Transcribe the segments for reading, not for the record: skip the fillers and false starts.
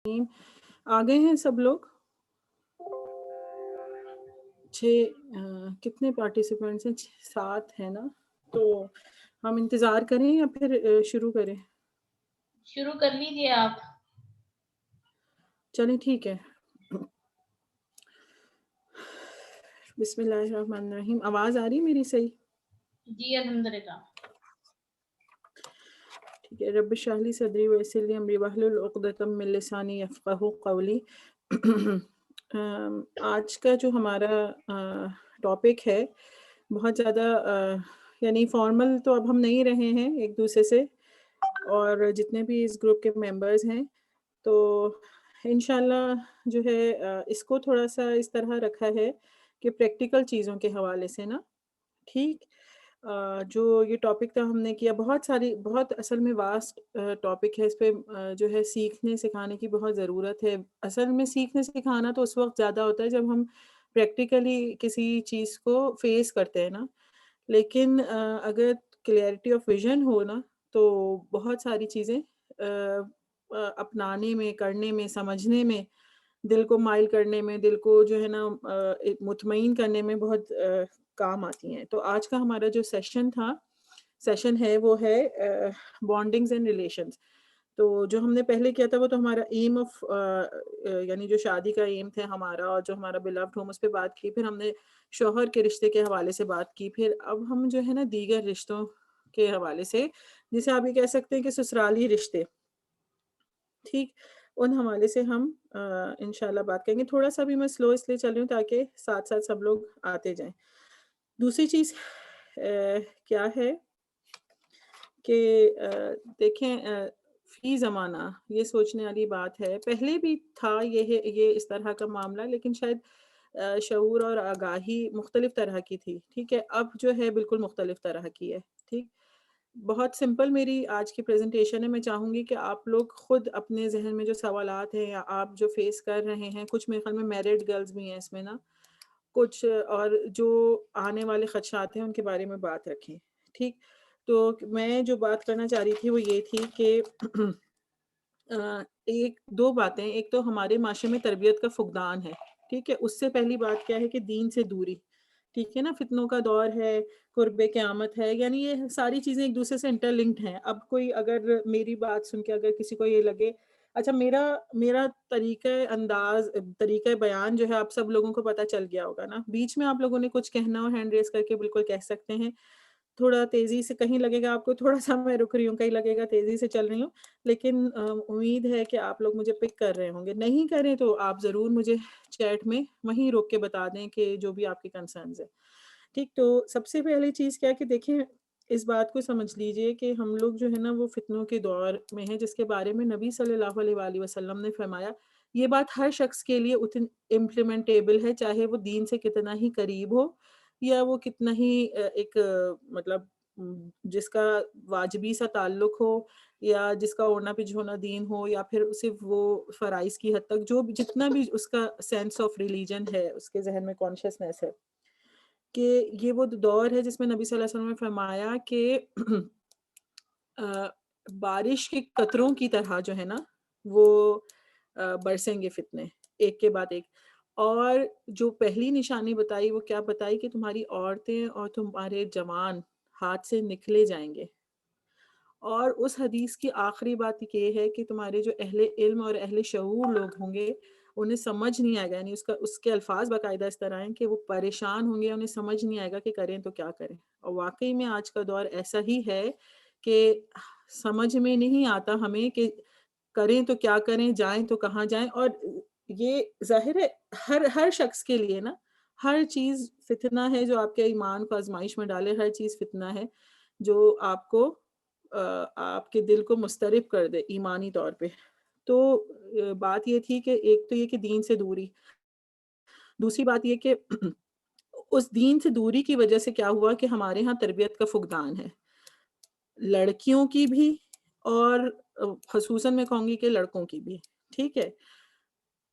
آ گئے ہیں سب لوگ؟ کتنے پارٹیسپینٹس ہیں؟ 7 ہیں نا؟ تو ہم انتظار کریں یا پھر شروع کریں؟ شروع کر لیجیے آپ. چلیں ٹھیک ہے. بسم اللہ الرحمن الرحیم. آواز آ رہی میری صحیح؟ جی الحمدللہ. ٹھیک ہے. رب اشرح لی صدری ویسر لی امری واحلل عقدۃ من لسانی یفقہوا قولی. آج کا جو ہمارا ٹاپک ہے بہت زیادہ یعنی فارمل تو اب ہم نہیں رہے ہیں ایک دوسرے سے، اور جتنے بھی اس گروپ کے ممبرز ہیں تو انشاءاللہ جو ہے اس کو تھوڑا سا اس طرح رکھا ہے کہ پریکٹیکل چیزوں کے حوالے سے نا. ٹھیک. جو یہ ٹاپک تھا ہم نے کیا بہت اصل میں واسٹ ٹاپک ہے. اس پہ جو ہے سیکھنے سکھانے کی بہت ضرورت ہے. اصل میں سیکھنے سکھانا تو اس وقت زیادہ ہوتا ہے جب ہم پریکٹیکلی کسی چیز کو فیس کرتے ہیں نا. لیکن اگر کلیئرٹی آف ویژن ہو نا تو بہت ساری چیزیں اپنانے میں، کرنے میں، سمجھنے میں، دل کو مائل کرنے میں، دل کو جو ہے نا مطمئن کرنے میں بہت کام آتی ہیں. تو آج کا ہمارا جو سیشن ہے وہ ہے بانڈنگز اینڈ ریلیشنز. تو جو ہم نے پہلے کیا تھا وہ تو ہمارا ایم آف یعنی جو شادی کا ایم تھا ہمارا اور جو ہمارا بیلوڈ ہوم اس پہ بات کی. پھر ہم نے شوہر کے رشتے کے حوالے سے بات کی. پھر اب ہم جو ہے نا دیگر رشتوں کے حوالے سے، جسے آپ یہ کہہ سکتے ہیں کہ سسرالی رشتے، ٹھیک، ان حوالے سے ہم انشاءاللہ بات کریں گے. تھوڑا سا بھی میں سلو اس لیے چل رہی ہوں تاکہ ساتھ ساتھ سب لوگ آتے جائیں. دوسری چیز کیا ہے کہ دیکھیں فی زمانہ یہ سوچنے والی بات ہے، پہلے بھی تھا یہ اس طرح کا معاملہ، لیکن شاید شعور اور آگاہی مختلف طرح کی تھی. ٹھیک ہے. اب جو ہے بالکل مختلف طرح کی ہے. ٹھیک. بہت سمپل میری آج کی پریزنٹیشن ہے. میں چاہوں گی کہ آپ لوگ خود اپنے ذہن میں جو سوالات ہیں یا آپ جو فیس کر رہے ہیں، کچھ میرے خیال میں میرڈ گرلز بھی ہیں اس میں نا، کچھ اور جو آنے والے خدشات ہیں ان کے بارے میں بات رکھیں. ٹھیک. تو میں جو بات کرنا چاہ رہی تھی وہ یہ تھی کہ دو باتیں. ایک تو ہمارے معاشرے میں تربیت کا فقدان ہے. ٹھیک ہے. اس سے پہلی بات کیا ہے کہ دین سے دوری. ٹھیک ہے نا. فتنوں کا دور ہے، قرب قیامت ہے، یعنی یہ ساری چیزیں ایک دوسرے سے انٹر لنکڈ ہیں. اب کوئی اگر میری بات سن کے اگر کسی کو یہ لگے اچھا میرا طریقہ بیان جو ہے آپ سب لوگوں کو پتہ چل گیا ہوگا نا. بیچ میں آپ لوگوں نے کچھ کہنا ہو ہینڈ ریز کر کے بالکل کہہ سکتے ہیں. تھوڑا تیزی سے، کہیں لگے گا آپ کو تھوڑا سا میں رک رہی ہوں، کہیں لگے گا تیزی سے چل رہی ہوں، لیکن امید ہے کہ آپ لوگ مجھے پک کر رہے ہوں گے. نہیں کریں تو آپ ضرور مجھے چیٹ میں وہیں روک کے بتا دیں کہ جو بھی آپ کی کنسرنز ہے. ٹھیک. تو سب سے پہلی چیز کیا کہ دیکھیں اس بات کو سمجھ لیجئے کہ ہم لوگ جو ہے نا وہ فتنوں کے دور میں ہیں، جس کے بارے میں نبی صلی اللہ علیہ وآلہ وسلم نے فرمایا یہ بات ہر شخص کے لیے امپلیمنٹیبل ہے، چاہے وہ دین سے کتنا ہی قریب ہو یا وہ کتنا ہی ایک مطلب جس کا واجبی سا تعلق ہو یا جس کا اوڑھنا پچھونا دین ہو یا پھر صرف وہ فرائض کی حد تک جو جتنا بھی اس کا سینس آف ریلیجن ہے، اس کے ذہن میں کانشیسنیس ہے، کہ یہ وہ دور ہے جس میں نبی صلی اللہ علیہ وسلم نے فرمایا کہ بارش کے قطروں کی طرح جو ہے نا وہ برسیں گے فتنے ایک کے بعد ایک. اور جو پہلی نشانی بتائی وہ کیا بتائی کہ تمہاری عورتیں اور تمہارے جوان ہاتھ سے نکلے جائیں گے. اور اس حدیث کی آخری بات یہ ہے کہ تمہارے جو اہل علم اور اہل شعور لوگ ہوں گے انہیں سمجھ نہیں آئے گا، یعنی اس کے الفاظ باقاعدہ اس طرح ہیں کہ وہ پریشان ہوں گے، انہیں سمجھ نہیں آئے گا کہ کریں تو کیا کریں. اور واقعی میں آج کا دور ایسا ہی ہے کہ سمجھ میں نہیں آتا ہمیں کہ کریں تو کیا کریں، جائیں تو کہاں جائیں. اور یہ ظاہر ہے ہر شخص کے لیے نا ہر چیز فتنہ ہے جو آپ کے ایمان کو آزمائش میں ڈالے. ہر چیز فتنہ ہے جو آپ کے دل کو مضطرب کر دے ایمانی طور پہ. تو بات یہ تھی کہ ایک تو یہ کہ دین سے دوری، دوسری بات یہ کہ اس دین سے دوری کی وجہ سے کیا ہوا کہ ہمارے ہاں تربیت کا فقدان ہے، لڑکیوں کی بھی اور خصوصاً میں کہوں گی کہ لڑکوں کی بھی. ٹھیک ہے.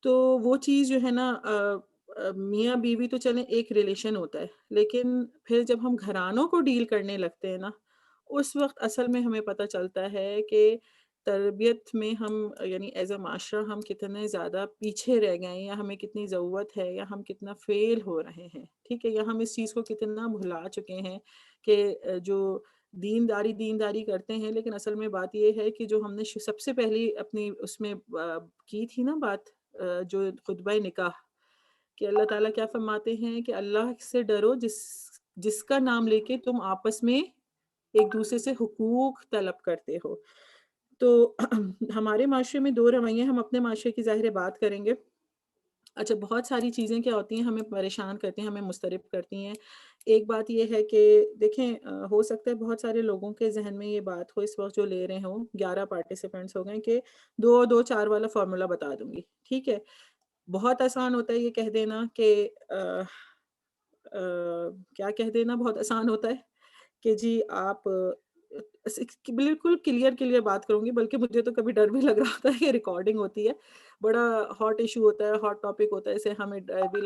تو وہ چیز جو ہے نا میاں بیوی تو چلیں ایک ریلیشن ہوتا ہے، لیکن پھر جب ہم گھرانوں کو ڈیل کرنے لگتے ہیں نا اس وقت اصل میں ہمیں پتہ چلتا ہے کہ تربیت میں ہم یعنی ایز اے معاشرہ ہم کتنے زیادہ پیچھے رہ گئے ہیں، یا ہمیں کتنی ضرورت ہے، یا ہم کتنا فیل ہو رہے ہیں، ٹھیک ہے، یا ہم اس چیز کو کتنا بھلا چکے ہیں کہ جو دینداری کرتے ہیں، لیکن اصل میں بات یہ ہے کہ جو ہم نے سب سے پہلی اپنی اس میں کی تھی نا بات، جو خطبہ نکاح، کہ اللہ تعالیٰ کیا فرماتے ہیں کہ اللہ سے ڈرو جس کا نام لے کے تم آپس میں ایک دوسرے سے حقوق طلب کرتے ہو. تو ہمارے معاشرے میں دو رویے، ہم اپنے معاشرے کی ظاہر بات کریں گے. اچھا، بہت ساری چیزیں کیا ہوتی ہیں ہمیں پریشان کرتی ہیں، ہمیں مضطرب کرتی ہیں. ایک بات یہ ہے کہ دیکھیں ہو سکتا ہے بہت سارے لوگوں کے ذہن میں یہ بات ہو اس وقت جو لے رہے ہوں، 11 پارٹیسپینٹس ہو گئے، کہ 2 اور 2 4 والا فارمولا بتا دوں گی. ٹھیک ہے، بہت آسان ہوتا ہے یہ کہہ دینا کہ کیا کہہ دینا بہت آسان ہوتا ہے کہ جی آپ بالکل کلیئر بات کروں گی، بلکہ مجھے تو کبھی ڈر بھی لگ رہا ہوتا ہے کہ ریکارڈنگ ہوتی ہے، بڑا ہاٹ ایشو ہوتا ہے، ہاٹ ٹاپک ہوتا ہے، اسے ہمیں ڈر بھی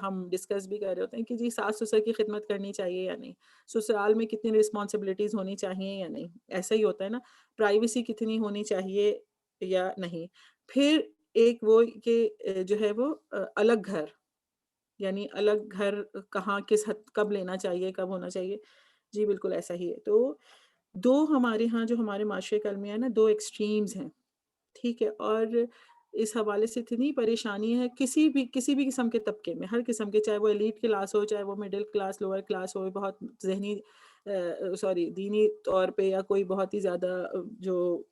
ہم ڈسکس بھی کر رہے ہوتے ہیں کہ جی ساس سسر کی خدمت کرنی چاہیے یا نہیں، سسرال میں کتنی رسپانسبلٹیز ہونی چاہیے یا نہیں، ایسا ہی ہوتا ہے نا، پرائیویسی کتنی ہونی چاہیے یا نہیں. پھر ایک وہ کہ جو ہے وہ الگ گھر، یعنی الگ گھر کہاں کس حد کب لینا چاہیے، کب ہونا چاہیے. جی بالکل ایسا ہی ہے. تو دو ہمارے ہاں جو ہمارے معاشرے کا المیہ ہے نا، 2 ایکسٹریمز ہیں، ٹھیک ہے. اور اس حوالے سے اتنی پریشانی ہے کسی بھی قسم کے طبقے میں، ہر قسم کے، چاہے وہ ایلیٹ کلاس ہو، چاہے وہ مڈل کلاس، لوور کلاس ہو، بہت ذہنی دینی طور پہ، یا کوئی بہت ہی زیادہ جو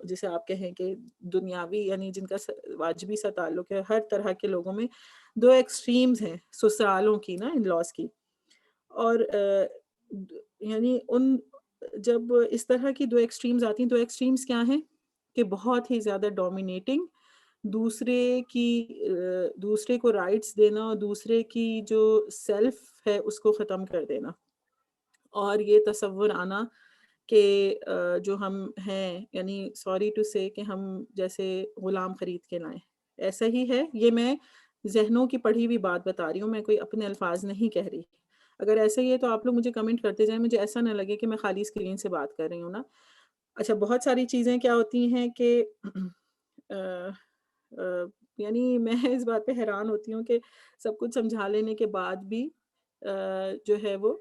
جسے آپ کہیں کہ دنیاوی، یعنی جن کا واجبی سا تعلق ہے، ہر طرح کے لوگوں میں 2 ایکسٹریمز ہیں سسرالوں کی نا، ان لاس کی. اور یعنی جب اس طرح کی 2 ایکسٹریمز آتی ہیں، 2 ایکسٹریمز کیا ہیں کہ بہت ہی زیادہ ڈومینیٹنگ، دوسرے کو رائٹس دینا، اور دوسرے کی جو سیلف ہے اس کو ختم کر دینا، اور یہ تصور آنا کہ جو ہم ہیں، یعنی سوری ٹو سے، کہ ہم جیسے غلام خرید کے لائیں. ایسا ہی ہے، یہ میں ذہنوں کی پڑھی ہوئی بات بتا رہی ہوں، میں کوئی اپنے الفاظ نہیں کہہ رہی. اگر ایسا ہی ہے تو آپ لوگ مجھے کمنٹ کرتے جائیں، مجھے ایسا نہ لگے کہ میں خالی اسکرین سے بات کر رہی ہوں نا. اچھا، بہت ساری چیزیں کیا ہوتی ہیں کہ یعنی میں اس بات پہ حیران ہوتی ہوں کہ سب کچھ سمجھا لینے کے بعد بھی جو ہے وہ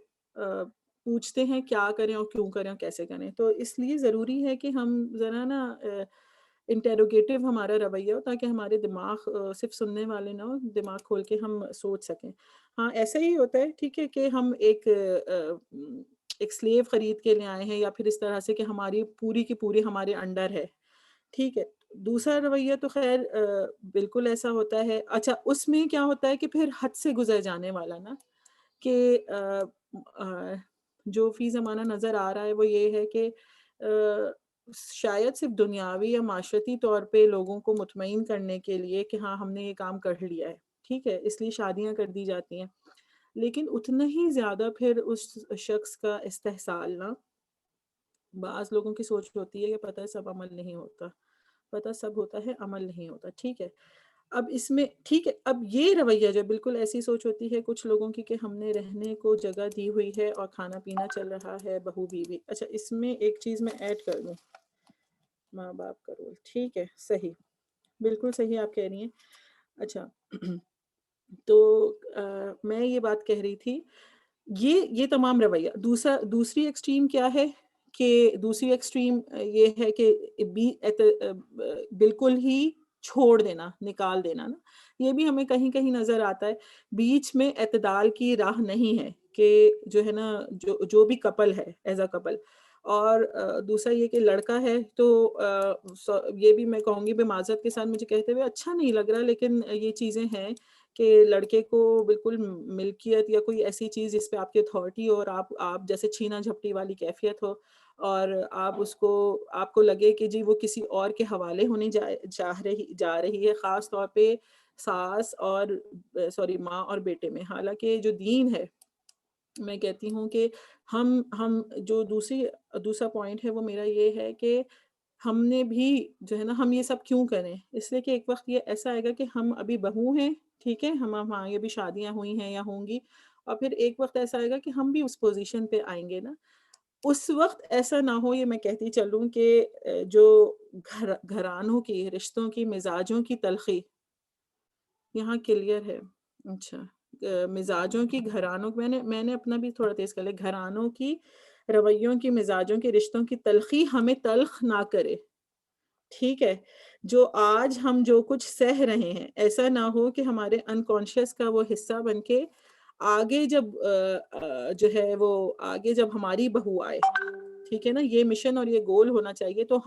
پوچھتے ہیں کیا کریں اور کیوں کریں اور کیسے کریں. تو اس لیے ضروری ہے کہ ہم ذرا نا انٹیروگیٹو ہمارا رویہ ہو، تاکہ ہمارے دماغ صرف سننے والے نہ ہو، دماغ کھول کے ہم سوچ سکیں. ہاں ایسا ہی ہوتا ہے، ٹھیک ہے، کہ ہم ایک سلیو خرید کے لے آئے ہیں، یا پھر اس طرح سے کہ ہماری پوری کی پوری ہمارے انڈر ہے، ٹھیک ہے. دوسرا رویہ تو خیر بالکل ایسا ہوتا ہے. اچھا، اس میں کیا ہوتا ہے کہ پھر حد سے گزر جانے والا نا، کہ جو فی زمانہ نظر آ رہا ہے وہ یہ ہے کہ شاید صرف دنیاوی یا معاشرتی طور پہ لوگوں کو مطمئن کرنے کے لیے کہ ہاں ہم نے یہ کام کر لیا ہے، ٹھیک ہے، اس لیے شادیاں کر دی جاتی ہیں، لیکن اتنا ہی زیادہ پھر اس شخص کا استحصال نا، بعض لوگوں کی سوچ ہوتی ہے کہ پتہ ہے سب عمل نہیں ہوتا، پتہ سب ہوتا ہے عمل نہیں ہوتا، ٹھیک ہے. اب اس میں ٹھیک ہے، اب یہ رویہ جو بالکل ایسی سوچ ہوتی ہے کچھ لوگوں کی کہ ہم نے رہنے کو جگہ دی ہوئی ہے اور کھانا پینا چل رہا ہے، بہو بیوی. اچھا، اس میں ایک چیز میں ایڈ کر دوں، ماں باپ کا رول، ٹھیک ہے، صحیح، بالکل صحیح آپ کہہ رہی ہیں. اچھا تو میں یہ بات کہہ رہی تھی، یہ تمام رویہ. دوسری ایکسٹریم کیا ہے کہ دوسری ایکسٹریم یہ ہے کہ بالکل ہی چھوڑ دینا، نکال دینا نا. یہ بھی ہمیں کہیں کہیں نظر آتا ہے. بیچ میں اعتدال کی راہ نہیں ہے کہ جو ہے نا، جو بھی کپل ہے ایز اے کپل. اور دوسرا یہ کہ لڑکا ہے تو یہ بھی میں کہوں گی بمعذرت کے ساتھ، مجھے کہتے ہوئے اچھا نہیں لگ رہا، لیکن یہ چیزیں ہیں کہ لڑکے کو بالکل ملکیت یا کوئی ایسی چیز جس پہ آپ کی اتھارٹی ہو، اور آپ جیسے چھینا جھپٹی والی کیفیت ہو، اور آپ کو لگے کہ جی وہ کسی اور کے حوالے ہونے جا رہی ہے، خاص طور پہ ساس اور ماں اور بیٹے میں. حالانکہ جو دین ہے، میں کہتی ہوں کہ ہم جو دوسرا پوائنٹ ہے وہ میرا یہ ہے کہ ہم نے بھی جو ہے نا، ہم یہ سب کیوں کریں؟ اس لیے کہ ایک وقت یہ ایسا آئے گا کہ ہم ابھی بہو ہیں، ٹھیک ہے، ہاں یہ بھی شادیاں ہوئی ہیں یا ہوں گی، اور پھر ایک وقت ایسا آئے گا کہ ہم بھی اس پوزیشن پہ آئیں گے نا. اس وقت ایسا نہ ہو، یہ میں کہتی چلوں کہ جو گھرانوں کی رشتوں کی مزاجوں کی تلخی یہاں کلیئر ہے. اچھا، مزاجوں کی گھرانوں، میں نے اپنا بھی تھوڑا تیز کر لیا، گھرانوں کی رویوں کی مزاجوں کی رشتوں کی تلخی ہمیں تلخ نہ کرے. ٹھیک ہے، جو آج ہم جو کچھ سہ رہے ہیں ایسا نہ ہو کہ ہمارے انکانشیس کا وہ حصہ بن کے آگے جب جو ہے وہ آگے جب ہماری بہو آئے، ٹھیک ہے نا، یہ مشن اور یہ گول ہونا چاہیے. تو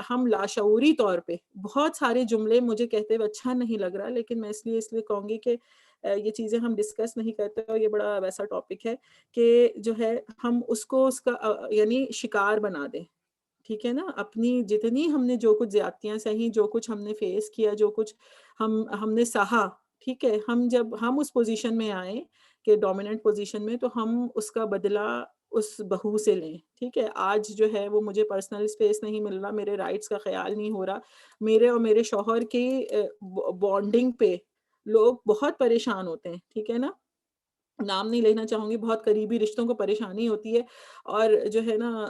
ہم لاشعوری طور پہ بہت سارے جملے مجھے کہتے ہوئے اچھا نہیں لگ رہا، لیکن میں اس لیے کہوں گی کہ یہ چیزیں ہم ڈسکس نہیں کرتے، اور یہ بڑا ویسا ٹاپک ہے کہ جو ہے ہم اس کو اس کا یعنی شکار بنا دیں. ٹھیک ہے نا، اپنی جتنی ہم نے جو کچھ زیادتیاں سہی، جو کچھ ہم نے فیس کیا، جو کچھ ہم نے سہا، ٹھیک ہے، جب ہم اس پوزیشن میں آئیں کہ ڈومیننٹ پوزیشن میں، تو ہم اس کا بدلہ اس بہو سے لیں. ٹھیک ہے، آج جو ہے وہ مجھے پرسنل اسپیس نہیں مل رہا، میرے رائٹس کا خیال نہیں ہو رہا، میرے اور میرے شوہر کی بانڈنگ پہ لوگ بہت پریشان ہوتے ہیں. ٹھیک ہے نا، نام نہیں لینا چاہوں گی، بہت قریبی رشتوں کو پریشانی ہوتی ہے، اور جو ہے نا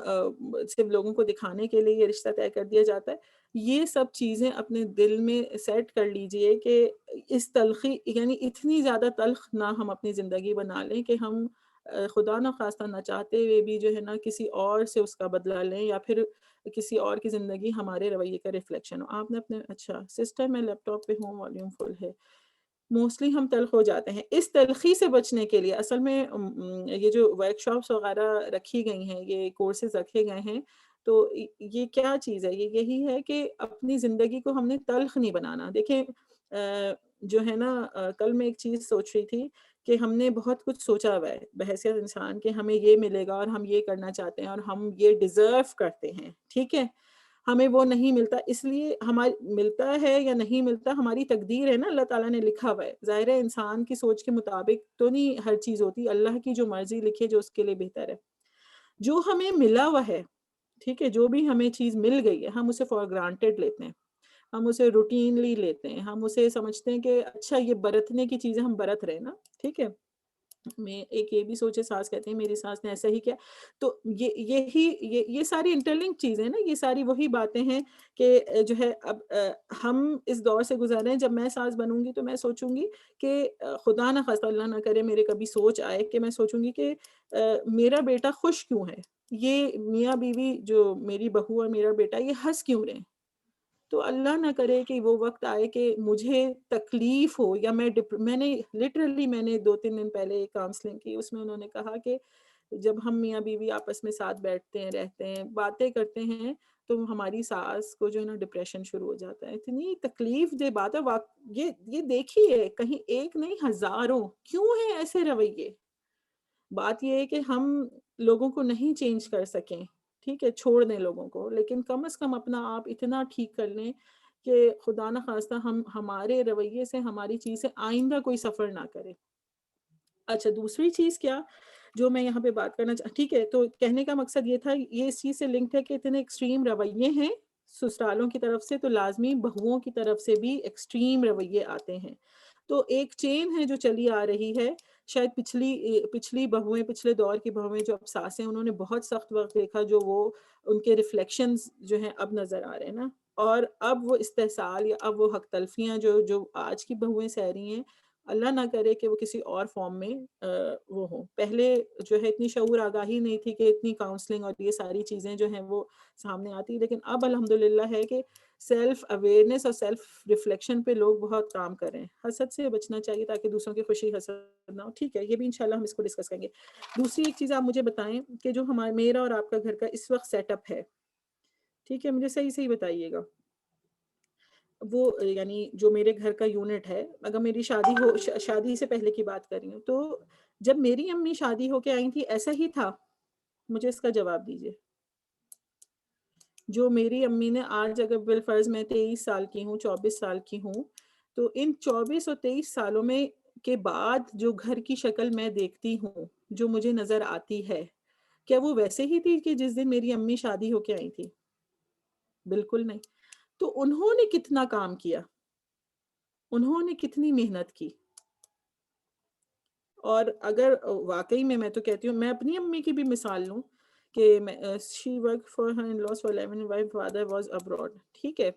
صرف لوگوں کو دکھانے کے لیے یہ رشتہ طے کر دیا جاتا ہے. یہ سب چیزیں اپنے دل میں سیٹ کر لیجئے کہ اس تلخی، یعنی اتنی زیادہ تلخ نہ ہم اپنی زندگی بنا لیں کہ ہم خدا نہ خواستہ نہ چاہتے ہوئے بھی جو ہے نا کسی اور سے اس کا بدلہ لیں، یا پھر کسی اور کی زندگی ہمارے رویے کا ریفلیکشن ہو. آپ نے اپنے اچھا سسٹر، میں لیپ ٹاپ پہ ہوں، والیوم فل ہے. موسٹلی ہم تلخ ہو جاتے ہیں. اس تلخی سے بچنے کے لیے اصل میں یہ جو ورک شاپس وغیرہ رکھی گئی ہیں، یہ کورسز رکھے گئے ہیں، تو یہ کیا چیز ہے؟ یہ یہی ہے کہ اپنی زندگی کو ہم نے تلخ نہیں بنانا. دیکھیں جو ہے نا، کل میں ایک چیز سوچ رہی تھی کہ ہم نے بہت کچھ سوچا ہوا ہے بحیثیت انسان کہ ہمیں یہ ملے گا اور ہم یہ کرنا چاہتے ہیں اور ہم یہ ڈیزرو کرتے ہیں. ٹھیک ہے، ہمیں وہ نہیں ملتا، اس لیے ہماری ملتا ہے یا نہیں ملتا ہماری تقدیر ہے نا، اللہ تعالیٰ نے لکھا ہوا ہے. ظاہر ہے انسان کی سوچ کے مطابق تو نہیں ہر چیز ہوتی، اللہ کی جو مرضی لکھے جو اس کے لیے بہتر ہے. جو ہمیں ملا ہوا ہے، ٹھیک ہے، جو بھی ہمیں چیز مل گئی ہے، ہم اسے فار گرانٹیڈ لیتے ہیں، ہم اسے روٹینلی لیتے ہیں، ہم اسے سمجھتے ہیں کہ اچھا یہ برتنے کی چیزیں ہم برت رہے ہیں نا. ٹھیک ہے، میں ایک یہ بھی سوچے، ساس کہتے ہیں میری ساس نے ایسا ہی کیا. تو یہ ساری انٹرلنک چیزیں نا، یہ ساری وہی باتیں ہیں کہ جو ہے اب ہم اس دور سے گزر رہے ہیں. جب میں ساس بنوں گی تو میں سوچوں گی کہ خدا نہ خواستہ اللہ نہ کرے میرے کبھی سوچ آئے کہ میں سوچوں گی کہ میرا بیٹا خوش کیوں ہے، یہ میاں بیوی جو میری بہو اور میرا بیٹا یہ ہنس کیوں رہے ہیں. تو اللہ نہ کرے کہ وہ وقت آئے کہ مجھے تکلیف ہو، یا میں نے لٹرلی 2-3 دن پہلے ایک کاؤنسلنگ کی، اس میں انہوں نے کہا کہ جب ہم میاں بیوی آپس میں ساتھ بیٹھتے ہیں، رہتے ہیں، باتیں کرتے ہیں، تو ہماری ساس کو جو ہے نا ڈپریشن شروع ہو جاتا ہے. اتنی تکلیف دہ بات ہے. یہ دیکھیے، کہیں ایک نہیں ہزاروں. کیوں ہے ایسے رویے؟ بات یہ ہے کہ ہم لوگوں کو نہیں چینج کر سکیں، ٹھیک ہے، چھوڑ دیں لوگوں کو، لیکن کم از کم اپنا آپ اتنا ٹھیک کر لیں کہ خدا نہ خواستہ ہمارے رویے سے، ہماری چیز سے آئندہ کوئی سفر نہ کرے. اچھا، دوسری چیز کیا جو میں یہاں پہ بات کرنا ٹھیک ہے، تو کہنے کا مقصد یہ تھا، یہ اس چیز سے لنکڈ ہے کہ اتنے ایکسٹریم رویے ہیں سسرالوں کی طرف سے، تو لازمی بہوؤں کی طرف سے بھی ایکسٹریم رویے آتے ہیں. تو ایک چین ہے جو چلی آ رہی ہے. شاید پچھلی بہویں، پچھلے دور کی بہویں جو اب ساسیں، انہوں نے بہت سخت وقت دیکھا، جو وہ ان کے ریفلیکشنز جو ہیں اب نظر آ رہے ہیں نا. اور اب وہ استحصال یا اب وہ حق تلفیاں جو آج کی بہویں سہ رہی ہیں، اللہ نہ کرے کہ وہ کسی اور فارم میں وہ ہوں. پہلے جو ہے اتنی شعور آگاہی نہیں تھی کہ اتنی کاؤنسلنگ اور یہ ساری چیزیں جو ہیں وہ سامنے آتی، لیکن اب الحمدللہ ہے کہ سیلف اویئرنیس اور سیلف ریفلیکشن پہ لوگ بہت کام کر رہے ہیں. حسد سے بچنا چاہیے تاکہ دوسروں کی خوشی حسد نہ ہو. ٹھیک ہے، یہ بھی انشاءاللہ ہم اس کو ڈسکس کریں گے. دوسری ایک چیز آپ مجھے بتائیں کہ جو میرا اور آپ کا گھر کا اس وقت سیٹ اپ ہے، ٹھیک ہے، مجھے صحیح بتائیے گا، وہ یعنی جو میرے گھر کا یونٹ ہے، اگر میری شادی سے پہلے کی بات کر رہی ہوں، تو جب میری امی شادی ہو کے آئی تھی ایسا ہی تھا؟ مجھے اس کا جواب دیجیے. جو میری امی نے آج، اگر بالفرض میں 23 سال کی ہوں، 24 سال کی ہوں، تو ان 24 اور 23 سالوں میں کے بعد جو گھر کی شکل میں دیکھتی ہوں، جو مجھے نظر آتی ہے، کیا وہ ویسے ہی تھی کہ جس دن میری امی شادی ہو کے آئی تھی؟ بالکل نہیں. تو انہوں نے کتنا کام کیا، انہوں نے کتنی محنت کی. اور اگر واقعی میں تو کہتی ہوں، میں اپنی امی کی بھی مثال لوں کہ she worked for her in-laws for 11 while father was abroad. ٹھیک ہے،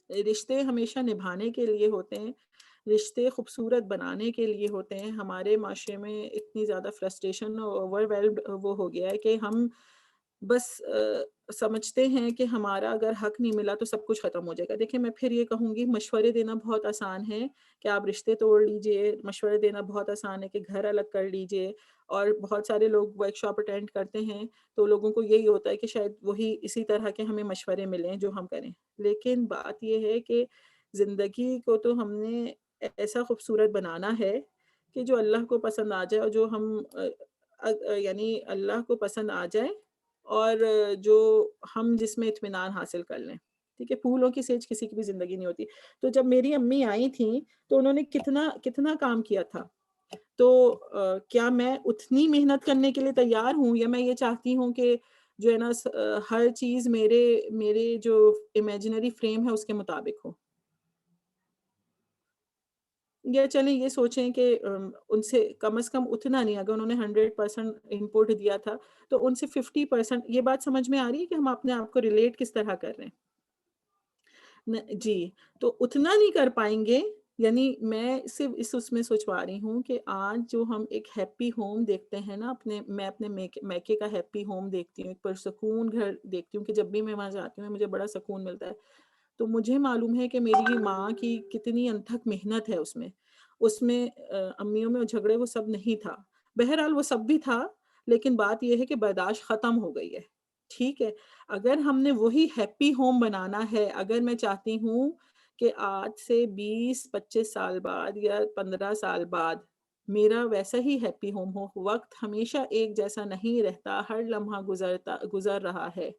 رشتے ہمیشہ نبھانے کے لیے ہوتے ہیں، رشتے خوبصورت بنانے کے لیے ہوتے ہیں. ہمارے معاشرے میں اتنی زیادہ فرسٹریشن اوور ویلڈ وہ ہو گیا ہے کہ ہم بس سمجھتے ہیں کہ ہمارا اگر حق نہیں ملا تو سب کچھ ختم ہو جائے گا. دیکھیں میں پھر یہ کہوں گی، مشورے دینا بہت آسان ہے کہ آپ رشتے توڑ لیجئے، مشورے دینا بہت آسان ہے کہ گھر الگ کر لیجئے، اور بہت سارے لوگ ورک شاپ اٹینڈ کرتے ہیں تو لوگوں کو یہی ہوتا ہے کہ شاید وہی اسی طرح کے ہمیں مشورے ملیں جو ہم کریں. لیکن بات یہ ہے کہ زندگی کو تو ہم نے ایسا خوبصورت بنانا ہے کہ جو اللہ کو پسند آ جائے، اور جو ہم یعنی اللہ کو پسند آ جائے، اور جو ہم جس میں اطمینان حاصل کر لیں. ٹھیک ہے، پھولوں کی سیج کسی کی بھی زندگی نہیں ہوتی. تو جب میری امی آئی تھیں تو انہوں نے کتنا کام کیا تھا. تو کیا میں اتنی محنت کرنے کے لیے تیار ہوں، یا میں یہ چاہتی ہوں کہ جو ہے نا ہر چیز میرے جو امیجنری فریم ہے اس کے مطابق ہو. یا چلیں یہ سوچیں کہ ان سے کم از کم اتنا نہیں، اگر انہوں نے 100% انپوٹ دیا تھا تو ان سے 50%. یہ بات سمجھ میں آ رہی ہے کہ ہم اپنے آپ کو ریلیٹ کس طرح کر رہے ہیں؟ جی، تو اتنا نہیں کر پائیں گے. یعنی میں صرف اس میں سوچوا رہی ہوں کہ آج جو ہم ایک ہیپی ہوم دیکھتے ہیں نا، میں اپنے میکے کا ہیپی ہوم دیکھتی ہوں، ایک پرسکون گھر دیکھتی ہوں کہ جب بھی میں وہاں جاتی ہوں مجھے بڑا سکون ملتا ہے. تو مجھے معلوم ہے کہ میری ماں کی کتنی انتھک محنت ہے اس میں امیوں میں جھگڑے وہ سب نہیں تھا. بہرحال وہ سب بھی تھا، لیکن بات یہ ہے کہ برداشت ختم ہو گئی ہے. ٹھیک ہے، اگر ہم نے وہی ہیپی ہوم بنانا ہے، اگر میں چاہتی ہوں کہ آج سے 20-25 سال بعد یا 15 سال بعد میرا ویسا ہی ہیپی ہوم ہو. وقت ہمیشہ ایک جیسا نہیں رہتا، ہر لمحہ گزر رہا ہے.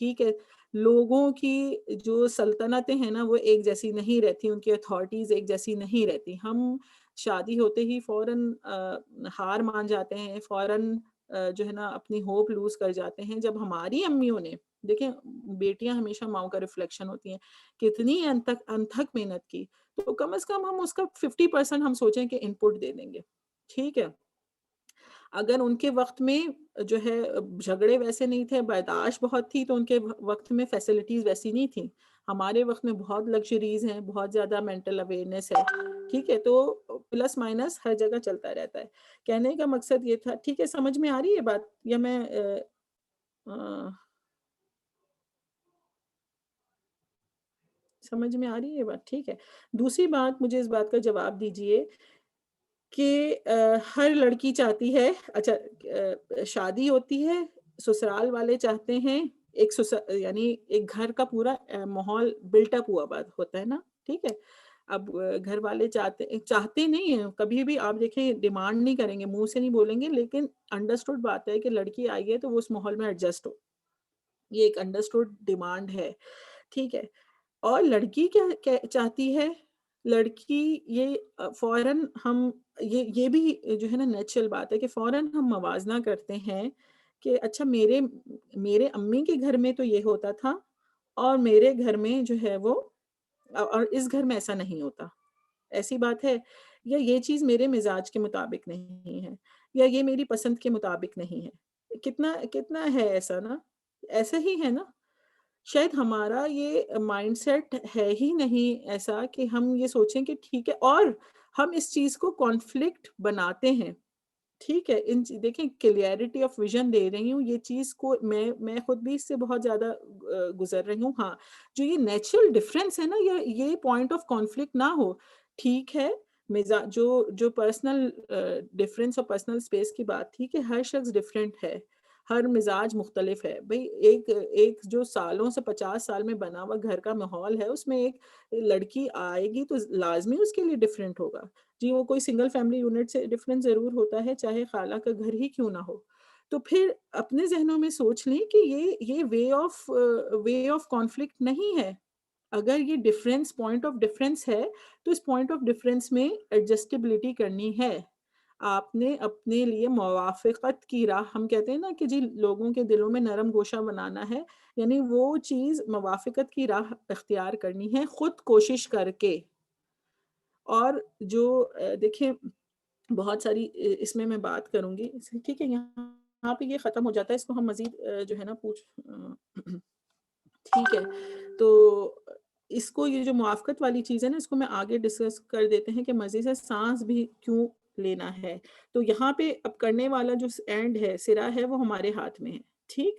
ٹھیک ہے، لوگوں کی جو سلطنتیں ہیں نا وہ ایک جیسی نہیں رہتی، ان کی اتھارٹیز ایک جیسی نہیں رہتی. ہم شادی ہوتے ہی فوراً ہار مان جاتے ہیں، فوراً جو ہے نا اپنی ہوپ لوز کر جاتے ہیں. جب ہماری امیوں نے، دیکھیں بیٹیاں ہمیشہ ماؤں کا ریفلیکشن ہوتی ہیں، کتنی انتھک محنت کی، تو کم از کم ہم اس کا 50% ہم سوچیں کہ ان پٹ دے دیں گے. ٹھیک ہے، اگر ان کے وقت میں جو ہے جھگڑے ویسے نہیں تھے، برداشت بہت تھی، تو ان کے وقت میں فیسلٹیز ویسی نہیں تھیں. ہمارے وقت میں بہت لگژریز ہیں، بہت زیادہ مینٹل اویئرنیس ہے. ٹھیک ہے، تو پلس مائنس ہر جگہ چلتا رہتا ہے. کہنے کا مقصد یہ تھا. ٹھیک ہے، سمجھ میں آ رہی ہے بات، یا میں سمجھ میں آ رہی ہے بات؟ ٹھیک ہے. دوسری بات، مجھے اس بات کا جواب دیجئے کہ ہر لڑکی چاہتی ہے، اچھا شادی ہوتی ہے، سسرال والے چاہتے ہیں ایک یعنی ایک گھر کا پورا ماحول بلٹ اپ ہوا بات ہوتا ہے نا. ٹھیک ہے، اب گھر والے چاہتے نہیں ہیں، کبھی بھی آپ دیکھیں ڈیمانڈ نہیں کریں گے، منہ سے نہیں بولیں گے، لیکن انڈرسٹوڈ بات ہے کہ لڑکی آئی ہے تو وہ اس ماحول میں ایڈجسٹ ہو. یہ ایک انڈرسٹوڈ ڈیمانڈ ہے. ٹھیک ہے، اور لڑکی کیا چاہتی ہے؟ لڑکی یہ فوراً ہم یہ بھی جو ہے نا نیچرل بات ہے کہ فوراً ہم موازنہ کرتے ہیں کہ اچھا میرے امی کے گھر میں تو یہ ہوتا تھا، اور میرے گھر میں جو ہے وہ، اور اس گھر میں ایسا نہیں ہوتا. ایسی بات ہے؟ یا یہ چیز میرے مزاج کے مطابق نہیں ہے، یا یہ میری پسند کے مطابق نہیں ہے. کتنا ہے ایسا نا، ایسا ہی ہے نا. شاید ہمارا یہ مائنڈ سیٹ ہے ہی نہیں ایسا کہ ہم یہ سوچیں کہ ٹھیک ہے، اور ہم اس چیز کو کانفلکٹ بناتے ہیں. ٹھیک ہے، دیکھیں کلیئرٹی آف ویژن دے رہی ہوں، یہ چیز کو میں خود بھی اس سے بہت زیادہ گزر رہی ہوں. ہاں، جو یہ نیچرل ڈفرینس ہے نا، یہ پوائنٹ آف کانفلکٹ نہ ہو. ٹھیک ہے، جو پرسنل ڈفرینس اور پرسنل اسپیس کی بات تھی کہ ہر شخص ڈفرینٹ ہے، ہر مزاج مختلف ہے. بھئی ایک جو سالوں سے 50 سال میں بنا ہوا گھر کا ماحول ہے، اس میں ایک لڑکی آئے گی تو لازمی اس کے لیے ڈفرینٹ ہوگا. جی، وہ کوئی سنگل فیملی یونٹ سے ڈفرینٹ ضرور ہوتا ہے، چاہے خالہ کا گھر ہی کیوں نہ ہو. تو پھر اپنے ذہنوں میں سوچ لیں کہ یہ وے آف کانفلکٹ نہیں ہے. اگر یہ پوائنٹ آف ڈفرینس ہے تو اس پوائنٹ آف ڈفرینس میں ایڈجسٹیبلٹی کرنی ہے. آپ نے اپنے لیے موافقت کی راہ، ہم کہتے ہیں نا کہ جی لوگوں کے دلوں میں نرم گوشہ بنانا ہے، یعنی وہ چیز موافقت کی راہ اختیار کرنی ہے خود کوشش کر کے. اور جو دیکھیں بہت ساری اس میں بات کروں گی. ٹھیک ہے، یہاں یہاں پہ یہ ختم ہو جاتا ہے، اس کو ہم مزید جو ہے نا ٹھیک ہے، تو اس کو یہ جو موافقت والی چیز ہے نا، اس کو میں آگے ڈسکس کر دیتے ہیں کہ مزید سے سانس بھی کیوں لینا ہے. تو یہاں پہ اب کرنے والا جو اینڈ ہے، سرا ہے، وہ ہمارے ہاتھ میں ہے. ٹھیک،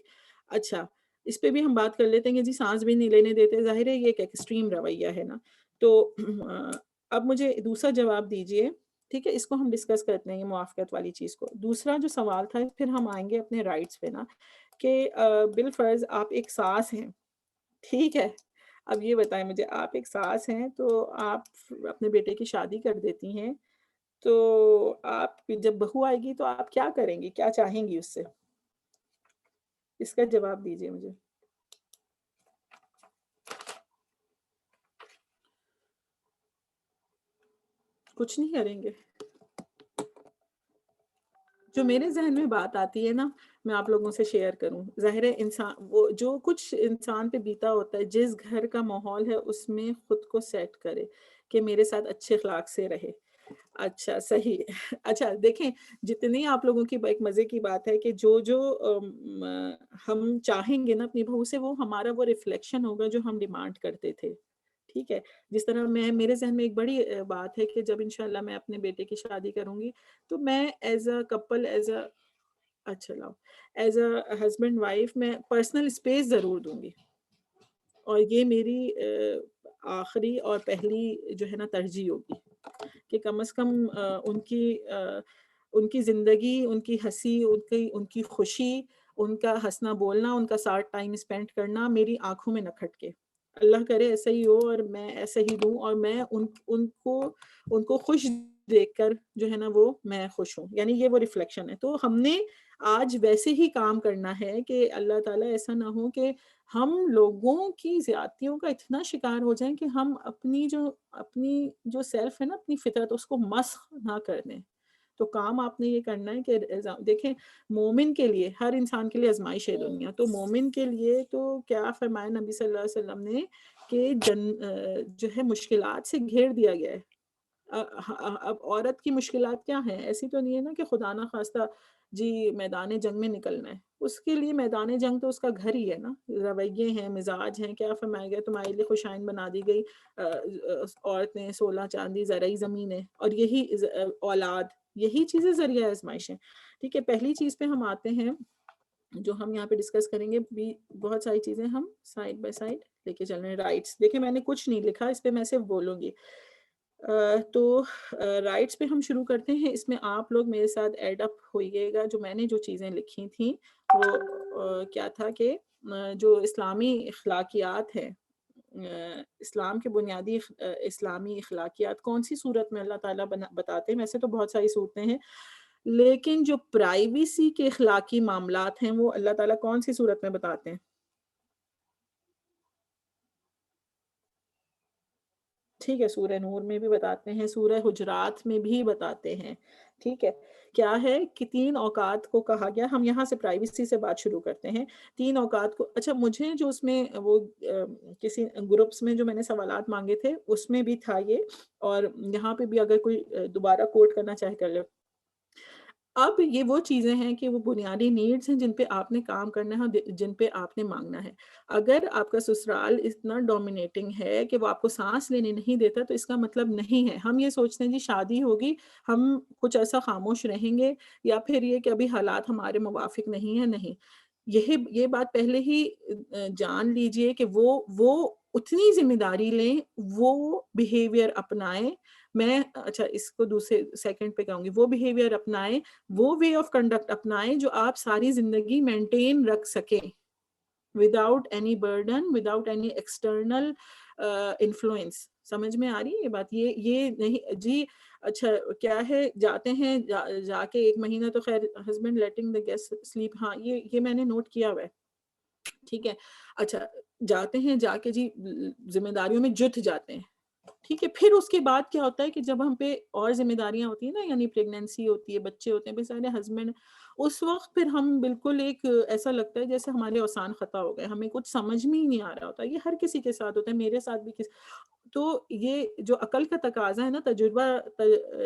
اچھا اس پہ بھی ہم بات کر لیتے ہیں کہ جی سانس بھی نہیں لینے دیتے. ظاہر ہے یہ ایک ایکسٹریم رویہ ہے نا. تو اب مجھے دوسرا جواب دیجئے. ٹھیک ہے، اس کو ہم ڈسکس کرتے ہیں یہ موافقت والی چیز کو. دوسرا جو سوال تھا، پھر ہم آئیں گے اپنے رائٹس پہ نا، کہ بالفرض آپ ایک ساس ہیں. ٹھیک ہے، اب یہ بتائیں مجھے، آپ ایک ساس ہیں تو آپ اپنے بیٹے کی شادی کر دیتی ہیں، تو آپ جب بہو آئے گی تو آپ کیا کریں گی، کیا چاہیں گی اس سے؟ اس کا جواب دیجئے مجھے. کچھ نہیں کریں گے؟ جو میرے ذہن میں بات آتی ہے نا، میں آپ لوگوں سے شیئر کروں. ظاہر ہے انسان وہ جو کچھ انسان پہ بیتا ہوتا ہے، جس گھر کا ماحول ہے اس میں خود کو سیٹ کرے کہ میرے ساتھ اچھے اخلاق سے رہے. اچھا صحیح. اچھا دیکھیں، جتنی آپ لوگوں کی ایک مزے کی بات ہے کہ جو ہم چاہیں گے نا اپنی بہو سے، وہ ہمارا وہ ریفلیکشن ہوگا جو ہم ڈیمانڈ کرتے تھے. ٹھیک ہے، جس طرح میرے ذہن میں ایک بڑی بات ہے کہ جب انشاءاللہ میں اپنے بیٹے کی شادی کروں گی تو میں ایز اے کپل، اچھا لاؤ، ایز اے ہسبینڈ وائف میں پرسنل اسپیس ضرور دوں گی. اور یہ میری آخری اور پہلی جو ہے نا ترجیح ہوگی کہ کم از کم ان کی زندگی، ان کی ہنسی، ان کی خوشی، ان کا ہنسنا بولنا، ان کا ساتھ ٹائم اسپینڈ کرنا میری آنکھوں میں نہ کھٹکے. اللہ کرے ایسا ہی ہو اور میں ایسا ہی دوں، اور میں ان کو خوش دیکھ کر جو ہے نا وہ میں خوش ہوں. یعنی یہ وہ ریفلیکشن ہے. تو ہم نے آج ویسے ہی کام کرنا ہے کہ اللہ تعالیٰ ایسا نہ ہو کہ ہم لوگوں کی زیادتیوں کا اتنا شکار ہو جائیں کہ ہم اپنی جو سیلف ہے نا، اپنی فطرت، اس کو مسخ نہ کر دیں. تو کام آپ نے یہ کرنا ہے کہ دیکھیں، مومن کے لیے، ہر انسان کے لیے آزمائش ہے دنیا. تو مومن کے لیے تو کیا فرمایا نبی صلی اللہ علیہ وسلم نے کہ جو ہے مشکلات سے گھیر دیا گیا ہے. اب عورت کی مشکلات کیا ہیں؟ ایسی تو نہیں ہے نا کہ خدا نہ خواستہ جی میدان جنگ میں نکلنا ہے. اس کے لیے میدان جنگ تو اس کا گھر ہی ہے نا. رویے ہیں، مزاج ہیں. کیا فرمایا گیا؟ تمہارے لیے خوشائن بنا دی گئی عورتیں 16 چاندی زرعی زمین ہے، اور یہی اولاد، یہی چیزیں ذریعہ آزمائش ہیں. ٹھیک ہے، پہلی چیز پہ ہم آتے ہیں جو ہم یہاں پہ ڈسکس کریں گے. بھی بہت ساری چیزیں ہم سائڈ بائی سائڈ لے کے چل رہے ہیں. رائٹس، دیکھیں میں نے کچھ نہیں لکھا اس پہ، میں صرف بولوں گی. تو رائٹس پہ ہم شروع کرتے ہیں. اس میں آپ لوگ میرے ساتھ ایڈ اپ ہوئیے گا. جو میں نے جو چیزیں لکھی تھیں وہ کیا تھا کہ جو اسلامی اخلاقیات ہے، اسلام کے بنیادی اسلامی اخلاقیات کون سی صورت میں اللہ تعالیٰ بتاتے ہیں؟ ویسے تو بہت ساری صورتیں ہیں، لیکن جو پرائیویسی کے اخلاقی معاملات ہیں وہ اللہ تعالیٰ کون سی صورت میں بتاتے ہیں؟ ٹھیک ہے، سورہ نور میں بھی بتاتے ہیں، سورہ حجرات میں بھی بتاتے ہیں. ٹھیک ہے، کیا ہے کہ 3 اوقات کو کہا گیا. ہم یہاں سے پرائیویسی سے بات شروع کرتے ہیں. 3 اوقات کو، اچھا مجھے جو اس میں وہ کسی گروپس میں جو میں نے سوالات مانگے تھے اس میں بھی تھا یہ، اور یہاں پہ بھی اگر کوئی دوبارہ کوٹ کرنا چاہے کر لے. اب یہ وہ چیزیں ہیں کہ وہ بنیادی نیڈز ہیں جن پہ آپ نے کام کرنا ہے اور جن پہ آپ نے مانگنا ہے. اگر آپ کا سسرال اتنا ڈومینیٹنگ ہے کہ وہ آپ کو سانس لینے نہیں دیتا تو اس کا مطلب نہیں ہے ہم یہ سوچتے ہیں جی شادی ہوگی ہم کچھ ایسا خاموش رہیں گے، یا پھر یہ کہ ابھی حالات ہمارے موافق نہیں ہیں. نہیں، یہ بات پہلے ہی جان لیجئے کہ وہ اتنی ذمہ داری لیں، وہ بیہیویئر اپنائیں. میں اچھا اس کو دوسرے سیکنڈ پہ کہوں گی، وہ بیہیویئر اپنائیں، وہ وے آف کنڈکٹ اپنائیں جو آپ ساری زندگی مینٹین رکھ سکیں without any burden, without any external influence. سمجھ میں آ رہی ہے یہ بات؟ یہ نہیں جی اچھا کیا ہے، جاتے ہیں جا کے 1 مہینہ تو خیر husband letting the guest slip, ہاں یہ میں نے نوٹ کیا ہوا ہے. ٹھیک ہے، اچھا جاتے ہیں، جا کے جی ذمہ داریوں میں جت جاتے ہیں. ٹھیک ہے، پھر اس کے بعد کیا ہوتا ہے کہ جب ہم پہ اور ذمہ داریاں ہوتی ہیں نا، یعنی پریگنینسی ہوتی ہے، بچے ہوتے ہیں، بے سارے ہسبینڈ اس وقت پھر ہم بالکل ایک ایسا لگتا ہے جیسے ہمارے اوسان خطا ہو گئے، ہمیں کچھ سمجھ میں ہی نہیں آ رہا ہوتا. یہ ہر کسی کے ساتھ ہوتا ہے، میرے ساتھ بھی تو یہ جو عقل کا تقاضا ہے نا، تجربہ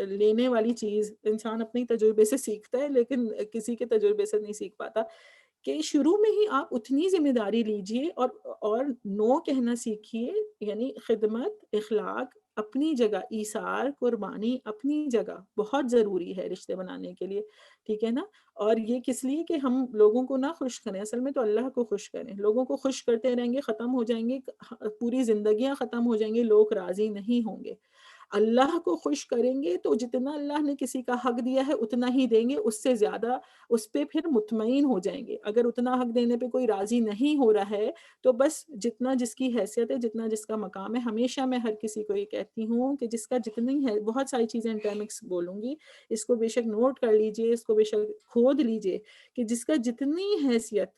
لینے والی چیز، انسان اپنے تجربے سے سیکھتا ہے لیکن کسی کے تجربے سے نہیں سیکھ پاتا، کہ شروع میں ہی آپ اتنی ذمہ داری لیجئے اور نو کہنا سیکھیے. یعنی خدمت، اخلاق اپنی جگہ، ایثار، قربانی اپنی جگہ بہت ضروری ہے رشتے بنانے کے لیے، ٹھیک ہے نا. اور یہ کس لیے کہ ہم لوگوں کو نہ خوش کریں، اصل میں تو اللہ کو خوش کریں. لوگوں کو خوش کرتے رہیں گے، ختم ہو جائیں گے، پوری زندگیاں ختم ہو جائیں گے، لوگ راضی نہیں ہوں گے. اللہ کو خوش کریں گے تو جتنا اللہ نے کسی کا حق دیا ہے اتنا ہی دیں گے، اس سے زیادہ اس پہ پھر مطمئن ہو جائیں گے. اگر اتنا حق دینے پہ کوئی راضی نہیں ہو رہا ہے تو بس جتنا جس کی حیثیت ہے، جتنا جس کا مقام ہے. ہمیشہ میں ہر کسی کو یہ کہتی ہوں کہ جس کا جتنی ہے، بہت ساری چیزیں انٹرمکس بولوں گی، اس کو بے شک نوٹ کر لیجئے، اس کو بے شک کھود لیجئے، کہ جس کا جتنی حیثیت،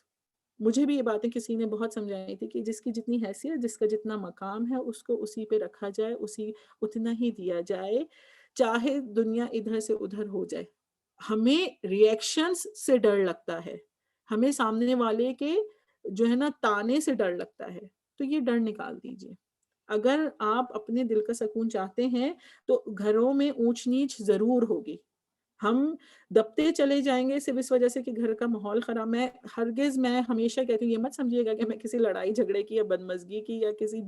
مجھے بھی یہ باتیں کسی نے بہت سمجھائی تھی، کہ جس کی جتنی حیثیت، جس کا جتنا مقام ہے، اس کو اسی پہ رکھا جائے، اتنا ہی دیا جائے، چاہے دنیا ادھر سے ادھر ہو جائے. ہمیں ریئیکشنز سے ڈر لگتا ہے، ہمیں سامنے والے کے جو ہے نا تانے سے ڈر لگتا ہے. تو یہ ڈر نکال دیجئے. اگر آپ اپنے دل کا سکون چاہتے ہیں تو گھروں میں اونچ نیچ ضرور ہوگی. ہم دبتے چلے جائیں گے صرف اس وجہ سے کہ گھر کا ماحول خراب. میں ہمیشہ کہتی ہوں، یہ مت سمجھیے گا کہ میں کسی لڑائی جھگڑے کی یا بدمزگی کی یا کسی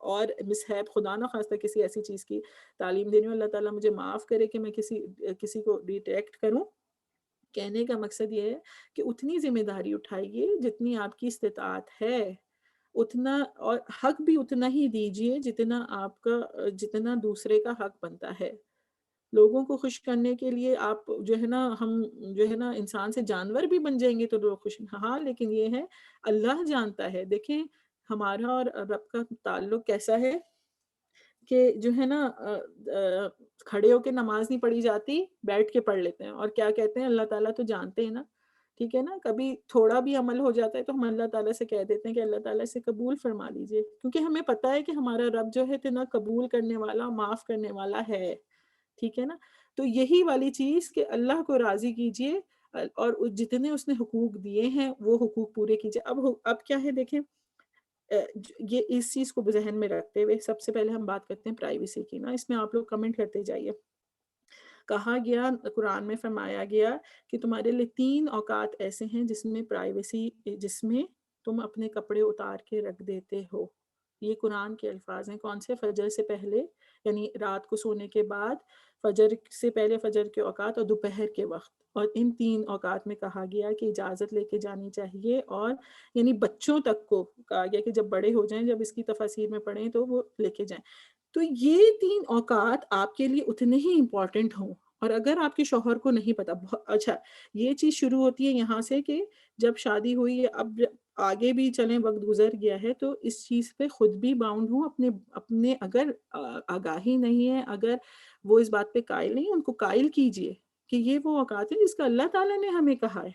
اور مسہیب، خدا نہ خواستہ کسی ایسی چیز کی تعلیم دے رہی ہوں. اللہ تعالیٰ مجھے معاف کرے کہ میں کسی کو ڈیٹیکٹ کروں. کہنے کا مقصد یہ ہے کہ اتنی ذمہ داری اٹھائیے جتنی آپ کی استطاعت ہے، اتنا، اور حق بھی اتنا ہی دیجئے جتنا دوسرے کا حق بنتا ہے. لوگوں کو خوش کرنے کے لیے آپ جو ہے نا، ہم جو ہے نا انسان سے جانور بھی بن جائیں گے تو لوگ خوش. ہاں، لیکن یہ ہے اللہ جانتا ہے. دیکھیں ہمارا اور رب کا تعلق کیسا ہے کہ جو ہے نا کھڑے ہو کے نماز نہیں پڑھی جاتی، بیٹھ کے پڑھ لیتے ہیں. اور کیا کہتے ہیں، اللہ تعالیٰ تو جانتے ہیں نا، ٹھیک ہے نا. کبھی تھوڑا بھی عمل ہو جاتا ہے تو ہم اللہ تعالیٰ سے کہہ دیتے ہیں کہ اللہ تعالیٰ سے قبول فرما لیجئے، کیونکہ ہمیں پتہ ہے کہ ہمارا رب جو ہے اتنا قبول کرنے والا، معاف کرنے والا ہے، ٹھیک ہے نا. تو یہی والی چیز کہ اللہ کو راضی کیجئے اور جتنے اس نے حقوق دیے ہیں وہ حقوق پورے کیجئے. اب کیا ہے، دیکھیں یہ اس چیز کو ذہن میں رکھتے ہوئے سب سے پہلے ہم بات کرتے ہیں پرائیویسی کی نا. اس میں آپ لوگ کمنٹ کرتے جائیے. کہا گیا، قرآن میں فرمایا گیا کہ تمہارے لیے 3 اوقات ایسے ہیں جس میں تم اپنے کپڑے اتار کے رکھ دیتے ہو. یہ قرآن کے الفاظ ہیں. کون سے؟ فجر سے پہلے، یعنی رات کو سونے کے بعد، فجر سے پہلے فجر کے اوقات، اور دوپہر کے وقت. اور ان 3 اوقات میں کہا گیا کہ اجازت لے کے جانی چاہیے. اور یعنی بچوں تک کو کہا گیا کہ جب بڑے ہو جائیں، جب اس کی تفاسیر میں پڑھیں تو وہ لے کے جائیں. تو یہ 3 اوقات آپ کے لیے اتنے ہی امپورٹنٹ ہوں. اور اگر آپ کے شوہر کو نہیں پتا، اچھا یہ چیز شروع ہوتی ہے یہاں سے کہ جب شادی ہوئی، اب آگے بھی چلیں، وقت گزر گیا ہے تو اس چیز پہ خود بھی باؤنڈ ہوں. اپنے اگر آگاہی نہیں ہے، اگر وہ اس بات پہ قائل نہیں، ان کو قائل کیجئے کہ یہ وہ اوقات ہے جس کا اللہ تعالیٰ نے ہمیں کہا ہے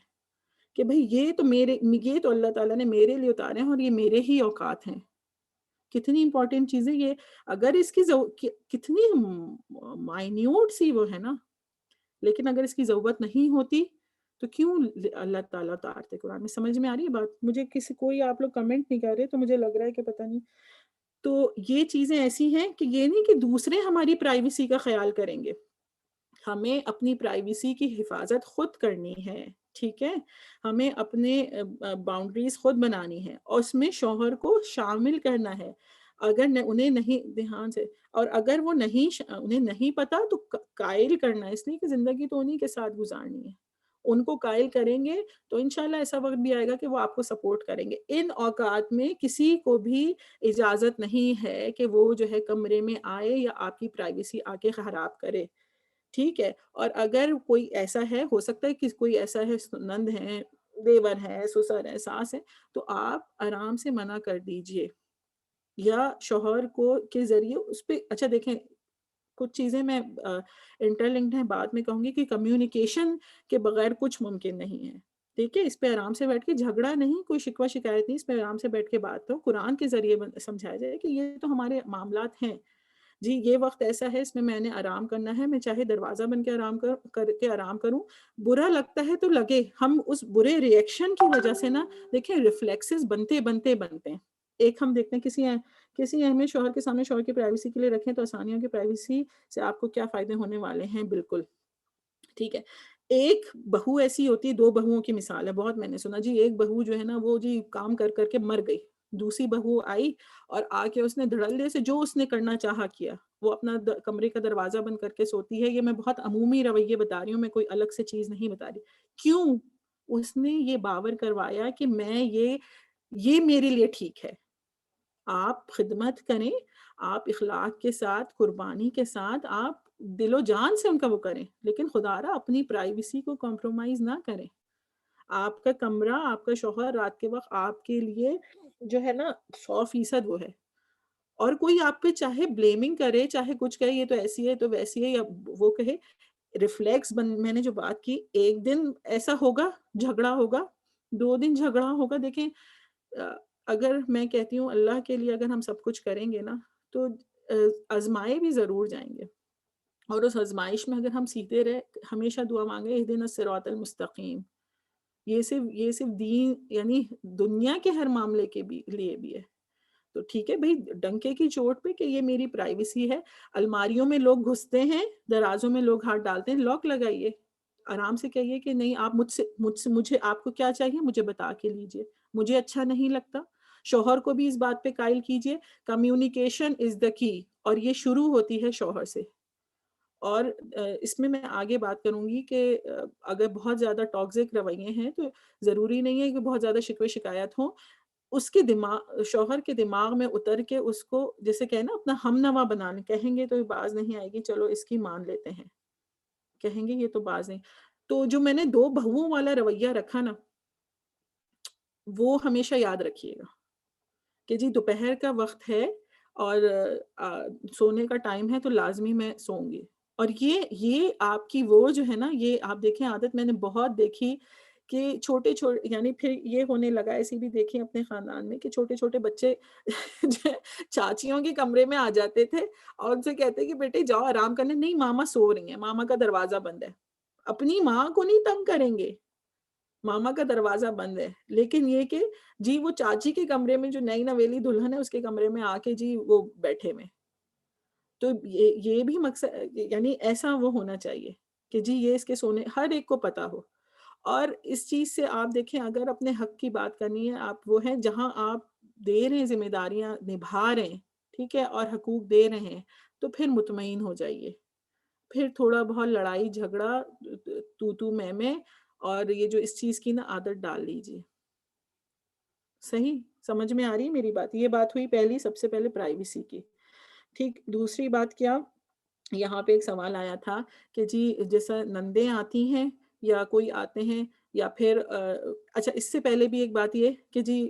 کہ بھئی یہ تو اللہ تعالیٰ نے میرے لیے اتارے ہیں اور یہ میرے ہی اوقات ہیں. کتنی امپورٹنٹ چیزیں یہ، اگر اس کی کتنی مائنیوٹ سی وہ ہے نا، لیکن اگر اس کی ضرورت نہیں ہوتی تو کیوں اللہ تعالیٰ اتارتے قرآن میں. سمجھ میں آ رہی ہے بات؟ مجھے کوئی آپ لوگ کمنٹ نہیں کر رہے تو مجھے لگ رہا ہے کہ پتہ نہیں. تو یہ چیزیں ایسی ہیں کہ یہ نہیں کہ دوسرے ہماری پرائیویسی کا خیال کریں گے، ہمیں اپنی پرائیویسی کی حفاظت خود کرنی ہے، ٹھیک ہے. ہمیں اپنے باؤنڈریز خود بنانی ہے اور اس میں شوہر کو شامل کرنا ہے. اگر انہیں نہیں دھیان سے، اور اگر وہ انہیں نہیں پتا تو قائل کرنا ہے، اس لیے کہ زندگی تو انہی کے ساتھ گزارنی ہے. ان کو قائل کریں گے تو انشاءاللہ ایسا وقت بھی آئے گا کہ وہ آپ کو سپورٹ کریں گے. ان اوقات میں کسی کو بھی اجازت نہیں ہے کہ وہ جو ہے کمرے میں آئے یا آپ کی پرائیویسی آ کے خراب کرے، ٹھیک ہے. اور اگر کوئی ایسا ہے، ہو سکتا ہے کہ کوئی ایسا ہے، نند ہیں، دیور ہیں، سسر ہیں، ساس ہیں، تو آپ آرام سے منع کر دیجئے یا شوہر کے ذریعے اس پہ. اچھا دیکھیں، کچھ چیزیں میں انٹر لنکڈ ہیں، بعد میں کہوں گی کہ کمیونیکیشن کے بغیر کچھ ممکن نہیں ہے، ٹھیک ہے. اس پہ آرام سے بیٹھ کے، جھگڑا نہیں، کوئی شکوہ شکایت نہیں، اس پہ آرام سے بیٹھ کے بات کرو، قرآن کے ذریعے سمجھایا جائے کہ یہ تو ہمارے معاملات ہیں. جی یہ وقت ایسا ہے اس میں میں نے آرام کرنا ہے، میں چاہے دروازہ بن کے آرام کر کے آرام کروں، برا لگتا ہے تو لگے. ہم اس برے ریئیکشن کی وجہ سے نا دیکھیں ریفلیکسز بنتے ہیں. ایک ہم دیکھتے ہیں کسی اہمیت شوہر کے سامنے شوہر کی پرائیویسی کے لیے رکھیں تو آسانیوں کی پرائیویسی سے آپ کو کیا فائدے ہونے والے ہیں. بالکل ٹھیک ہے. ایک بہو ایسی ہوتی ہے، 2 بہوؤں کی مثال ہے، بہت میں نے سنا جی ایک بہو جو ہے نا وہ جی کام کر کر کے مر گئی، دوسری بہو آئی اور آ کے اس نے دھڑلے سے جو اس نے کرنا چاہا کیا. وہ اپنا کمرے کا دروازہ بند کر کے سوتی ہے. یہ میں بہت عمومی رویے بتا رہی ہوں، میں کوئی الگ سے چیز نہیں بتا رہی. کیوں؟ اس نے یہ باور کروایا کہ میں یہ میرے لیے ٹھیک ہے. آپ خدمت کریں، آپ اخلاق کے ساتھ، قربانی کے ساتھ، آپ دل و جان سے ان کا وہ کریں، لیکن خدا را اپنی پرائیویسی کو کمپرومائز نہ کریں. آپ کا کمرہ، آپ کا شوہر رات کے وقت آپ کے لیے جو ہے نا 100% وہ ہے. اور کوئی آپ پہ چاہے بلیمنگ کرے، چاہے کچھ کہے، یہ تو ایسی ہے تو ویسی ہے، یا وہ کہے، ریفلیکس میں نے جو بات کی، ایک دن ایسا ہوگا، جھگڑا ہوگا، 2 دن جھگڑا ہوگا. دیکھیں اگر میں کہتی ہوں اللہ کے لیے اگر ہم سب کچھ کریں گے نا تو آزمائے بھی ضرور جائیں گے، اور اس آزمائش میں اگر ہم سیدھے رہے، ہمیشہ دعا مانگے اہدنا الصراط المستقیم. یہ صرف دین یعنی دنیا کے ہر معاملے کے لیے بھی ہے. تو ٹھیک ہے بھئی، ڈنکے کی چوٹ پہ کہ یہ میری پرائیویسی ہے. الماریوں میں لوگ گھستے ہیں، درازوں میں لوگ ہاتھ ڈالتے ہیں، لاک لگائیے. آرام سے کہیے کہ نہیں، آپ مجھے آپ کو کیا چاہیے مجھے بتا کے لیجئے، مجھے اچھا نہیں لگتا. شوہر کو بھی اس بات پہ قائل کیجئے. کمیونیکیشن از دا کی، اور یہ شروع ہوتی ہے شوہر سے. اور اس میں آگے بات کروں گی کہ اگر بہت زیادہ ٹاکسک رویے ہیں تو ضروری نہیں ہے کہ بہت زیادہ شکوے شکایت ہوں. اس کے شوہر کے دماغ میں اتر کے اس کو جیسے کہیں نا اپنا ہم نوا بنانے کہیں گے تو باز نہیں آئے گی. چلو اس کی مان لیتے ہیں، کہیں گے یہ تو باز نہیں. تو جو میں نے 2 بہوؤں والا رویہ رکھا نا، وہ ہمیشہ یاد رکھیے گا کہ جی دوپہر کا وقت ہے اور سونے کا ٹائم ہے تو لازمی میں سوؤں گی. اور یہ آپ کی وہ جو ہے نا، یہ آپ دیکھیں عادت میں نے بہت دیکھی کہ چھوٹے یعنی پھر یہ ہونے لگا، ایسی بھی دیکھیں اپنے خاندان میں کہ چھوٹے چھوٹے بچے چاچیوں کے کمرے میں آ جاتے تھے اور ان سے کہتے کہ بیٹے جاؤ آرام کرنے. نہیں ماما سو رہی ہیں، ماما کا دروازہ بند ہے. اپنی ماں کو نہیں تنگ کریں گے، ماما کا دروازہ بند ہے. لیکن یہ کہ جی وہ چاچی کے کمرے میں جو نئی نویلی دلہن ہے اس کے کمرے میں آ کے جی وہ بیٹھے میں. تو یہ بھی مقصد یعنی ایسا وہ ہونا چاہیے کہ جی یہ اس کے سونے ہر ایک کو پتا ہو. اور اس چیز سے آپ دیکھیں اگر اپنے حق کی بات کرنی ہے، آپ وہ ہیں جہاں آپ دے رہے ہیں، ذمہ داریاں نبھا رہے ہیں، ٹھیک ہے، اور حقوق دے رہے ہیں، تو پھر مطمئن ہو جائیے. پھر تھوڑا بہت لڑائی جھگڑا تو میں اور یہ جو اس چیز کی نا عادت ڈال لیجیے. صحیح سمجھ میں آ رہی ہے میری بات؟ یہ بات ہوئی پہلی، سب سے پہلے پرائیویسی کی. ٹھیک، دوسری بات کیا، یہاں پہ ایک سوال آیا تھا کہ جی جیسا نندیں آتی ہیں یا کوئی آتے ہیں یا پھر اچھا اس سے پہلے بھی ایک بات یہ کہ جی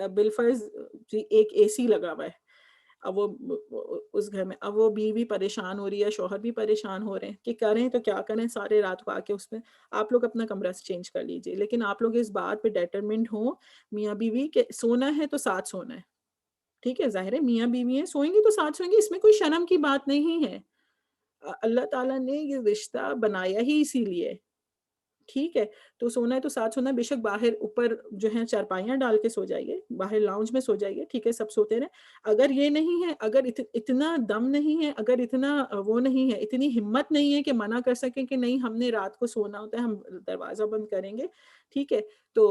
بالفرض جی ایک اے سی لگا ہوا ہے، اب وہ اس گھر میں، اب وہ بیوی پریشان ہو رہی ہے، شوہر بھی پریشان ہو رہے ہیں کہ کریں تو کیا کریں. سارے رات کو آ کے اس میں آپ لوگ اپنا کمرہ چینج کر لیجئے، لیکن آپ لوگ اس بات پہ ڈیٹرمنٹ ہوں میاں بیوی کہ سونا ہے تو ساتھ سونا ہے. ٹھیک ہے، ظاہر ہے میاں بیوی ہیں، سوئیں گے تو ساتھ سوئیں گے، اس میں کوئی شرم کی بات نہیں ہے. اللہ تعالیٰ نے یہ رشتہ بنایا ہی اسی لیے. ٹھیک ہے، تو سونا ہے تو ساتھ سونا ہے. بے شک باہر اوپر جو ہے چارپائیاں ڈال کے سو جائیے، باہر لاؤنج میں سو جائیے، ٹھیک ہے، سب سوتے رہیں. اگر یہ نہیں ہے، اگر اتنا دم نہیں ہے، اگر اتنا وہ نہیں ہے، اتنی ہمت نہیں ہے کہ منع کر سکیں کہ نہیں ہم نے رات کو سونا ہوتا ہے، ہم دروازہ بند کریں گے، ٹھیک ہے، تو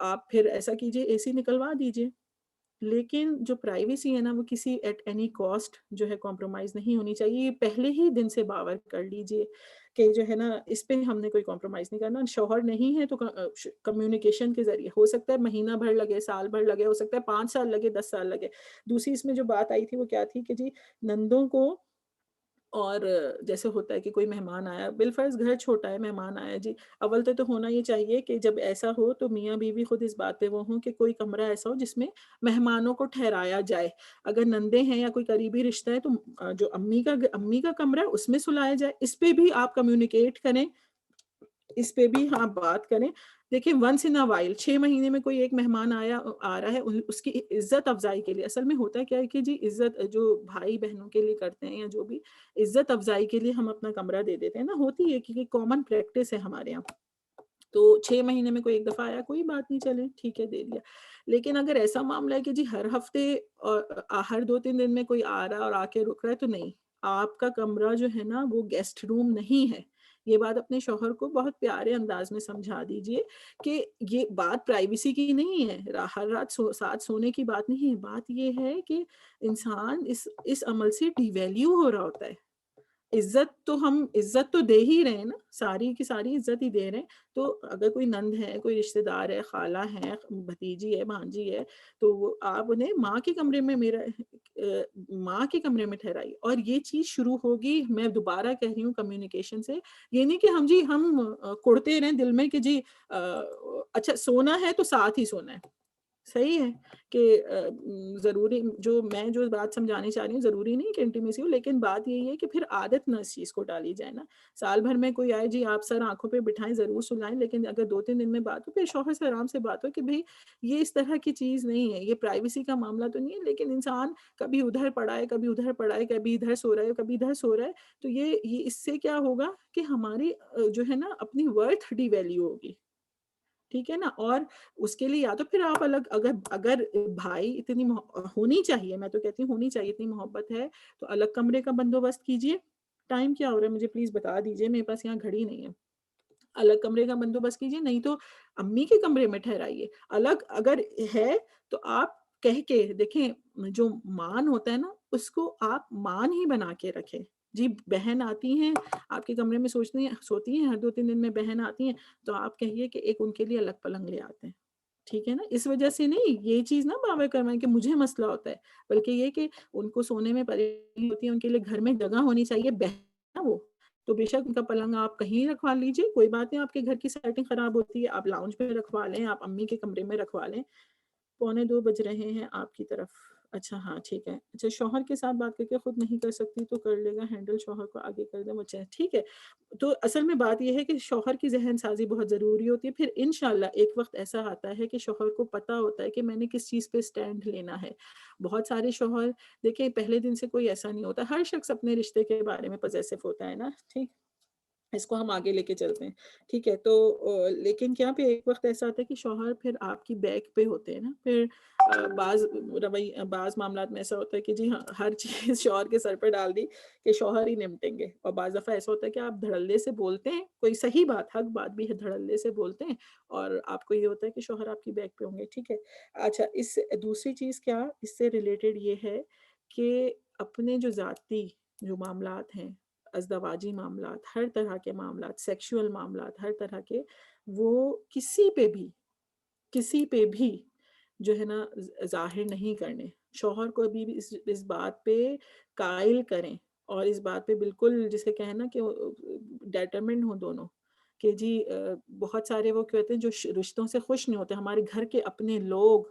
آپ پھر ایسا کیجئے اے سی نکلوا دیجئے. لیکن جو پرائیویسی ہے نا وہ کسی ایٹ اینی کاسٹ جو ہے کمپرومائز نہیں ہونی چاہیے. یہ پہلے ہی دن سے باور کر لیجئے کہ جو ہے نا اس پہ ہم نے کوئی کمپرومائز نہیں کرنا. شوہر نہیں ہے تو کمیونیکیشن کے ذریعے ہو سکتا ہے مہینہ بھر لگے، سال بھر لگے، ہو سکتا ہے 5 سال لگے، 10 سال لگے. دوسری اس میں جو بات آئی تھی وہ کیا تھی کہ جی نندوں کو، اور جیسے ہوتا ہے کہ کوئی مہمان آیا، بالفرض گھر چھوٹا ہے، مہمان آیا، جی اول تو ہونا یہ چاہیے کہ جب ایسا ہو تو میاں بیوی خود اس بات پہ وہ ہوں کہ کوئی کمرہ ایسا ہو جس میں مہمانوں کو ٹھہرایا جائے. اگر نندے ہیں یا کوئی قریبی رشتہ ہے تو جو امی کا کمرہ ہے اس میں سلایا جائے. اس پہ بھی آپ کمیونیکیٹ کریں، اس پہ بھی آپ بات کریں. دیکھیں ونس ان وائل 6 مہینے میں کوئی ایک مہمان آ رہا ہے، اس کی عزت افزائی کے لیے، اصل میں ہوتا کیا ہے کہ جی عزت جو بھائی بہنوں کے لیے کرتے ہیں یا جو بھی عزت افزائی کے لیے ہم اپنا کمرہ دے دیتے ہیں نا، ہوتی ہے کہ کامن پریکٹس ہے ہمارے یہاں. تو 6 مہینے میں کوئی ایک دفعہ آیا، کوئی بات نہیں، چلے ٹھیک ہے دے دیا. لیکن اگر ایسا معاملہ ہے کہ جی ہر ہفتے اور ہر 2-3 دن میں کوئی آ رہا ہے اور آ کے رک رہا ہے، تو نہیں، آپ کا کمرہ جو ہے نا وہ گیسٹ روم نہیں ہے. یہ بات اپنے شوہر کو بہت پیارے انداز میں سمجھا دیجئے کہ یہ بات پرائیویسی کی نہیں ہے، ہر رات ساتھ سونے کی بات نہیں ہے. بات یہ ہے کہ انسان اس عمل سے ڈی ویلیو ہو رہا ہوتا ہے. عزت تو دے ہی رہے ہیں نا، ساری کی ساری عزت ہی دے رہے ہیں. تو اگر کوئی نند ہے، کوئی رشتہ دار ہے، خالہ ہے، بھتیجی ہے، بھانجی ہے، تو آپ انہیں ماں کے کمرے میں ٹھہرائیے. اور یہ چیز شروع ہوگی، میں دوبارہ کہہ رہی ہوں، کمیونیکیشن سے. یہ نہیں کہ ہم کوڑتے رہیں دل میں کہ جی اچھا سونا ہے تو ساتھ ہی سونا ہے. صحیح ہے کہ ضروری جو بات سمجھانی چاہ رہی ہوں، ضروری نہیں کہ انٹیمیسی ہو، لیکن بات یہی ہے کہ پھر عادت نہ اس چیز کو ڈالی جائے نا. سال بھر میں کوئی آئے، جی آپ سر آنکھوں پہ بٹھائیں، ضرور سلائیں، لیکن اگر 2-3 دن میں بات ہو، پھر شوہر سے آرام سے بات ہو کہ بھئی یہ اس طرح کی چیز نہیں ہے، یہ پرائیویسی کا معاملہ تو نہیں ہے، لیکن انسان کبھی ادھر پڑا ہے، کبھی ادھر پڑا ہے، کبھی ادھر سو رہا ہے، کبھی ادھر سو رہا ہے. تو یہ اس سے کیا ہوگا کہ ہماری جو ہے نا اپنی ورتھ ڈی ویلیو ہوگی. ٹھیک ہے نا. اور اس کے لیے یا تو پھر آپ الگ، اگر بھائی اتنی ہونی چاہیے، میں تو کہتی ہوں ہونی چاہیے، اتنی محبت ہے تو الگ کمرے کا بندوبست کیجئے. ٹائم کیا ہو رہا ہے مجھے پلیز بتا دیجئے، میرے پاس یہاں گھڑی نہیں ہے. الگ کمرے کا بندوبست کیجئے، نہیں تو امی کے کمرے میں ٹھہرائیے. الگ اگر ہے تو آپ کہہ کے دیکھیں، جو مان ہوتا ہے نا اس کو آپ مان ہی بنا کے رکھیں. جی بہن آتی ہیں آپ کے کمرے میں سوتی ہیں، ہر 2-3 دن میں بہن آتی ہیں، تو آپ کہیے کہ ایک ان کے لیے الگ پلنگ لے آتے ہیں. ٹھیک ہے نا. اس وجہ سے نہیں یہ چیز نہ باور کروائیں کہ مجھے مسئلہ ہوتا ہے، بلکہ یہ کہ ان کو سونے میں پریشانی ہوتی ہے، ان کے لیے گھر میں جگہ ہونی چاہیے. بہن وہ تو بے شک ان کا پلنگ آپ کہیں رکھوا لیجئے، کوئی بات نہیں. آپ کے گھر کی سیٹنگ خراب ہوتی ہے، آپ لاؤنج پہ رکھوا لیں، آپ امی کے کمرے میں رکھوا لیں. 1:45 بج رہے ہیں آپ کی طرف. اچھا ہاں ٹھیک ہے. اچھا شوہر کے ساتھ بات کر کے خود نہیں کر سکتی تو کر لے گا ہینڈل، شوہر کو آگے کر دیں. اچھا ٹھیک ہے. تو اصل میں بات یہ ہے کہ شوہر کی ذہن سازی بہت ضروری ہوتی ہے. پھر انشاءاللہ ایک وقت ایسا آتا ہے کہ شوہر کو پتہ ہوتا ہے کہ میں نے کس چیز پہ سٹینڈ لینا ہے. بہت سارے شوہر دیکھیں پہلے دن سے کوئی ایسا نہیں ہوتا، ہر شخص اپنے رشتے کے بارے میں پوزیسو ہوتا ہے نا. ٹھیک، اس کو ہم آگے لے کے چلتے ہیں. ٹھیک ہے. تو لیکن کیا پہ ایک وقت ایسا آتا ہے کہ شوہر پھر آپ کی بیک پہ ہوتے ہیں نا. پھر بعض معاملات میں ایسا ہوتا ہے کہ جی ہاں ہر چیز شوہر کے سر پہ ڈال دی کہ شوہر ہی نمٹیں گے. اور بعض دفعہ ایسا ہوتا ہے کہ آپ دھڑلے سے بولتے ہیں، کوئی صحیح بات، حق بات بھی ہے، دھڑلے سے بولتے ہیں اور آپ کو یہ ہوتا ہے کہ شوہر آپ کی بیک پہ ہوں گے. ٹھیک ہے. اچھا اس دوسری چیز کیا اس سے ریلیٹڈ یہ ہے کہ اپنے جو ذاتی جو معاملات ہیں، ازدواجی معاملات، ہر طرح کے معاملات، سیکشول معاملات، ہر طرح کے، وہ کسی پہ بھی جو ہے نا ظاہر نہیں کرنے. شوہر کو بھی اس بات پہ قائل کریں اور اس بات پہ بالکل جسے کہیں نا کہ ڈیٹرمنٹ ہوں دونوں کہ جی بہت سارے وہ کہتے ہیں جو رشتوں سے خوش نہیں ہوتے، ہمارے گھر کے اپنے لوگ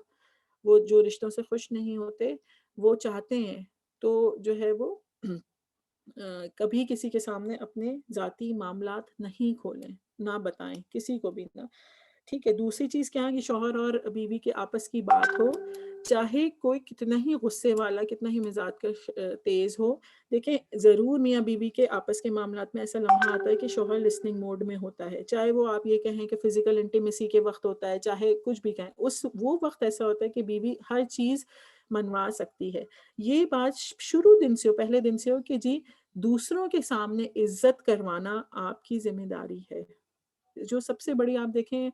وہ جو رشتوں سے خوش نہیں ہوتے، وہ چاہتے ہیں تو جو ہے وہ کبھی کسی کے سامنے اپنے ذاتی معاملات نہیں کھولیں، نہ بتائیں کسی کو بھی نہ. ٹھیک ہے. دوسری چیز کیا ہے کہ شوہر اور بیوی کے آپس کی بات ہو، چاہے کوئی کتنا ہی غصے والا، کتنا ہی مزاج کا تیز ہو. دیکھیں ضرور میاں بیوی کے آپس کے معاملات میں ایسا لمحہ آتا ہے کہ شوہر لسننگ موڈ میں ہوتا ہے، چاہے وہ آپ یہ کہیں کہ فزیکل انٹیمیسی کے وقت ہوتا ہے، چاہے کچھ بھی کہیں، وہ وقت ایسا ہوتا ہے کہ بیوی ہر چیز منوا سکتی ہے. یہ بات شروع دن سے ہو، پہلے دن سے ہو کہ جی دوسروں کے سامنے عزت کروانا آپ کی ذمہ داری ہے. جو سب سے بڑی آپ دیکھیں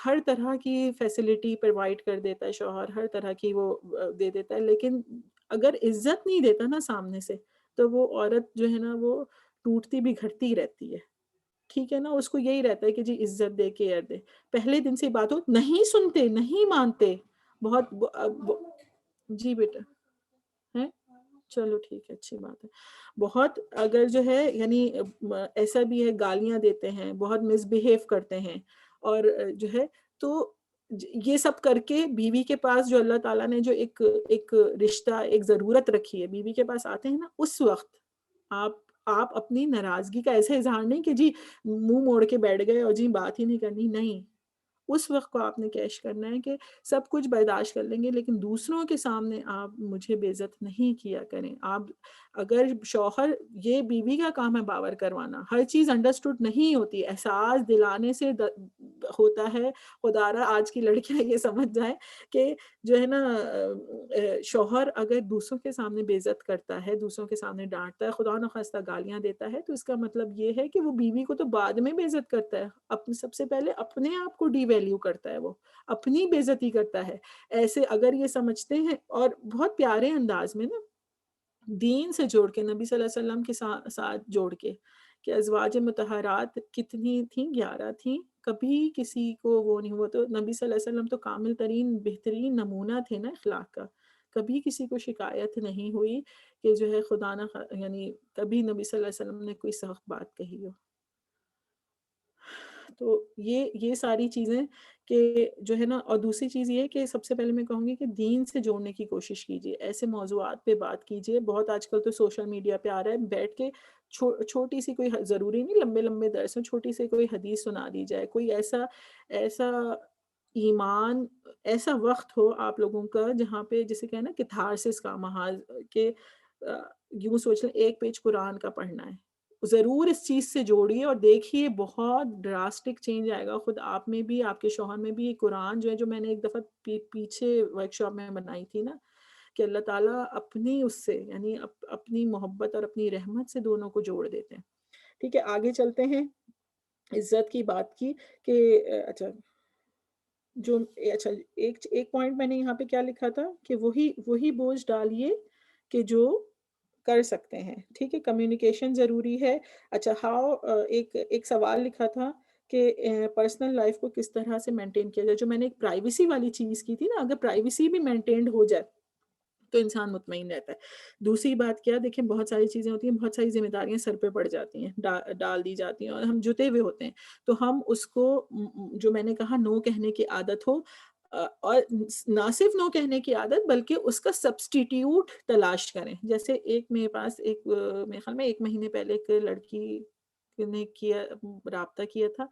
ہر طرح کی فیسلٹی پرووائڈ کر دیتا ہے شوہر، ہر طرح کی وہ دے دیتا ہے، لیکن اگر عزت نہیں دیتا نا سامنے سے تو وہ عورت جو ہے نا وہ ٹوٹتی بھی گھٹتی رہتی ہے. ٹھیک ہے نا. اس کو یہی رہتا ہے کہ جی عزت دے، کیئر دے. پہلے دن سے بات ہو، نہیں سنتے، نہیں مانتے، بہت جی بیٹا ہے. چلو ٹھیک ہے، اچھی بات ہے. بہت اگر جو ہے یعنی ایسا بھی ہے گالیاں دیتے ہیں، بہت مس بہیو کرتے ہیں، اور جو ہے تو یہ سب کر کے بیوی کے پاس جو اللہ تعالیٰ نے جو ایک رشتہ، ایک ضرورت رکھی ہے، بیوی کے پاس آتے ہیں نا، اس وقت آپ اپنی ناراضگی کا ایسا اظہار نہیں کہ جی منہ موڑ کے بیٹھ گئے اور جی بات ہی نہیں کرنی. نہیں، اس وقت کو آپ نے کیش کرنا ہے کہ سب کچھ برداشت کر لیں گے لیکن دوسروں کے سامنے آپ مجھے بے عزت نہیں کیا کریں. آپ اگر شوہر، یہ بیوی کا کام ہے باور کروانا، ہر چیز انڈرسٹوڈ نہیں ہوتی، احساس دلانے سے ہوتا ہے. خدا را آج کی لڑکیاں یہ سمجھ جائیں کہ جو ہے نا شوہر اگر دوسروں کے سامنے بے عزت کرتا ہے، دوسروں کے سامنے ڈانٹتا ہے، خدا نخواستہ گالیاں دیتا ہے، تو اس کا مطلب یہ ہے کہ وہ بیوی کو تو بعد میں بے عزت کرتا ہے، سب سے پہلے اپنے آپ کو ڈی ویلیو کرتا ہے، وہ اپنی بے عزتی کرتا ہے. ایسے اگر یہ سمجھتے ہیں، اور بہت پیارے انداز میں نا دین سے جوڑ کے، نبی صلی اللہ علیہ وسلم کے ساتھ جوڑ کے، کہ ازواج مطہرات کتنی تھیں؟ 11 تھیں. کبھی کسی کو وہ نہیں ہوا. تو نبی صلی اللہ علیہ وسلم تو کامل ترین بہترین نمونہ تھے نا اخلاق کا. کبھی کسی کو شکایت نہیں ہوئی کہ جو ہے خدا نہ یعنی کبھی نبی صلی اللہ علیہ وسلم نے کوئی سخت بات کہی ہو. تو یہ ساری چیزیں کہ جو ہے نا، اور دوسری چیز یہ ہے کہ سب سے پہلے میں کہوں گی کہ دین سے جوڑنے کی کوشش کیجیے، ایسے موضوعات پہ بات کیجیے. بہت آج کل تو سوشل میڈیا پہ آ رہا ہے، بیٹھ کے چھوٹی سی، کوئی ضروری نہیں لمبے لمبے درس ہوں، چھوٹی سی کوئی حدیث سنا دی جائے، کوئی ایسا ایمان، ایسا وقت ہو آپ لوگوں کا جہاں پہ جسے کہنا کتھارسس کا محاذ، کہ یوں سوچ لیں ایک پیج قرآن کا پڑھنا ہے. ضرور اس چیز سے جوڑیے اور دیکھیے بہت ڈراسٹک چینج آئے گا، خود آپ میں بھی، آپ کے شوہر میں بھی. قرآن جو ہے، جو میں نے ایک دفعہ پیچھے ورک شاپ میں بنائی تھی نا، کہ اللہ تعالیٰ اپنی اس سے یعنی اپنی محبت اور اپنی رحمت سے دونوں کو جوڑ دیتے ہیں. ٹھیک ہے، آگے چلتے ہیں. عزت کی بات کی کہ اچھا ایک پوائنٹ میں نے یہاں پہ کیا لکھا تھا کہ وہی بوجھ ڈالیے کہ جو کر سکتے ہیں. ٹھیک ہے، کمیونیکیشن ضروری ہے. اچھا ایک سوال لکھا تھا کہ پرسنل لائف کو کس طرح سے مینٹین کیا جائے. جو میں نے ایک پرائیویسی والی چیز کی تھی نا، اگر پرائیویسی بھی مینٹینڈ ہو جائے تو انسان مطمئن رہتا ہے. دوسری بات کیا، دیکھیں بہت ساری چیزیں ہوتی ہیں، بہت ساری ذمہ داریاں سر پہ پڑ جاتی ہیں، ڈال دی جاتی ہیں، اور ہم جتے ہوئے ہوتے ہیں. تو ہم اس کو، جو میں نے کہا، نو کہنے کی عادت ہو، اور نہ صرف نو کہنے کی عادت بلکہ اس کا سبسٹیٹیوٹ تلاش کریں. جیسے میرے پاس میرے خیال میں 1 مہینے پہلے ایک لڑکی نے رابطہ کیا تھا.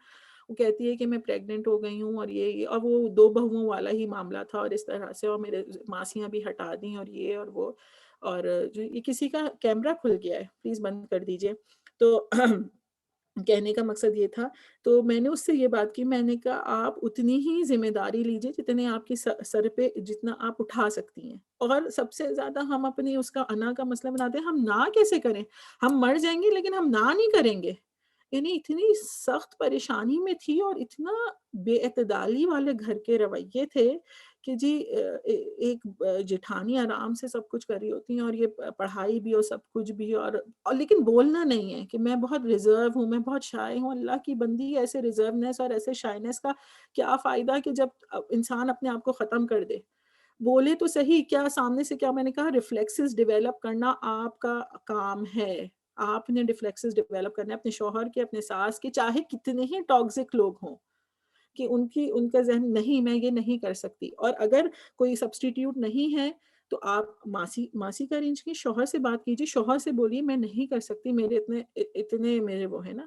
وہ کہتی ہے کہ میں پریگننٹ ہو گئی ہوں، اور وہ 2 بہوؤں والا ہی معاملہ تھا، اور اس طرح سے، اور میرے ماسیاں بھی ہٹا دیں، اور یہ اور وہ، اور جو یہ کسی کا کیمرہ کھل گیا ہے، پلیز بند کر دیجئے. تو کہنے کا مقصد یہ تھا. تو میں نے اس سے یہ بات کی، میں نے کہا آپ اتنی ہی ذمہ داری لیجئے جتنے آپ کی سر پہ، جتنا آپ اٹھا سکتی ہیں. اور سب سے زیادہ ہم اپنی اس کا انا کا مسئلہ بناتے ہیں. ہم نہ کیسے کریں؟ ہم مر جائیں گے لیکن ہم نہ نہیں کریں گے. یعنی اتنی سخت پریشانی میں تھی، اور اتنا بے اعتدالی والے گھر کے رویے تھے کہ جی ایک جٹھانی آرام سے سب کچھ کر رہی ہوتی ہیں، اور یہ پڑھائی بھی اور سب کچھ بھی، اور لیکن بولنا نہیں ہے کہ میں بہت ریزرو ہوں، میں بہت شائع ہوں. اللہ کی بندی، ایسے ریزرونیس اور ایسے شائنیس کا کیا فائدہ کہ جب انسان اپنے آپ کو ختم کر دے. بولے تو صحیح، کیا سامنے سے، کیا میں نے کہا ریفلیکسز ڈیولپ کرنا آپ کا کام ہے. آپ نے ریفلیکسز ڈیولپ کرنا ہے اپنے شوہر کے، اپنے ساس کے، چاہے کتنے ہی ٹاکسک لوگ ہوں، کہ ان کا ذہن نہیں، میں یہ نہیں کر سکتی. اور اگر کوئی سبسٹیٹیوٹ نہیں ہے تو آپ ماسی کا ارینج کی، شوہر سے بات کیجیے، شوہر سے بولیے میں نہیں کر سکتی، میرے اتنے میرے وہ ہے نا.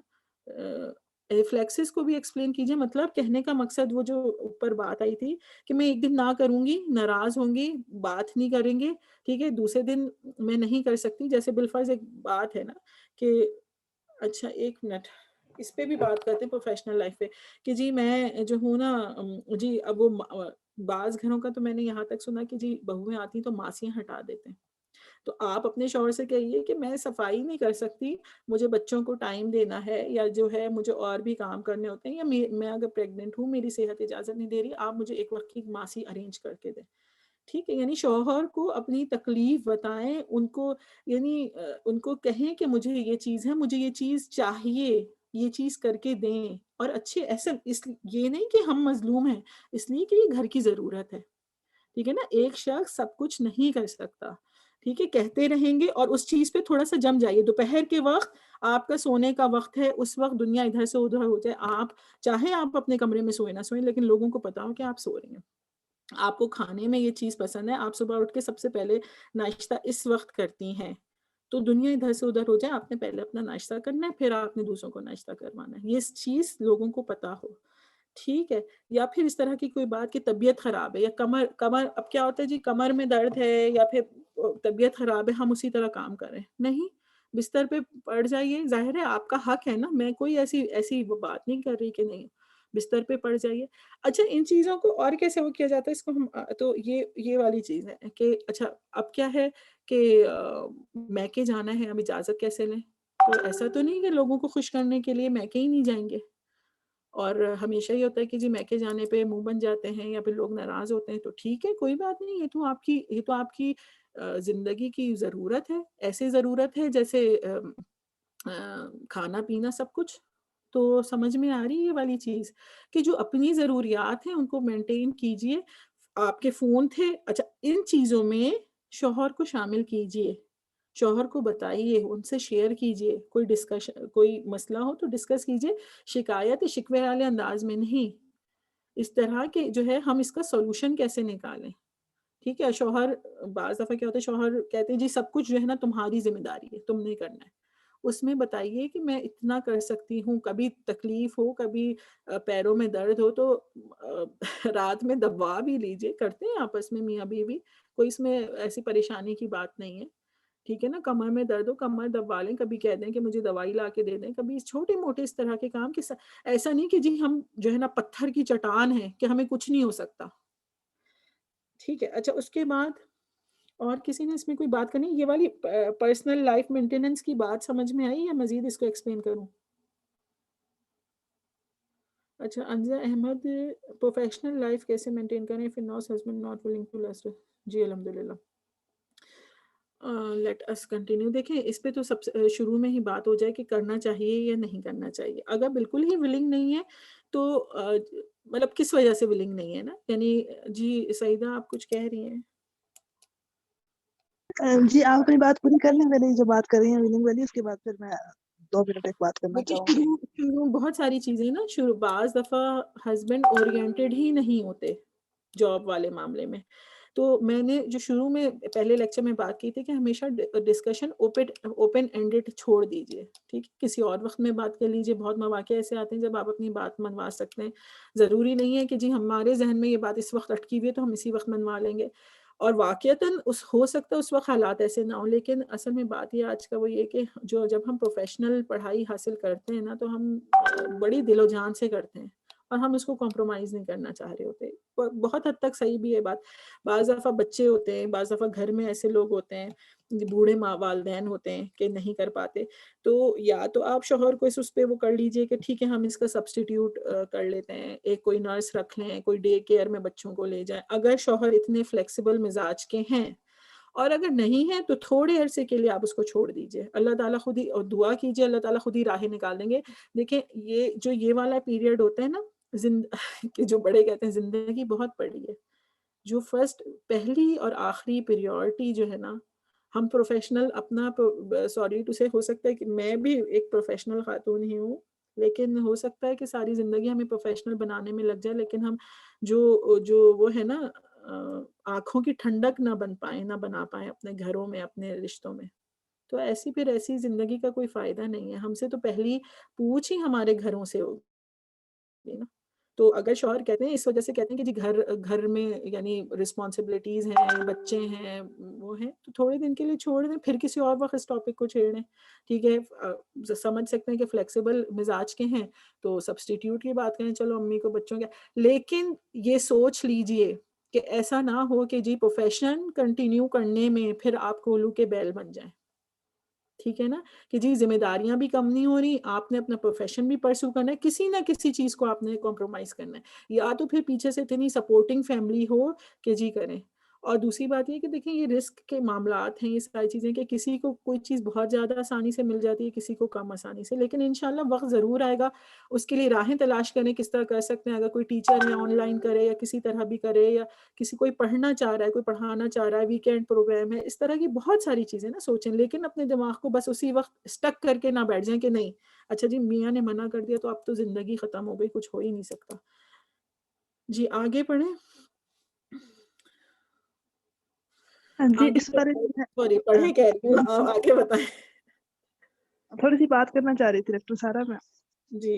ریفلیکسز کو بھی ایکسپلین کیجیے. مطلب کہنے کا مقصد، وہ جو اوپر بات آئی تھی کہ میں ایک دن نہ کروں گی، ناراض ہوں گی، بات نہیں کریں گے، ٹھیک ہے، دوسرے دن میں نہیں کر سکتی. جیسے بالفرض ایک بات ہے نا کہ اچھا 1 منٹ، اس پہ بھی بات کرتے ہیں پروفیشنل لائف پہ، کہ جی میں جو ہوں نا، جی اب وہ بعض گھروں کا تو میں نے یہاں تک سنا کہ جی بہویں آتی ہیں تو ماسیاں ہٹا دیتے ہیں. تو آپ اپنے شوہر سے کہیے کہ میں صفائی نہیں کر سکتی، مجھے بچوں کو ٹائم دینا ہے، یا جو ہے مجھے اور بھی کام کرنے ہوتے ہیں، یا میں اگر پریگننٹ ہوں، میری صحت اجازت نہیں دے رہی، آپ مجھے ایک وقت کی ماسی ارینج کر کے دیں. ٹھیک ہے، یعنی شوہر کو اپنی تکلیف بتائیں، ان کو یعنی ان کو کہیں کہ مجھے یہ چیز ہے، مجھے یہ چیز چاہیے، یہ چیز کر کے دیں. اور اچھے ایسا، یہ نہیں کہ ہم مظلوم ہیں، اس لیے کہ یہ گھر کی ضرورت ہے. ٹھیک ہے نا، ایک شخص سب کچھ نہیں کر سکتا. ٹھیک ہے، کہتے رہیں گے، اور اس چیز پہ تھوڑا سا جم جائیے. دوپہر کے وقت آپ کا سونے کا وقت ہے، اس وقت دنیا ادھر سے ادھر ہو جائے، چاہے آپ اپنے کمرے میں سوئے نہ سوئیں، لیکن لوگوں کو پتا ہو کہ آپ سو رہی ہیں. آپ کو کھانے میں یہ چیز پسند ہے، آپ صبح اٹھ کے سب سے پہلے ناشتہ اس وقت کرتی ہیں، تو دنیا ادھر سے ادھر ہو جائے، آپ نے پہلے اپنا ناشتہ کرنا ہے، پھر آپ نے دوسروں کو ناشتہ کروانا ہے. یہ چیز لوگوں کو پتا ہو. ٹھیک ہے، یا پھر اس طرح کی کوئی بات کہ طبیعت خراب ہے یا کمر کمر اب کیا ہوتا ہے جی کمر میں درد ہے یا پھر طبیعت خراب ہے ہم اسی طرح کام کر رہے ہیں، نہیں بستر پہ پڑ جائیے، ظاہر ہے آپ کا حق ہے نا، میں کوئی ایسی وہ بات نہیں کر رہی کہ نہیں، بستر پہ پڑ جائیے۔ اچھا ان چیزوں کو اور کیسے وہ کیا جاتا ہے، اس کو ہم تو یہ والی چیز ہے کہ اچھا اب کیا ہے کہ میکے جانا ہے، اب اجازت کیسے لیں؟ تو ایسا تو نہیں کہ لوگوں کو خوش کرنے کے لیے میکے ہی نہیں جائیں گے، اور ہمیشہ یہ ہوتا ہے کہ جی میکے جانے پہ منہ بن جاتے ہیں یا پھر لوگ ناراض ہوتے ہیں، تو ٹھیک ہے کوئی بات نہیں، یہ تو آپ کی زندگی کی ضرورت ہے، ایسے ضرورت ہے جیسے کھانا پینا سب کچھ۔ تو سمجھ میں آ رہی ہے یہ والی چیز کہ جو اپنی ضروریات ہیں ان کو مینٹین کیجئے۔ آپ کے فون تھے، اچھا ان چیزوں میں شوہر کو شامل کیجئے، شوہر کو بتائیے، ان سے شیئر کیجئے، کوئی ڈسکشن کوئی مسئلہ ہو تو ڈسکس کیجئے، شکایت شکوے والے انداز میں نہیں، اس طرح کے جو ہے ہم اس کا سولوشن کیسے نکالیں۔ ٹھیک ہے، شوہر بعض دفعہ کیا ہوتا ہے شوہر کہتے ہیں جی سب کچھ جو ہے نا تمہاری ذمہ داری ہے، تم نے کرنا ہے، اس میں بتائیے کہ میں اتنا کر سکتی ہوں، کبھی تکلیف ہو، کبھی پیروں میں درد ہو تو رات میں دبا بھی لیجئے، کرتے ہیں آپس میں میاں بیوی، کوئی اس میں ایسی پریشانی کی بات نہیں ہے، ٹھیک ہے نا، کمر میں درد ہو کمر دبا لیں، کبھی کہہ دیں کہ مجھے دوائی لا کے دے دیں، کبھی چھوٹے موٹے اس طرح کے کام ایسا نہیں کہ جی ہم جو ہے نا پتھر کی چٹان ہیں کہ ہمیں کچھ نہیں ہو سکتا۔ ٹھیک ہے، اچھا اس کے بعد اور کسی نے اس میں کوئی بات کرنی، یہ والی پرسنل لائف مینٹیننس کی بات سمجھ میں آئی یا مزید اس کو ایکسپلین کروں؟ اچھا انزا احمد، پروفیشنل لائف کیسے مینٹین کریں if in-laws husband not willing to last؟ جی الحمدللہ، لیٹ اس کنٹینیو۔ دیکھیں اس پہ تو سب سے شروع میں ہی بات ہو جائے کہ کرنا چاہیے یا نہیں کرنا چاہیے۔ اگر بالکل ہی ولنگ نہیں ہے تو مطلب کس وجہ سے ولنگ نہیں ہے نا، یعنی جی سعیدہ آپ کچھ کہہ رہی ہیں؟ جی آپ اپنی بات پوری کر لیں، میں نے جو بات کر رہی ہیں ولنگ والی، اس کے بعد پھر میں 2 منٹ ایک بات کرنا دیکھیے چاہوں گی۔ شروع بہت ساری چیزیں نا بعض دفعہ ہسبینڈ اورینٹیڈ ہی نہیں ہوتے جاب والے معاملے میں، تو میں نے جو شروع میں پہلے لیکچر میں بات کی تھی کہ ہمیشہ ڈسکشن اوپن اینڈڈ چھوڑ دیجئے، ٹھیک ہے، کسی اور وقت میں بات کر لیجئے، بہت مواقع ایسے آتے ہیں جب آپ اپنی بات منوا سکتے ہیں، ضروری نہیں ہے کہ جی ہمارے ذہن میں یہ بات اس وقت اٹکی ہوئی ہے تو ہم اسی وقت منوا لیں گے، اور واقعتاً ہو سکتا ہے اس وقت حالات ایسے نہ ہوں، لیکن اصل میں بات یہ آج کا وہ یہ کہ جب ہم پروفیشنل پڑھائی حاصل کرتے ہیں نا تو ہم بڑی دل و جان سے کرتے ہیں اور ہم اس کو کمپرومائز نہیں کرنا چاہ رہے ہوتے، بہت حد تک صحیح بھی ہے بات۔ بعض دفعہ بچے ہوتے ہیں، بعض دفعہ گھر میں ایسے لوگ ہوتے ہیں، بوڑھے والدین ہوتے ہیں کہ نہیں کر پاتے، تو یا تو آپ شوہر کو اس پہ وہ کر لیجئے کہ ٹھیک ہے ہم اس کا سبسٹیٹیوٹ کر لیتے ہیں، ایک کوئی نرس رکھ لیں، کوئی ڈے کیئر میں بچوں کو لے جائیں، اگر شوہر اتنے فلیکسیبل مزاج کے ہیں، اور اگر نہیں ہے تو تھوڑے عرصے کے لیے آپ اس کو چھوڑ دیجئے، اللہ تعالیٰ خود ہی، اور دعا کیجئے اللہ تعالیٰ خود ہی راہیں نکال دیں گے۔ دیکھیں یہ والا پیریڈ ہوتا ہے نا کہ جو بڑے کہتے ہیں زندگی بہت بڑی ہے، جو پہلی اور آخری پریورٹی جو ہے نا، ہم پروفیشنل اپنا سوری ٹو سے ہو سکتا ہے کہ میں بھی ایک پروفیشنل خاتون ہی ہوں، لیکن ہو سکتا ہے کہ ساری زندگی ہمیں پروفیشنل بنانے میں لگ جائے، لیکن ہم جو وہ ہے نا آنکھوں کی ٹھنڈک نہ بنا پائیں اپنے گھروں میں، اپنے رشتوں میں، تو ایسی زندگی کا کوئی فائدہ نہیں ہے۔ ہم سے تو پہلی پوچھ ہی ہمارے گھروں سے ہوگی نا، تو اگر شوہر کہتے ہیں اس وجہ سے کہتے ہیں کہ جی گھر میں یعنی رسپانسبلٹیز ہیں، بچے ہیں، وہ ہیں، تو تھوڑے دن کے لیے چھوڑ دیں، پھر کسی اور وقت اس ٹاپک کو چھیڑیں، ٹھیک ہے، سمجھ سکتے ہیں کہ فلیکسیبل مزاج کے ہیں تو سبسٹیٹیوٹ کی بات کریں، چلو امی کو بچوں کے، لیکن یہ سوچ لیجئے کہ ایسا نہ ہو کہ جی پروفیشن کنٹینیو کرنے میں پھر آپ کولو کے بیل بن جائیں، ٹھیک ہے نا، کہ جی ذمہ داریاں بھی کم نہیں ہو رہی، آپ نے اپنا پروفیشن بھی پرسو کرنا ہے، کسی نہ کسی چیز کو آپ نے کمپرومائز کرنا ہے، یا تو پھر پیچھے سے اتنی سپورٹنگ فیملی ہو کہ جی کریں۔ اور دوسری بات یہ کہ دیکھیں یہ رسک کے معاملات ہیں، یہ ساری چیزیں کہ کسی کو کوئی چیز بہت زیادہ آسانی سے مل جاتی ہے، کسی کو کم آسانی سے، لیکن انشاءاللہ وقت ضرور آئے گا، اس کے لیے راہیں تلاش کریں کس طرح کر سکتے ہیں، اگر کوئی ٹیچر یا آن لائن کرے یا کسی طرح بھی کرے، یا کسی کوئی پڑھنا چاہ رہا ہے، کوئی پڑھانا چاہ رہا ہے، ویکینڈ پروگرام ہے، اس طرح کی بہت ساری چیزیں نا سوچیں، لیکن اپنے دماغ کو بس اسی وقت اسٹک کر کے نہ بیٹھ جائیں کہ نہیں اچھا جی میاں نے منع کر دیا تو اب تو زندگی ختم ہو گئی، کچھ ہو ہی نہیں سکتا۔ جی آگے پڑھیں، جی آگے اس پر سوری پڑھیں کہہ رہی ہوں، آپ آگے بتائیں۔ تھوڑی سی بات کرنا چاہ رہی تھی ڈاکٹر سارا میں۔ جی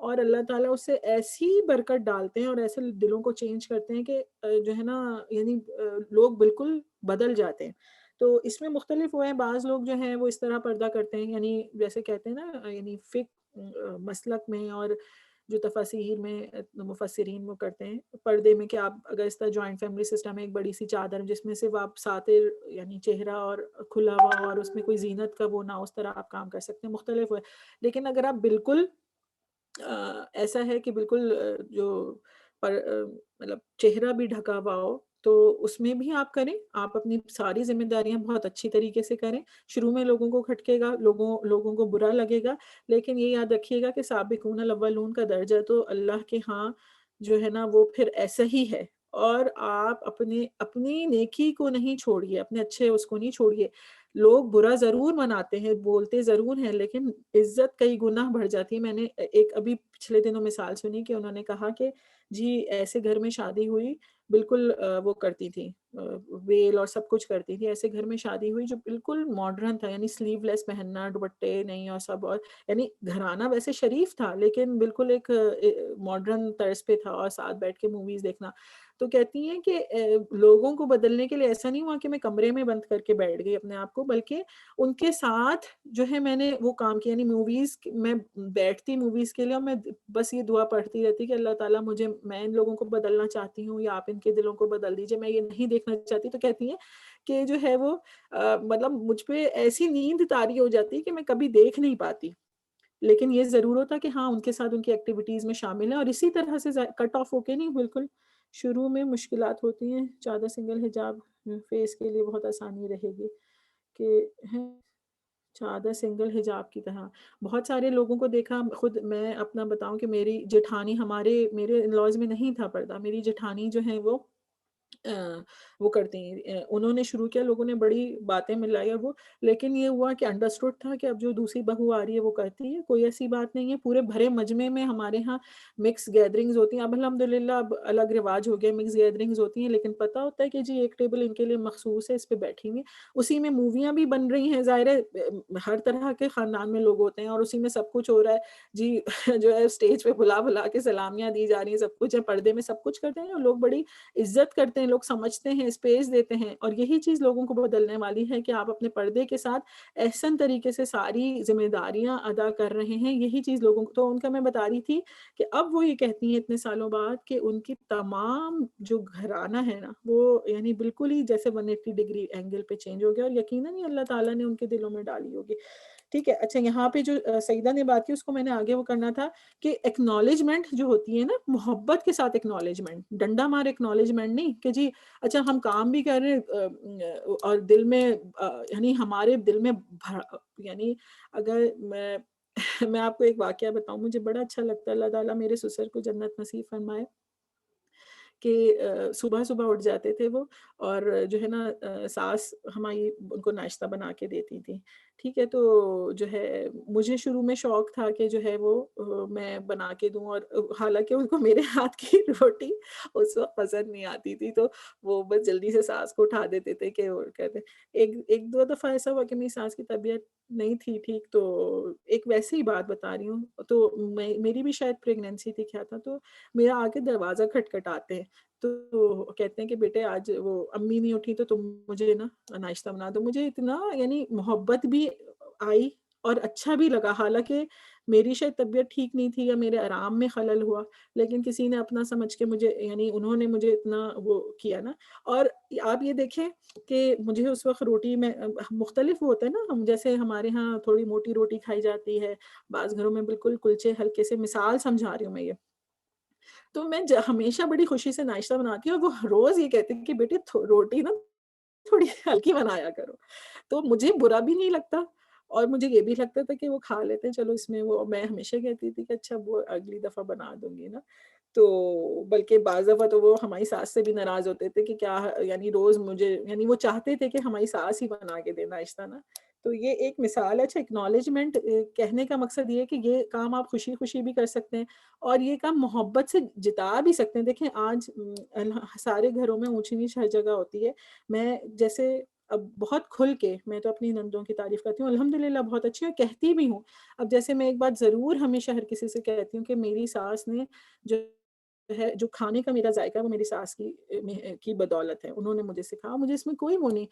اور اللہ تعالیٰ اس سے ایسی برکت ڈالتے ہیں اور ایسے دلوں کو چینج کرتے ہیں کہ جو ہے نا یعنی لوگ بالکل بدل جاتے ہیں. تو اس میں مختلف وہ ہیں, بعض لوگ جو ہیں وہ اس طرح پردہ کرتے ہیں, یعنی جیسے کہتے ہیں نا یعنی مسلک میں اور جو تفاسیر میں مفسرین وہ کرتے ہیں پردے میں, کہ آپ اگر اس طرح جوائنٹ فیملی سسٹم ہے, ایک بڑی سی چادر جس میں صرف آپ ساتر یعنی چہرہ اور کھلا ہوا اور اس میں کوئی زینت کا وہ نہ, اس طرح آپ کام کر سکتے ہیں, مختلف ہے. لیکن اگر آپ بالکل ایسا ہے کہ بالکل جو مطلب چہرہ بھی ڈھکا ہوا ہو, تو اس میں بھی آپ کریں, آپ اپنی ساری ذمہ داریاں بہت اچھی طریقے سے کریں. شروع میں لوگوں کو کھٹکے گا, لوگوں کو برا لگے گا, لیکن یہ یاد رکھیے گا کہ سابقون الاولون کا درجہ تو اللہ کے ہاں جو ہے نا وہ پھر ایسا ہی ہے. اور آپ اپنی نیکی کو نہیں چھوڑیے, اپنے اچھے اس کو نہیں چھوڑیے. لوگ برا ضرور مناتے ہیں, بولتے ضرور ہیں, لیکن عزت کئی گنا بڑھ جاتی ہے. میں نے ایک ابھی پچھلے دنوں مثال سنی کہ انہوں نے کہا کہ جی ایسے گھر میں شادی ہوئی, بالکل وہ کرتی تھی ویل اور سب کچھ کرتی تھی, ایسے گھر میں شادی ہوئی جو بالکل ماڈرن تھا, یعنی سلیو لیس پہننا, دوپٹے نہیں اور سب, اور یعنی گھرانہ ویسے شریف تھا لیکن بالکل ایک ماڈرن طرز پہ تھا, اور ساتھ بیٹھ کے موویز دیکھنا. تو کہتی ہیں کہ لوگوں کو بدلنے کے لیے ایسا نہیں ہوا کہ میں کمرے میں بند کر کے بیٹھ گئی اپنے آپ کو, بلکہ ان کے ساتھ جو ہے میں نے وہ کام کیا. یعنی موویز میں بیٹھتی موویز کے لیے, اور میں بس یہ دعا پڑھتی رہتی کہ اللہ تعالیٰ میں ان لوگوں کو بدلنا چاہتی ہوں, یا آپ ان کے دلوں کو بدل دیجئے, میں یہ نہیں دیکھنا چاہتی. تو کہتی ہیں کہ جو ہے وہ مطلب مجھ پہ ایسی نیند طاری ہو جاتی کہ میں کبھی دیکھ نہیں پاتی, لیکن یہ ضرور ہوتا کہ ہاں ان کے ساتھ ان کی ایکٹیویٹیز میں شامل ہیں. اور اسی طرح سے کٹ آف ہو کے نہیں, بالکل شروع میں مشکلات ہوتی ہیں. چادر سنگل حجاب فیس کے لیے بہت آسانی رہے گی کہ چادر سنگل حجاب کی طرح. بہت سارے لوگوں کو دیکھا, خود میں اپنا بتاؤں کہ میری جٹھانی, میرے ان لاز میں نہیں تھا پردہ, میری جٹھانی جو ہیں وہ کرتی ہیں, انہوں نے شروع کیا, لوگوں نے بڑی باتیں ملائی اور وہ, لیکن یہ ہوا کہ انڈرسٹوڈ تھا کہ اب جو دوسری بہو آ رہی ہے وہ کرتی ہے, کوئی ایسی بات نہیں ہے. پورے بھرے مجمع میں ہمارے ہاں مکس گیدرنگز ہوتی ہیں, اب الحمدللہ اب الگ رواج ہو گئے, مکس گیدرنگز ہوتی ہیں, لیکن پتہ ہوتا ہے کہ جی ایک ٹیبل ان کے لیے مخصوص ہے, اس پہ بیٹھی ہوئی, اسی میں موویاں بھی بن رہی ہیں. ظاہر ہے ہر طرح کے خاندان میں لوگ ہوتے ہیں, اور اسی میں سب کچھ ہو رہا ہے جی جو ہے اسٹیج پہ بلا کے سلامیاں دی جا رہی ہیں, سب کچھ ہے, پردے میں سب کچھ کرتے ہیں, اور لوگ بڑی عزت کرتے ہیں, لوگ سمجھتے ہیں, اسپیس دیتے ہیں. اور یہی چیز لوگوں کو بدلنے والی ہے کہ آپ اپنے پردے کے ساتھ احسن طریقے سے ساری ذمہ داریاں ادا کر رہے ہیں. یہی چیز لوگوں کو, تو ان کا میں بتا رہی تھی کہ اب وہ یہ کہتی ہیں اتنے سالوں بعد کہ ان کی تمام جو گھرانہ ہے نا وہ یعنی بالکل ہی جیسے 180 ڈگری اینگل پہ چینج ہو گیا, اور یقیناً اللہ تعالیٰ نے ان کے دلوں میں ڈالی ہوگی. ٹھیک ہے, اچھا یہاں پہ جو سعیدہ نے بات کی اس کو میں نے آگے وہ کرنا تھا کہ ایکنالجمنٹ جو ہوتی ہے نا, محبت کے ساتھ ایکنالجمنٹ, ڈنڈا مار ایکنالجمنٹ نہیں کہ جی اچھا ہم کام بھی کر رہے ہیں اور دل میں یعنی ہمارے دل میں یعنی اگر میں آپ کو ایک واقعہ بتاؤں, مجھے بڑا اچھا لگتا ہے, اللہ تعالیٰ میرے سسر کو جنت نصیب فرمائے, کہ صبح اٹھ جاتے تھے وہ, اور جو ہے نا ساس ہماری ان کو ناشتہ بنا کے دیتی تھی. ٹھیک ہے, تو جو ہے مجھے شروع میں شوق تھا کہ جو ہے وہ میں بنا کے دوں, اور حالانکہ ان کو میرے ہاتھ کی روٹی اس وقت پسند نہیں آتی تھی, تو وہ بس جلدی سے ساس کو اٹھا دیتے تھے کہ اور کہتے. ایک دو دفعہ ایسا ہوا کہ میری ساس کی طبیعت نہیں تھی ٹھیک, تو ایک ویسی ہی بات بتا رہی ہوں, تو میری بھی شاید پریگنینسی تھی کیا تھا, تو میرا آ کے دروازہ کھٹکھٹاتے ہیں, تو کہتے ہیں کہ بیٹے آج وہ امی نہیں اٹھی تو تم مجھے نا ناشتہ بنا دو. مجھے اتنا یعنی محبت بھی آئی اور اچھا بھی لگا, حالانکہ میری شاید طبیعت ٹھیک نہیں تھی یا میرے آرام میں خلل ہوا, لیکن کسی نے اپنا سمجھ کے مجھے یعنی انہوں نے مجھے اتنا وہ کیا نا. اور آپ یہ دیکھیں کہ مجھے اس وقت روٹی میں مختلف ہوتا ہے نا, ہم جیسے ہمارے ہاں تھوڑی موٹی روٹی کھائی جاتی ہے, بعض گھروں میں بالکل کلچے ہلکے سے, مثال سمجھا رہی ہوں میں یہ. تو میں ہمیشہ بڑی خوشی سے ناشتہ بناتی ہوں, اور وہ روز یہ کہتے ہیں کہ بیٹے روٹی نا تھوڑی ہلکی بنایا کرو. تو مجھے برا بھی نہیں لگتا, اور مجھے یہ بھی لگتا تھا کہ وہ کھا لیتے ہیں, چلو اس میں وہ, میں ہمیشہ کہتی تھی کہ اچھا وہ اگلی دفعہ بنا دوں گی نا. تو بلکہ بعض دفعہ تو وہ ہماری ساس سے بھی ناراض ہوتے تھے کہ کیا یعنی روز مجھے, یعنی وہ چاہتے تھے کہ ہماری ساس ہی بنا کے دے ناشتہ نا. تو یہ ایک مثال ہے. اچھا ایکنالجمنٹ کہنے کا مقصد یہ ہے کہ یہ کام آپ خوشی خوشی بھی کر سکتے ہیں, اور یہ کام محبت سے جتا بھی سکتے ہیں. دیکھیں آج سارے گھروں میں اونچی نیچ ہر جگہ ہوتی ہے. میں جیسے اب بہت کھل کے میں تو اپنی نندوں کی تعریف کرتی ہوں، الحمدللہ بہت اچھی ہے، کہتی بھی ہوں۔ اب جیسے میں ایک بات ضرور ہمیشہ ہر کسی سے کہتی ہوں کہ میری ساس نے جو ہے جو کھانے کا میرا ذائقہ وہ میری ساس کی بدولت ہے، انہوں نے مجھے سکھایا، مجھے اس میں کوئی وہ نہیں۔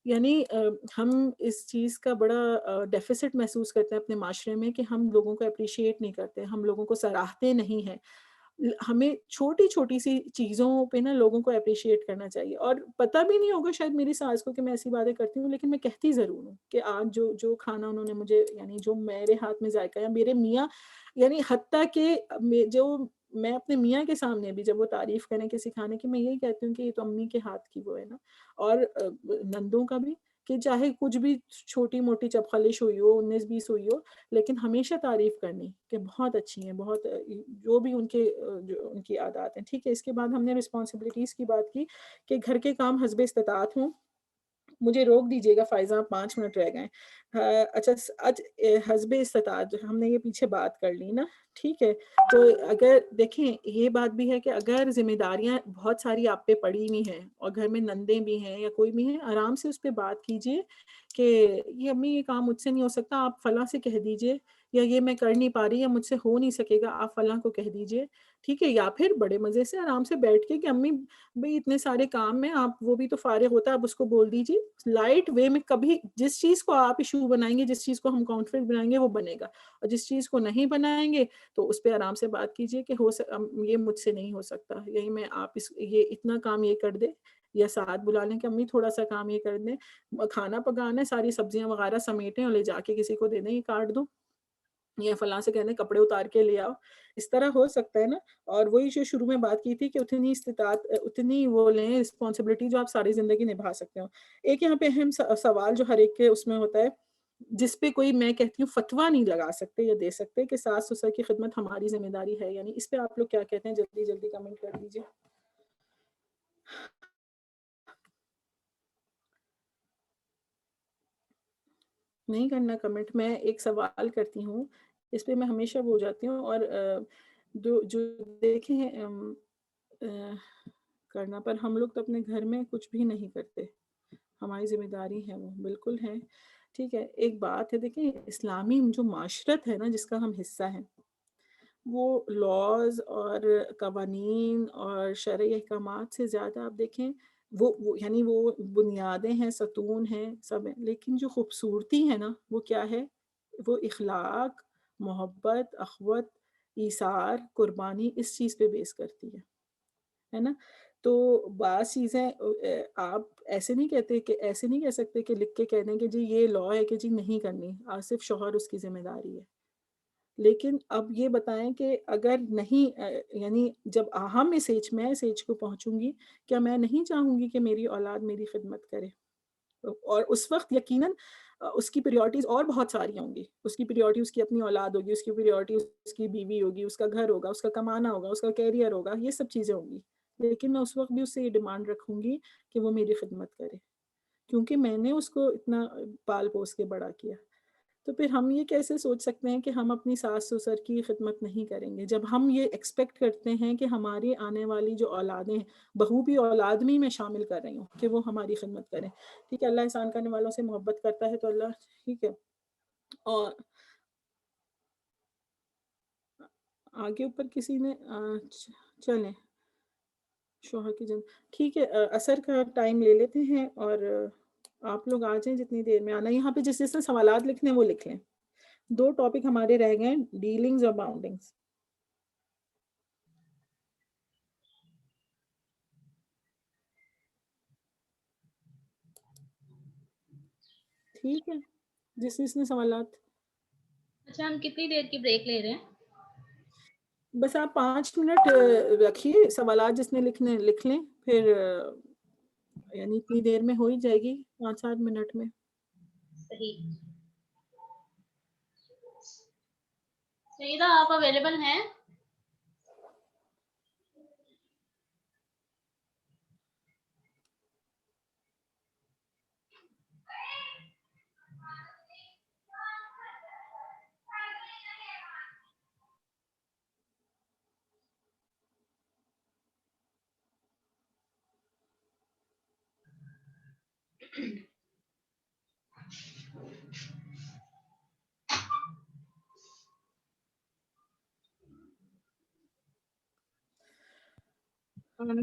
یعنی ہم اس چیز کا بڑا ڈیفیسٹ محسوس کرتے ہیں اپنے معاشرے میں کہ ہم لوگوں کو اپریشیٹ نہیں کرتے، ہم لوگوں کو سراہتے نہیں ہیں۔ ہمیں چھوٹی چھوٹی سی چیزوں پہ نا لوگوں کو اپریشیٹ کرنا چاہیے، اور پتہ بھی نہیں ہوگا شاید میری ساس کو کہ میں ایسی باتیں کرتی ہوں، لیکن میں کہتی ضرور ہوں کہ آج جو کھانا انہوں نے مجھے، یعنی جو میرے ہاتھ میں ذائقہ ہے، میرے میاں، یعنی حتیٰ کہ جو میں اپنے میاں کے سامنے بھی جب وہ تعریف کریں کسی کھانے کی، میں یہی کہتی ہوں کہ یہ تو امی کے ہاتھ کی وہ ہے نا۔ اور نندوں کا بھی کہ چاہے کچھ بھی چھوٹی موٹی چپخلش ہوئی ہو، 19-20 ہوئی ہو، لیکن ہمیشہ تعریف کرنی کہ بہت اچھی ہیں، بہت جو بھی جو ان کی عادات ہیں، ٹھیک ہے۔ اس کے بعد ہم نے رسپانسبلٹیز کی بات کی کہ گھر کے کام حسب استطاعت ہوں۔ مجھے روک دیجیے گا فائزہ، 5 منٹ رہ گئے۔ اچھا، آج حسب استطاعت ہم نے یہ پیچھے بات کر لی نا، ٹھیک ہے۔ تو اگر دیکھیں یہ بات بھی ہے کہ اگر ذمہ داریاں بہت ساری آپ پہ پڑی ہوئی ہیں اور گھر میں نندیں بھی ہیں یا کوئی بھی ہیں، آرام سے اس پہ بات کیجیے کہ یہ امی یہ کام مجھ سے نہیں ہو سکتا، آپ فلاں سے کہہ دیجیے، یا یہ میں کر نہیں پا رہی یا مجھ سے ہو نہیں سکے گا، آپ فلاں کو کہہ دیجیے، ٹھیک ہے۔ یا پھر بڑے مزے سے آرام سے بیٹھ کے کہ امی بھئی اتنے سارے کام میں آپ، وہ بھی تو فارغ ہوتا ہے، آپ اس کو بول دیجیے لائٹ وے میں۔ کبھی جس چیز کو آپ ایشو بنائیں گے، جس چیز کو ہم کانفلکٹ بنائیں گے وہ بنے گا، اور جس چیز کو نہیں بنائیں گے تو اس پہ آرام سے بات کیجیے کہ یہ مجھ سے نہیں ہو سکتا، یہی میں آپ یہ اتنا کام یہ کر دے، یا ساتھ بلا لیں کہ امی تھوڑا سا کام یہ کر دیں، کھانا پکانا ہے، ساری سبزیاں وغیرہ سمیٹیں اور لے جا کے کسی کو دے دیں، یہ کاٹ دو، یا فلاں سے کہنے کپڑے اتار کے لے آؤ، اس طرح ہو سکتا ہے نا۔ اور وہی جو شروع میں بات کی تھی کہ اتنی استطاعت، اتنی وہ لیں رسپانسبلٹی جو آپ ساری زندگی نبھا سکتے ہو۔ ایک یہاں پہ اہم سوال جو ہر ایک کے اس میں ہوتا ہے، جس پہ کوئی میں کہتی ہوں فتویٰ نہیں لگا سکتے یا دے سکتے کہ ساس سسر کی خدمت ہماری ذمہ داری ہے یا نہیں، اس پہ آپ لوگ کیا کہتے ہیں؟ جلدی جلدی کمنٹ کر دیجیے۔ نہیں کرنا کمنٹ، میں ایک سوال کرتی ہوں، اس پہ میں ہمیشہ وہ ہو جاتی ہوں، اور جو دیکھیں کرنا، پر ہم لوگ تو اپنے گھر میں کچھ بھی نہیں کرتے، ہماری ذمہ داری ہے، وہ بالکل ہے، ٹھیک ہے۔ ایک بات ہے، دیکھیں اسلامی جو معاشرت ہے نا جس کا ہم حصہ ہیں، وہ لاز اور قوانین اور شرعی احکامات سے زیادہ آپ دیکھیں یعنی وہ بنیادیں ہیں، ستون ہیں، سب ہیں، لیکن جو خوبصورتی ہے نا وہ کیا ہے؟ وہ اخلاق، محبت، اخوت، ایثار، قربانی، اس چیز پہ بیس کرتی ہے نا۔ تو بعض چیزیں آپ ایسے نہیں کہہ سکتے کہ لکھ کے کہہ دیں کہ جی یہ لا ہے کہ جی نہیں کرنی، صرف شوہر اس کی ذمہ داری ہے۔ لیکن اب یہ بتائیں کہ اگر نہیں یعنی جب میں اس ایج کو پہنچوں گی، کیا میں نہیں چاہوں گی کہ میری اولاد میری خدمت کرے؟ اور اس وقت یقیناً اس کی پریورٹیز اور بہت ساری ہوں گی، اس کی پریورٹی اس کی اپنی اولاد ہوگی، اس کی پریورٹی اس کی بیوی ہوگی، اس کا گھر ہوگا، اس کا کمانا ہوگا، اس کا کیریئر ہوگا، یہ سب چیزیں ہوں گی، لیکن میں اس وقت بھی اس سے یہ ڈیمانڈ رکھوں گی کہ وہ میری خدمت کرے، کیونکہ میں نے اس کو اتنا پال پوس کے بڑا کیا۔ تو پھر ہم یہ کیسے سوچ سکتے ہیں کہ ہم اپنی ساس سسر کی خدمت نہیں کریں گے، جب ہم یہ ایکسپیکٹ کرتے ہیں کہ ہماری آنے والی جو اولادیں ہیں، بہو بھی اولاد میں شامل کر رہی ہوں کہ وہ ہماری خدمت کریں، ٹھیک ہے۔ اللہ احسان کرنے والوں سے محبت کرتا ہے، تو اللہ، ٹھیک ہے۔ اور آگے اوپر کسی نے چلیں شوہر کی جن، ٹھیک ہے، عصر کا ٹائم لے لیتے ہیں، اور آپ لوگ آ جائیں جتنی دیر میں آنا، یہاں پہ جس نے سوالات لکھنے وہ لکھ لیں۔ 2 ٹاپک ہمارے رہ گئے، ڈیلنگز اور باؤنڈنگز، ٹھیک ہے، جس نے سوالات۔ اچھا، ہم کتنی دیر کی بریک لے رہے ہیں؟ بس آپ 5 منٹ رکھیے، سوالات جس نے لکھنے لکھ لیں، پھر یعنی اتنی دیر میں ہو ہی جائے گی، 5-7 منٹ میں۔ صحیح، سیدہ آپ اویلیبل ہیں؟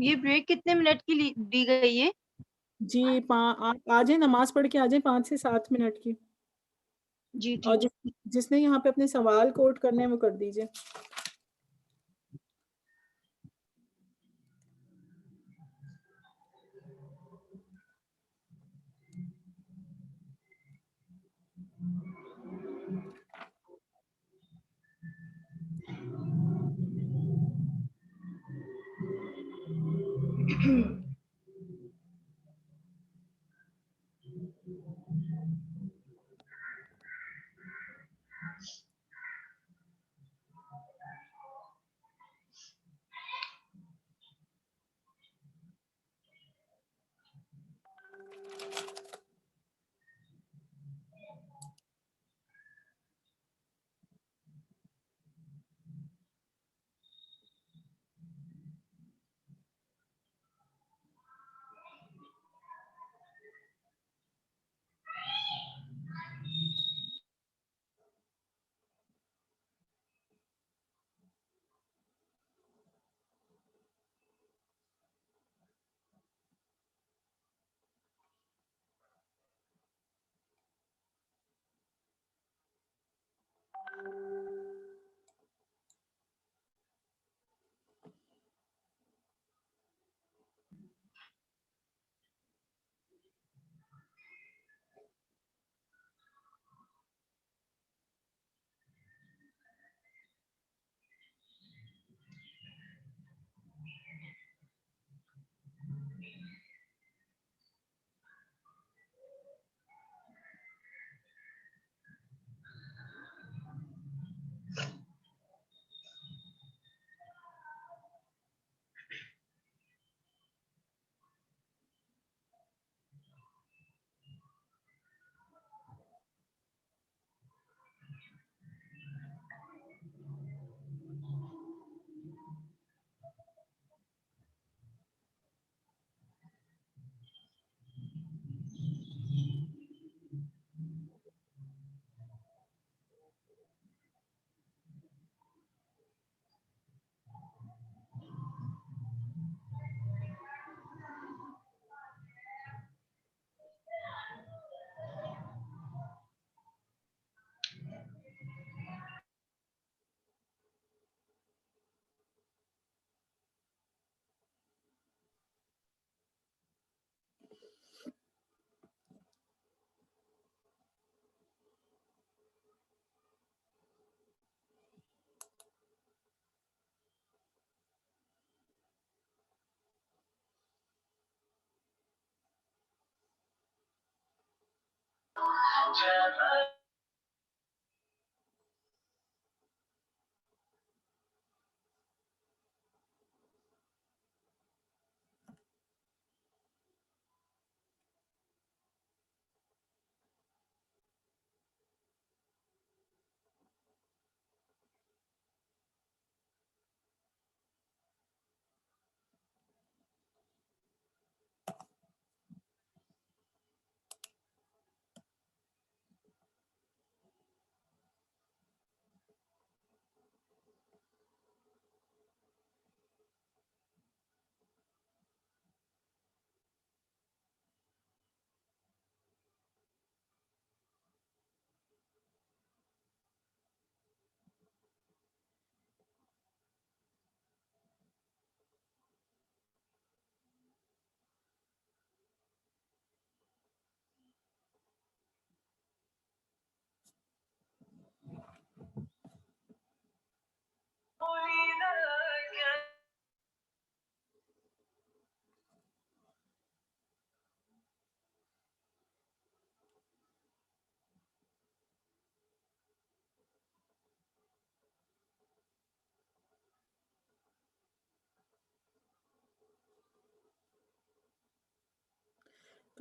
یہ بریک کتنے منٹ کی دی گئی ہے؟ جی آپ آ جائیں، نماز پڑھ کے آ جائیں 5 سے 7 منٹ کی. جی اور ٹھیک. جس نے یہاں پہ اپنے سوال کوٹ کرنے ہیں وہ کر دیجئے.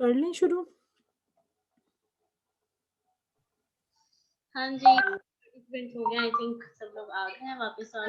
کر لیں شروع. ہاں جی، ایونٹ ہو گیا. آئی تھنک سب لوگ آ گئے ہیں واپس. اور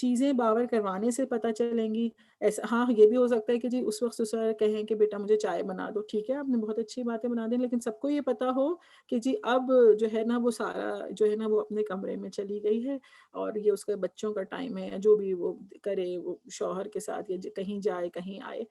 چیزیں باور کروانے سے پتہ چلیں گی. ایسا ہاں یہ بھی ہو سکتا ہے کہ جی اس وقت سسر کہیں کہ بیٹا مجھے چائے بنا دو, ٹھیک ہے آپ نے بہت اچھی باتیں بنا دیں, لیکن سب کو یہ پتہ ہو کہ جی اب جو ہے نا وہ سارا جو ہے نا وہ اپنے کمرے میں چلی گئی ہے اور یہ اس کے بچوں کا ٹائم ہے, جو بھی وہ کرے وہ شوہر کے ساتھ یا کہیں جائے کہیں آئے.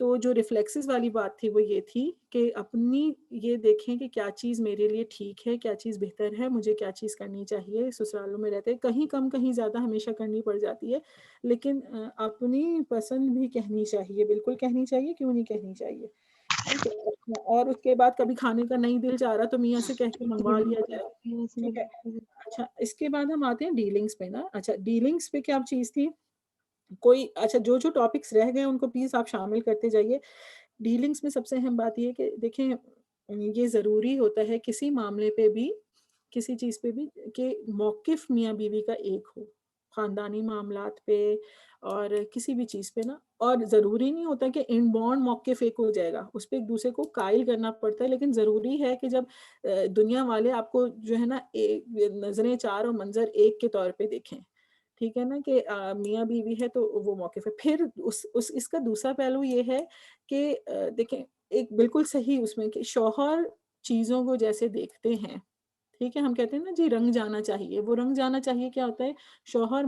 تو جو ریفلیکسز والی بات تھی وہ یہ تھی کہ اپنی یہ دیکھیں کہ کیا چیز میرے لیے ٹھیک ہے, کیا چیز بہتر ہے, مجھے کیا چیز کرنی چاہیے. سسرالوں میں رہتے کہیں کم کہیں زیادہ ہمیشہ کرنی پڑ جاتی ہے, لیکن اپنی پسند بھی کہنی چاہیے, بالکل کہنی چاہیے, کیوں نہیں کہنی چاہیے. ٹھیک ہے, اور اس کے بعد کبھی کھانے کا نہیں دل چاہ رہا تو میاں سے کہہ کے منگوا لیا جائے. ٹھیک ہے. اچھا اس کے بعد ہم آتے ہیں ڈیلنگس پہ نا. اچھا ڈیلنگس پہ کیا چیز تھی کوئی, اچھا جو ٹاپکس رہ گئے ان کو پلیز آپ شامل کرتے جائیے. ڈیلنگس میں سب سے اہم بات یہ کہ دیکھیں یہ ضروری ہوتا ہے کسی معاملے پہ بھی, کسی چیز پہ بھی, کہ موقف میاں بیوی کا ایک ہو, خاندانی معاملات پہ اور کسی بھی چیز پہ نا. اور ضروری نہیں ہوتا کہ ان بورن موقف ایک ہو جائے گا, اس پہ ایک دوسرے کو قائل کرنا پڑتا ہے, لیکن ضروری ہے کہ جب دنیا والے آپ کو جو ہے نا نظریں چار اور منظر ایک کے طور پہ دیکھیں, ٹھیک ہے نا, کہ میاں بیوی ہے تو وہ موقف ہے. پھر اس کا دوسرا پہلو یہ ہے کہ دیکھیں ایک بالکل صحیح اس میں کہ شوہر چیزوں کو جیسے دیکھتے ہیں, ٹھیک ہے, ہم کہتے ہیں نا جی رنگ جانا چاہیے. وہ رنگ جانا چاہیے کیا ہوتا ہے, شوہر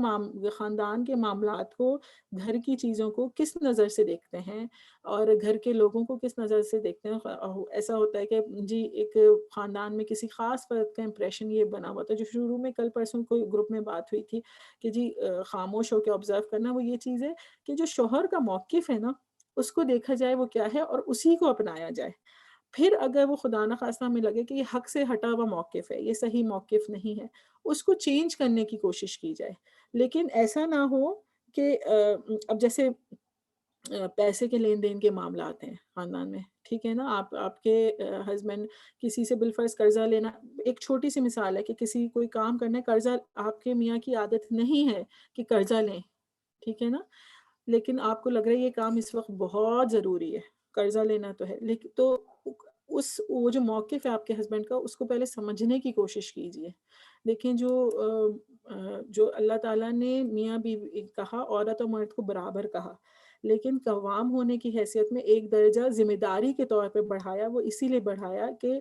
خاندان کے معاملات کو, گھر کی چیزوں کو کس نظر سے دیکھتے ہیں اور گھر کے لوگوں کو کس نظر سے دیکھتے ہیں. ایسا ہوتا ہے کہ جی ایک خاندان میں کسی خاص فرد کا امپریشن یہ بنا ہوا تھا, جو شروع میں کل پرسوں کوئی گروپ میں بات ہوئی تھی کہ جی خاموش ہو کے آبزرو کرنا. وہ یہ چیز ہے کہ جو شوہر کا موقف ہے نا اس کو دیکھا جائے وہ کیا ہے اور اسی کو اپنایا جائے. پھر اگر وہ خدا نخواستہ ہمیں لگے کہ یہ حق سے ہٹا ہوا موقف ہے, یہ صحیح موقف نہیں ہے, اس کو چینج کرنے کی کوشش کی جائے. لیکن ایسا نہ ہو کہ اب جیسے پیسے کے لین دین کے معاملات ہیں خاندان میں, ٹھیک ہے نا, آپ کے ہسبینڈ کسی سے بالفرض قرضہ لینا, ایک چھوٹی سی مثال ہے کہ کسی کوئی کام کرنا ہے, قرضہ آپ کے میاں کی عادت نہیں ہے کہ قرضہ لیں, ٹھیک ہے نا, لیکن آپ کو لگ رہا ہے یہ کام اس وقت بہت ضروری ہے, قرضہ لینا تو ہے, لیکن تو وہ جو موقف ہے آپ کے ہسبینڈ کا اس کو پہلے سمجھنے کی کوشش کیجیے. دیکھیں جو اللہ تعالیٰ نے میاں بیوی کہا, عورت اور مرد کو برابر کہا, لیکن قوام ہونے کی حیثیت میں ایک درجہ ذمہ داری کے طور پہ بڑھایا. وہ اسی لیے بڑھایا کہ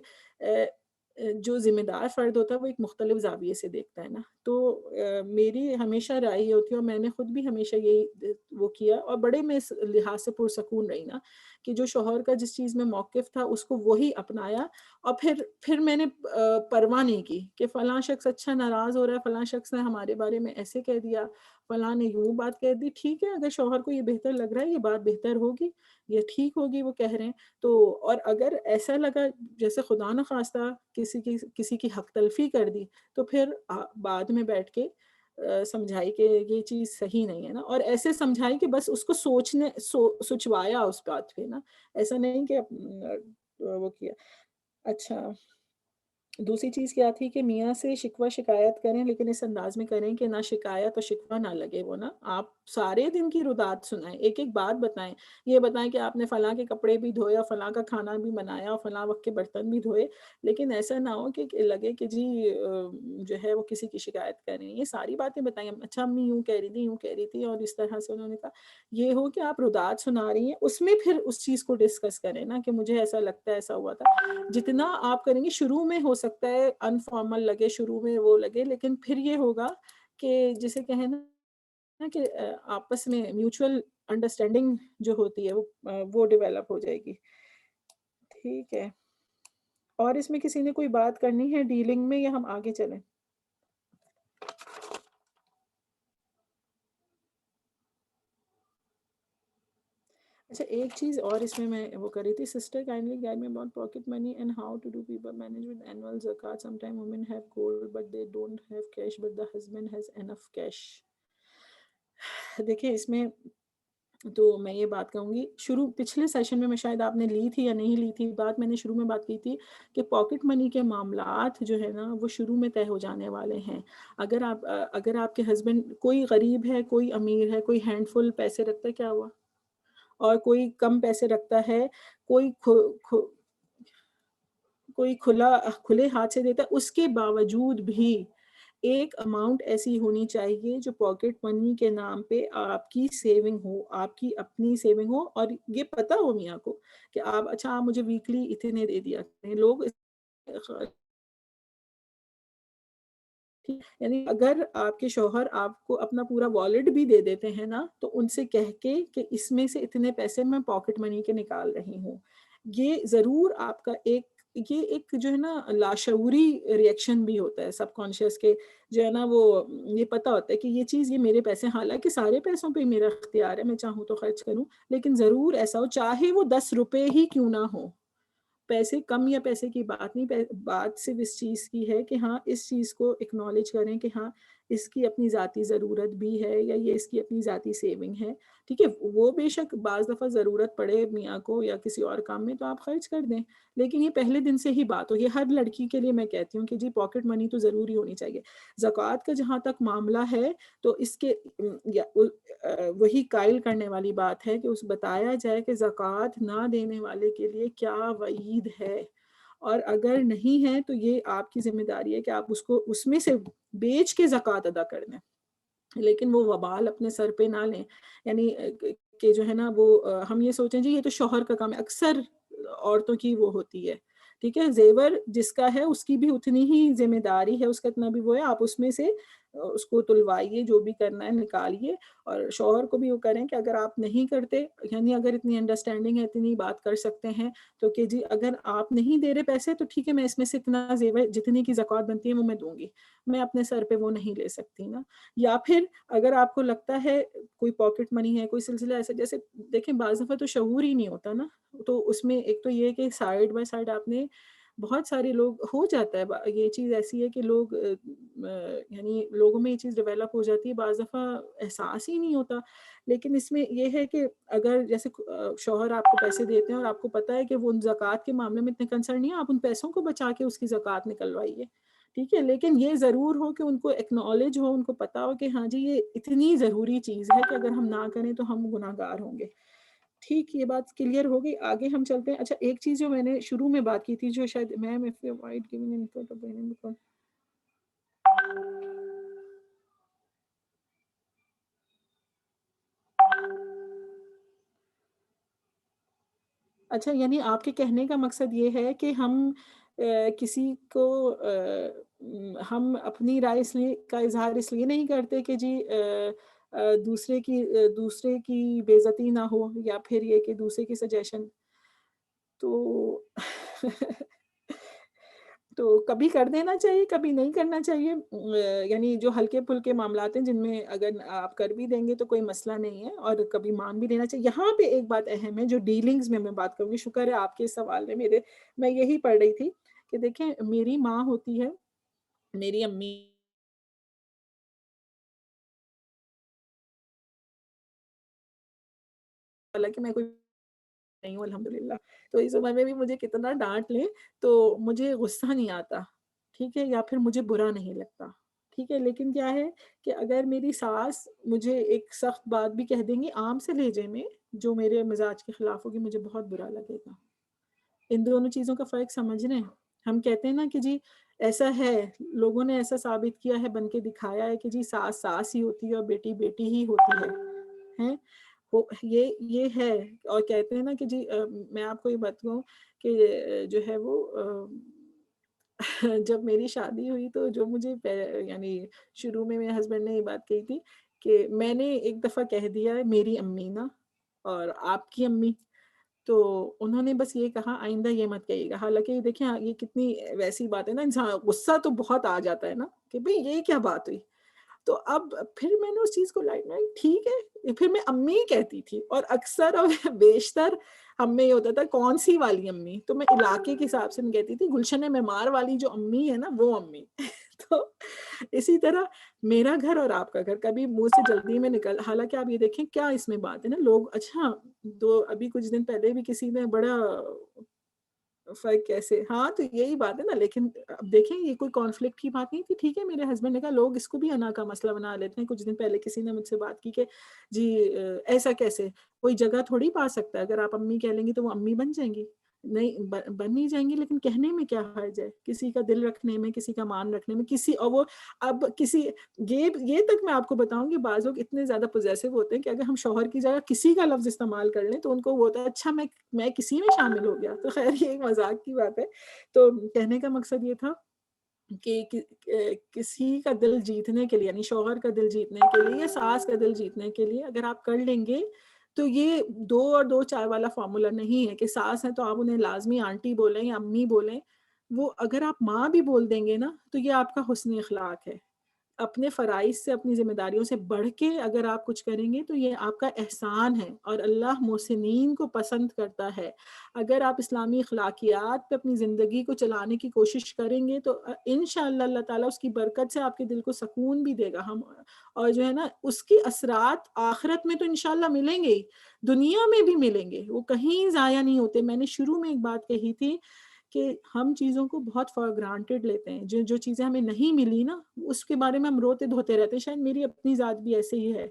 جو ذمہ دار فرد ہوتا ہے وہ ایک مختلف زاویے سے دیکھتا ہے نا. تو میری ہمیشہ رائے یہ ہوتی ہے, اور میں نے خود بھی ہمیشہ یہی وہ کیا, اور بڑے میں اس لحاظ سے پرسکون رہی نا کہ جو شوہر کا جس چیز میں موقف تھا اس کو وہی اپنایا. اور پھر میں نے پرواہ نہیں کی کہ فلاں شخص اچھا ناراض ہو رہا ہے, فلاں شخص نے ہمارے بارے میں ایسے کہہ دیا, فلاں نے یوں بات کہہ دی. ٹھیک ہے, اگر شوہر کو یہ بہتر لگ رہا ہے, یہ بات بہتر ہوگی, یہ ٹھیک ہوگی, وہ کہہ رہے ہیں تو. اور اگر ایسا لگا جیسے خدا نخواستہ کسی کی حق تلفی کر دی, تو پھر بعد میں بیٹھ کے سمجھائی کہ یہ چیز صحیح نہیں ہے نا, اور ایسے سمجھائی کہ بس اس کو سوچوایا اس بات پہ نا, ایسا نہیں کہ وہ کیا. اچھا دوسری چیز کیا تھی کہ میاں سے شکوہ شکایت کریں, لیکن اس انداز میں کریں کہ نہ شکایت اور شکوہ نہ لگے وہ نا. آپ سارے دن کی رودات سنائیں, ایک ایک بات بتائیں, یہ بتائیں کہ آپ نے فلاں کے کپڑے بھی دھوئے اور فلاں کا کھانا بھی بنایا اور فلاں وقت کے برتن بھی دھوئے, لیکن ایسا نہ ہو کہ لگے کہ جی جو ہے وہ کسی کی شکایت کر رہی ہیں. یہ ساری باتیں بتائیں, اچھا امی یوں کہہ رہی تھی, یوں کہہ رہی تھی, اور اس طرح سے انہوں نے کہا. یہ ہو کہ آپ رودات سنا رہی ہیں, اس میں پھر اس چیز کو ڈسکس کریں نا کہ مجھے ایسا لگتا ہے, ایسا ہوا تھا. جتنا آپ کریں گے, شروع میں ہو سکتا ہے انفارمل لگے, شروع میں وہ لگے, لیکن پھر یہ ہوگا کہ جسے کہیں نا کہ آپس میں میوچل انڈرسٹینڈنگ جو ہوتی ہے وہ ڈیولپ ہو جائے گی. ٹھیک ہے, اور اس میں کسی نے کوئی بات کرنی ہے ڈیلنگ میں, یا ہم آگے چلیں؟ اچھا ایک چیز اور اس میں وہ کر رہی تھی, sister kindly guide me about pocket money and how to do people manage with annual زکات. Some time women have gold but they don't have cash but the husband has enough cash. دیکھیں اس میں تو میں یہ بات کہوں گی, پچھلے سیشن میں شاید آپ نے لی تھی یا نہیں لی تھی بات, میں نے شروع میں بات کی تھی کہ پاکٹ منی کے معاملات جو ہے نا وہ شروع میں طے ہو جانے والے ہیں. اگر آپ کے ہسبینڈ کوئی غریب ہے, کوئی امیر ہے, کوئی ہینڈ فل پیسے رکھتا ہے, کیا ہوا, اور کوئی کم پیسے رکھتا ہے, کوئی کھلے ہاتھ سے دیتا ہے, اس کے باوجود بھی ایک اماؤنٹ ایسی ہونی چاہیے جو پاکٹ منی کے نام پہ آپ کی سیونگ ہو، آپ کی اپنی سیونگ ہو، اور یہ پتہ ہو میاں کو کہ آپ اچھا آپ مجھے ویکلی اتنے دے دیا کریں. لوگ یعنی اگر آپ کے شوہر آپ کو اپنا پورا والیٹ بھی دے دیتے ہیں نا، تو ان سے کہہ کے کہ اس میں سے اتنے پیسے میں پاکٹ منی کے نکال رہی ہوں، یہ ضرور آپ کا یہ ایک جو ہے نا لاشعوری ریئیکشن بھی ہوتا ہے سب کانشیس کے، جو ہے نا وہ یہ پتہ ہوتا ہے کہ یہ چیز یہ میرے پیسے، حالانکہ سارے پیسوں پہ میرا اختیار ہے، میں چاہوں تو خرچ کروں، لیکن ضرور ایسا ہو، چاہے وہ 10 روپے ہی کیوں نہ ہو. پیسے کم یا پیسے کی بات نہیں، بات صرف اس چیز کی ہے کہ ہاں اس چیز کو اکنالج کریں کہ ہاں اس کی اپنی ذاتی ضرورت بھی ہے، یا یہ اس کی اپنی ذاتی سیونگ ہے. ٹھیک ہے، وہ بے شک بعض دفعہ ضرورت پڑے میاں کو یا کسی اور کام میں تو آپ خرچ کر دیں، لیکن یہ پہلے دن سے ہی بات ہو. یہ ہر لڑکی کے لیے میں کہتی ہوں کہ جی پاکٹ منی تو ضروری ہونی چاہیے. زکوٰۃ کا جہاں تک معاملہ ہے تو اس کے وہی قائل کرنے والی بات ہے کہ اس بتایا جائے کہ زکوٰۃ نہ دینے والے کے لیے کیا وعید ہے، اور اگر نہیں ہے تو یہ آپ کی ذمہ داری ہے کہ آپ اس کو اس میں سے بیچ کے زکوٰۃ ادا کر دیں، لیکن وہ وبال اپنے سر پہ نہ لیں. یعنی کہ جو ہے نا وہ ہم یہ سوچیں جی یہ تو شوہر کا کام ہے، اکثر عورتوں کی وہ ہوتی ہے. ٹھیک ہے، زیور جس کا ہے اس کی بھی اتنی ہی ذمہ داری ہے، اس کا اتنا بھی وہ ہے، آپ اس میں سے اس کو تلوائیے، جو بھی کرنا ہے نکالیے، اور شوہر کو بھی وہ کریں کہ اگر آپ نہیں کرتے، یعنی اگر اتنی انڈرسٹینڈنگ ہے، اتنی بات کر سکتے ہیں تو کہ جی اگر آپ نہیں دے رہے پیسے تو ٹھیک ہے، میں اس میں سے اتنا زیور جتنی کی زکوٰۃ بنتی ہے وہ میں دوں گی، میں اپنے سر پہ وہ نہیں لے سکتی نا. یا پھر اگر آپ کو لگتا ہے کوئی پاکٹ منی ہے، کوئی سلسلہ ایسا، جیسے دیکھیں بعض دفعہ تو شعور ہی نہیں ہوتا نا، تو اس میں ایک تو یہ کہ سائڈ بائی سائڈ آپ نے بہت سارے لوگ ہو جاتا ہے، یہ چیز ایسی ہے کہ لوگ یعنی لوگوں میں یہ چیز ڈیولپ ہو جاتی ہے، بعض دفعہ احساس ہی نہیں ہوتا. لیکن اس میں یہ ہے کہ اگر جیسے شوہر آپ کو پیسے دیتے ہیں اور آپ کو پتہ ہے کہ وہ ان زکوٰۃ کے معاملے میں اتنے کنسرن نہیں ہے، آپ ان پیسوں کو بچا کے اس کی زکوٰۃ نکلوائیے. ٹھیک ہے، لیکن یہ ضرور ہو کہ ان کو ایکنالج ہو، ان کو پتا ہو کہ ہاں جی یہ اتنی ضروری چیز ہے کہ اگر ہم نہ کریں تو ہم گناہ گار ہوں گے. ٹھیک، یہ بات کلیئر ہو گئی. آگے ہم چلتے ہیں. اچھا ایک چیز جو میں نے شروع میں بات کی تھی، جو شاید اچھا، یعنی آپ کے کہنے کا مقصد یہ ہے کہ ہم کسی کو ہم اپنی رائے اس لیے کا اظہار اس لیے نہیں کرتے کہ جی دوسرے کی بے عزتی نہ ہو، یا پھر یہ کہ دوسرے کی سجیشن تو تو کبھی کر دینا چاہیے، کبھی نہیں کرنا چاہیے. یعنی جو ہلکے پھلکے معاملات ہیں جن میں اگر آپ کر بھی دیں گے تو کوئی مسئلہ نہیں ہے، اور کبھی مان بھی دینا چاہیے. یہاں پہ ایک بات اہم ہے جو ڈیلنگز میں بات کروں گی. شکر ہے آپ کے اس سوال میں میں یہی پڑھ رہی تھی کہ دیکھیں میری ماں ہوتی ہے، میری امی، حالانکہ میں کوئی نہیں ہوں الحمدللہ، تو اس عمر میں بھی مجھے کتنا ڈانٹ لیں تو مجھے غصہ نہیں آتا. ٹھیک ہے، یا پھر مجھے برا نہیں لگتا. ٹھیک ہے، لیکن کیا ہے کہ اگر میری ساس مجھے ایک سخت بات بھی کہہ دیں گی عام سے لہجے میں جو میرے مزاج کے خلاف ہوگی، مجھے بہت برا لگے گا. ان دونوں چیزوں کا فرق سمجھ رہے ہیں؟ ہم کہتے ہیں نا کہ جی ایسا ہے، لوگوں نے ایسا ثابت کیا ہے، بن کے دکھایا ہے کہ جی ساس ساس ہی ہوتی ہے اور بیٹی بیٹی ہی ہوتی ہے. یہ ہے. اور کہتے ہیں نا کہ جی میں آپ کو یہ بات کہوں کہ جو ہے وہ جب میری شادی ہوئی تو جو مجھے یعنی شروع میں میرے ہسبینڈ نے یہ بات کہی تھی کہ میں نے ایک دفعہ کہہ دیا ہے میری امی نا اور آپ کی امی، تو انہوں نے بس یہ کہا آئندہ یہ مت کہیے گا. حالانکہ دیکھیں یہ کتنی ویسی بات ہے نا، انسان غصہ تو بہت آ جاتا ہے نا کہ بھئی یہ کیا بات ہوئی. تو اب پھر میں نے اس چیز کو لائٹ میں ٹھیک ہے، پھر میں امی ہی کہتی تھی، اور اکثر اور بیشتر ہم میں یہ ہوتا تھا کون سی والی امی، تو میں علاقے کے حساب سے میں کہتی تھی گلشن معمار والی جو امی ہے نا وہ امی. تو اسی طرح میرا گھر اور آپ کا گھر کبھی منہ سے جلدی میں نکل، حالانکہ آپ یہ دیکھیں کیا اس میں بات ہے نا، لوگ اچھا ابھی کچھ دن پہلے بھی کسی نے بڑا فرق کیسے، ہاں تو یہی بات ہے نا. لیکن اب دیکھیں یہ کوئی کانفلکٹ کی بات نہیں تھی. ٹھیک ہے، میرے ہسبینڈ نے کہا لوگ اس کو بھی انا کا مسئلہ بنا لیتے ہیں. کچھ دن پہلے کسی نے مجھ سے بات کی کہ جی ایسا کیسے، کوئی جگہ تھوڑی پا سکتا ہے، اگر آپ امی کہہ لیں گی تو وہ امی بن جائیں گی. نہیں بن نہیں جائیں گی، لیکن کہنے میں کیا حرج ہے، کسی کا دل رکھنے میں، کسی کا مان رکھنے میں، کسی اور وہ اب کسی یہ تک میں آپ کو بتاؤں گی، بعض لوگ اتنے زیادہ پوزیسو ہوتے ہیں کہ اگر ہم شوہر کی جگہ کسی کا لفظ استعمال کر لیں تو ان کو وہ ہوتا ہے اچھا میں کسی میں شامل ہو گیا. تو خیر یہ ایک مذاق کی بات ہے. تو کہنے کا مقصد یہ تھا کہ کسی کا دل جیتنے کے لیے، یعنی شوہر کا دل جیتنے کے لیے یا ساس کا دل جیتنے کے لیے اگر آپ کر لیں گے تو یہ 2 اور 2 4 والا فارمولا نہیں ہے کہ ساس ہیں تو آپ انہیں لازمی آنٹی بولیں یا امی بولیں. وہ اگر آپ ماں بھی بول دیں گے نا تو یہ آپ کا حسن اخلاق ہے. اپنے فرائض سے، اپنی ذمہ داریوں سے بڑھ کے اگر آپ کچھ کریں گے تو یہ آپ کا احسان ہے، اور اللہ محسنین کو پسند کرتا ہے. اگر آپ اسلامی اخلاقیات پہ اپنی زندگی کو چلانے کی کوشش کریں گے تو انشاءاللہ اللہ تعالیٰ اس کی برکت سے آپ کے دل کو سکون بھی دے گا. اور جو ہے نا اس کی اثرات آخرت میں تو انشاءاللہ ملیں گے ہی، دنیا میں بھی ملیں گے، وہ کہیں ضائع نہیں ہوتے. میں نے شروع میں ایک بات کہی تھی کہ ہم چیزوں کو بہت فار گرانٹیڈ لیتے ہیں. جو چیزیں ہمیں نہیں ملی نا اس کے بارے میں ہم روتے دھوتے رہتے ہیں. شاید میری اپنی ذات بھی ایسے ہی ہے.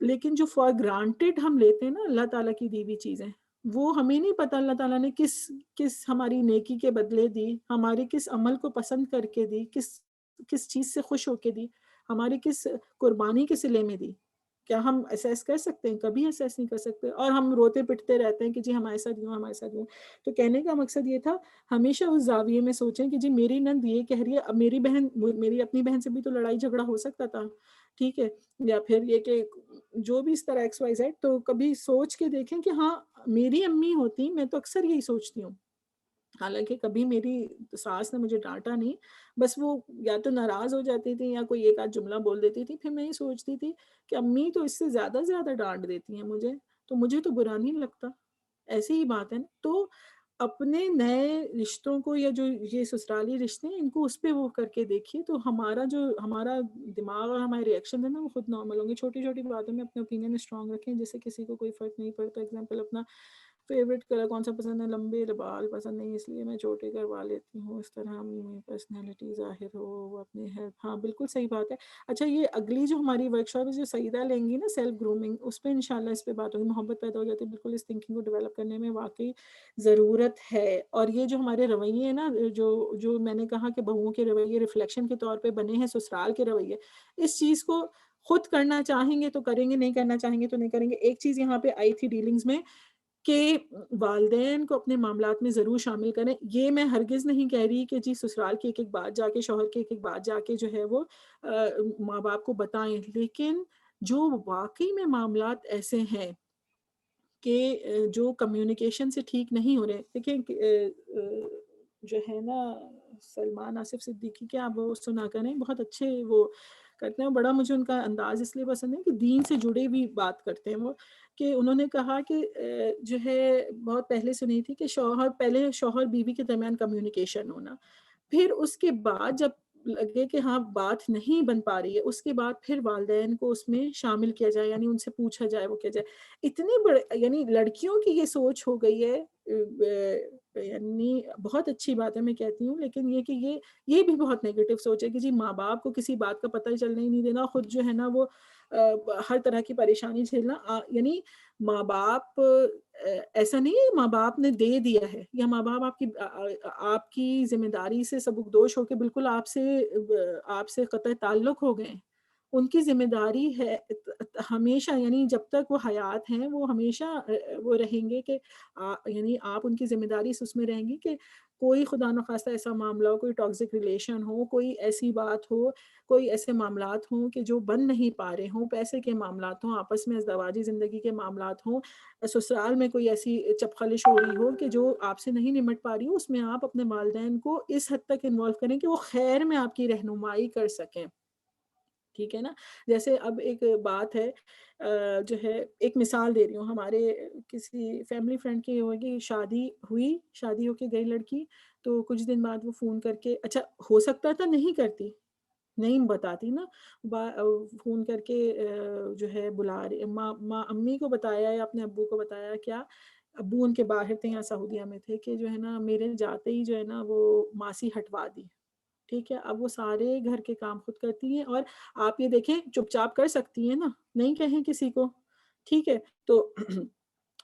لیکن جو فار گرانٹیڈ ہم لیتے ہیں نا اللہ تعالیٰ کی دی ہوئی چیزیں، وہ ہمیں نہیں پتہ اللہ تعالیٰ نے کس ہماری نیکی کے بدلے دی، ہمارے کس عمل کو پسند کر کے دی، کس چیز سے خوش ہو کے دی، ہماری کس قربانی کے صلے میں دی. کیا ہم اسیس کر سکتے ہیں؟ کبھی اسیس نہیں کر سکتے. اور ہم روتے پٹتے رہتے ہیں کہ جی ہم ایسا دوں، ہم ایسا دوں. تو کہنے کا مقصد یہ تھا ہمیشہ اس زاویے میں سوچیں کہ جی میری نند یہ کہہ رہی ہے، اب میری اپنی بہن سے بھی تو لڑائی جھگڑا ہو سکتا تھا، ٹھیک ہے، یا پھر یہ کہ جو بھی اس طرح ایکس وائی زیڈ. تو کبھی سوچ کے دیکھیں کہ ہاں میری امی ہوتی، میں تو اکثر یہی سوچتی ہوں. حالانکہ کبھی میری ساس نے مجھے ڈانٹا نہیں، بس وہ یا تو ناراض ہو جاتی تھی یا کوئی ایک آدھ جملہ بول دیتی تھی. پھر میں یہ سوچتی تھی کہ امی تو اس سے زیادہ ڈانٹ دیتی ہیں مجھے، تو مجھے تو برا نہیں لگتا. ایسی ہی بات ہے نا. تو اپنے نئے رشتوں کو یا جو یہ سسرالی رشتے ہیں ان کو اس پہ وہ کر کے دیکھیے تو ہمارا دماغ اور ہمارے ریئیکشن ہے نا وہ خود نارمل ہوں گے. چھوٹی چھوٹی باتوں میں اپنے اوپینین اسٹرانگ رکھیں، جس سے کسی کو کوئی فرق نہیں پڑتا. ایگزامپل اپنا فیوریٹ کلر کون سا پسند ہے، لمبے بال پسند نہیں اس لیے میں چھوٹے کروا لیتی ہوں. اس طرح میری پرسنالٹی ظاہر ہو، وہ اپنی ہیلپ. ہاں بالکل صحیح بات ہے. اچھا یہ اگلی جو ہماری ورک شاپ ہے جو سعیدہ لیں گی نا سیلف گرومنگ، اس پہ انشاءاللہ اس پہ بات ہوگی. محبت پیدا ہو جاتی ہے. بالکل اس تھنکنگ کو ڈیولپ کرنے میں واقعی ضرورت ہے. اور یہ جو ہمارے رویے ہیں نا، جو میں نے کہا کہ بہوؤں کے رویے ریفلیکشن کے طور پہ بنے ہیں سسرال کے رویے، اس چیز کو خود کرنا چاہیں گے تو کریں گے، نہیں کرنا چاہیں گے تو نہیں کریں گے. ایک چیز یہاں پہ آئی تھی ڈیلنگز میں کہ والدین کو اپنے معاملات میں ضرور شامل کریں. یہ میں ہرگز نہیں کہہ رہی کہ جی سسرال کی ایک ایک بات جا کے، شوہر کی ایک ایک بات جا کے جو ہے وہ ماں باپ کو بتائیں. لیکن جو واقعی میں معاملات ایسے ہیں کہ جو کمیونیکیشن سے ٹھیک نہیں ہو رہے، دیکھیں جو ہے نا سلمان آصف صدیقی کے آپ وہ سنا کریں، بہت اچھے وہ کرتے ہیں. بڑا مجھے ان کا انداز اس لیے پسند ہے کہ دین سے جڑے بھی بات کرتے ہیں وہ. کہ انہوں نے کہا کہ جو ہے بہت پہلے سنی تھی کہ پہلے شوہر بیوی کے درمیان کمیونیکیشن ہونا، پھر اس کے بعد جب لگے کہ ہاں بات نہیں بن پا رہی ہے، اس کے بعد پھر والدین کو اس میں شامل کیا جائے، یعنی ان سے پوچھا جائے، وہ کیا جائے. اتنے بڑے یعنی لڑکیوں کی یہ سوچ ہو گئی ہے، یعنی بہت اچھی بات ہے میں کہتی ہوں. لیکن یہ کہ یہ بھی بہت نیگیٹو سوچ ہے کہ جی ماں باپ کو کسی بات کا پتہ چلنے ہی نہیں دینا، خود جو ہے نا وہ ہر طرح کی پریشانی جھیلنا. یعنی ماں باپ ایسا نہیں ہے ماں باپ نے دے دیا ہے، یا ماں باپ آپ کی ذمہ داری سے سبکدوش ہو کے بالکل آپ سے قطع تعلق ہو گئے. ان کی ذمہ داری ہے ہمیشہ، یعنی جب تک وہ حیات ہیں وہ ہمیشہ وہ رہیں گے کہ یعنی آپ ان کی ذمہ داری اس میں رہیں گی کہ کوئی خدا نخواستہ ایسا معاملہ ہو، کوئی ٹاکسک ریلیشن ہو، کوئی ایسی بات ہو، کوئی ایسے معاملات ہوں کہ جو بن نہیں پا رہے ہوں، پیسے کے معاملات ہوں، آپس میں ازدواجی زندگی کے معاملات ہوں، سسرال میں کوئی ایسی چپخلش ہو رہی ہو کہ جو آپ سے نہیں نمٹ پا رہی ہو، اس میں آپ اپنے والدین کو اس حد تک انوالو کریں کہ وہ خیر میں آپ کی رہنمائی کر سکیں. ٹھیک ہے نا. جیسے اب ایک بات ہے جو ہے ایک مثال دے رہی ہوں، ہمارے کسی فیملی فرینڈ کی ہوگی، شادی ہو کے گئی لڑکی، تو کچھ دن بعد وہ فون کر کے، اچھا ہو سکتا تھا نہیں کرتی، نہیں بتاتی نا، فون کر کے جو ہے بلا رہی ماں امی کو بتایا یا اپنے ابو کو بتایا، کیا ابو ان کے باہر تھے یا سعودیہ میں تھے، کہ جو ہے نا میرے جاتے ہی جو ہے نا وہ ماسی ہٹوا دی. ٹھیک ہے. اب وہ سارے گھر کے کام خود کرتی ہیں، اور آپ یہ دیکھیں چپ چاپ کر سکتی ہیں نا، نہیں کہیں کسی کو، ٹھیک ہے. تو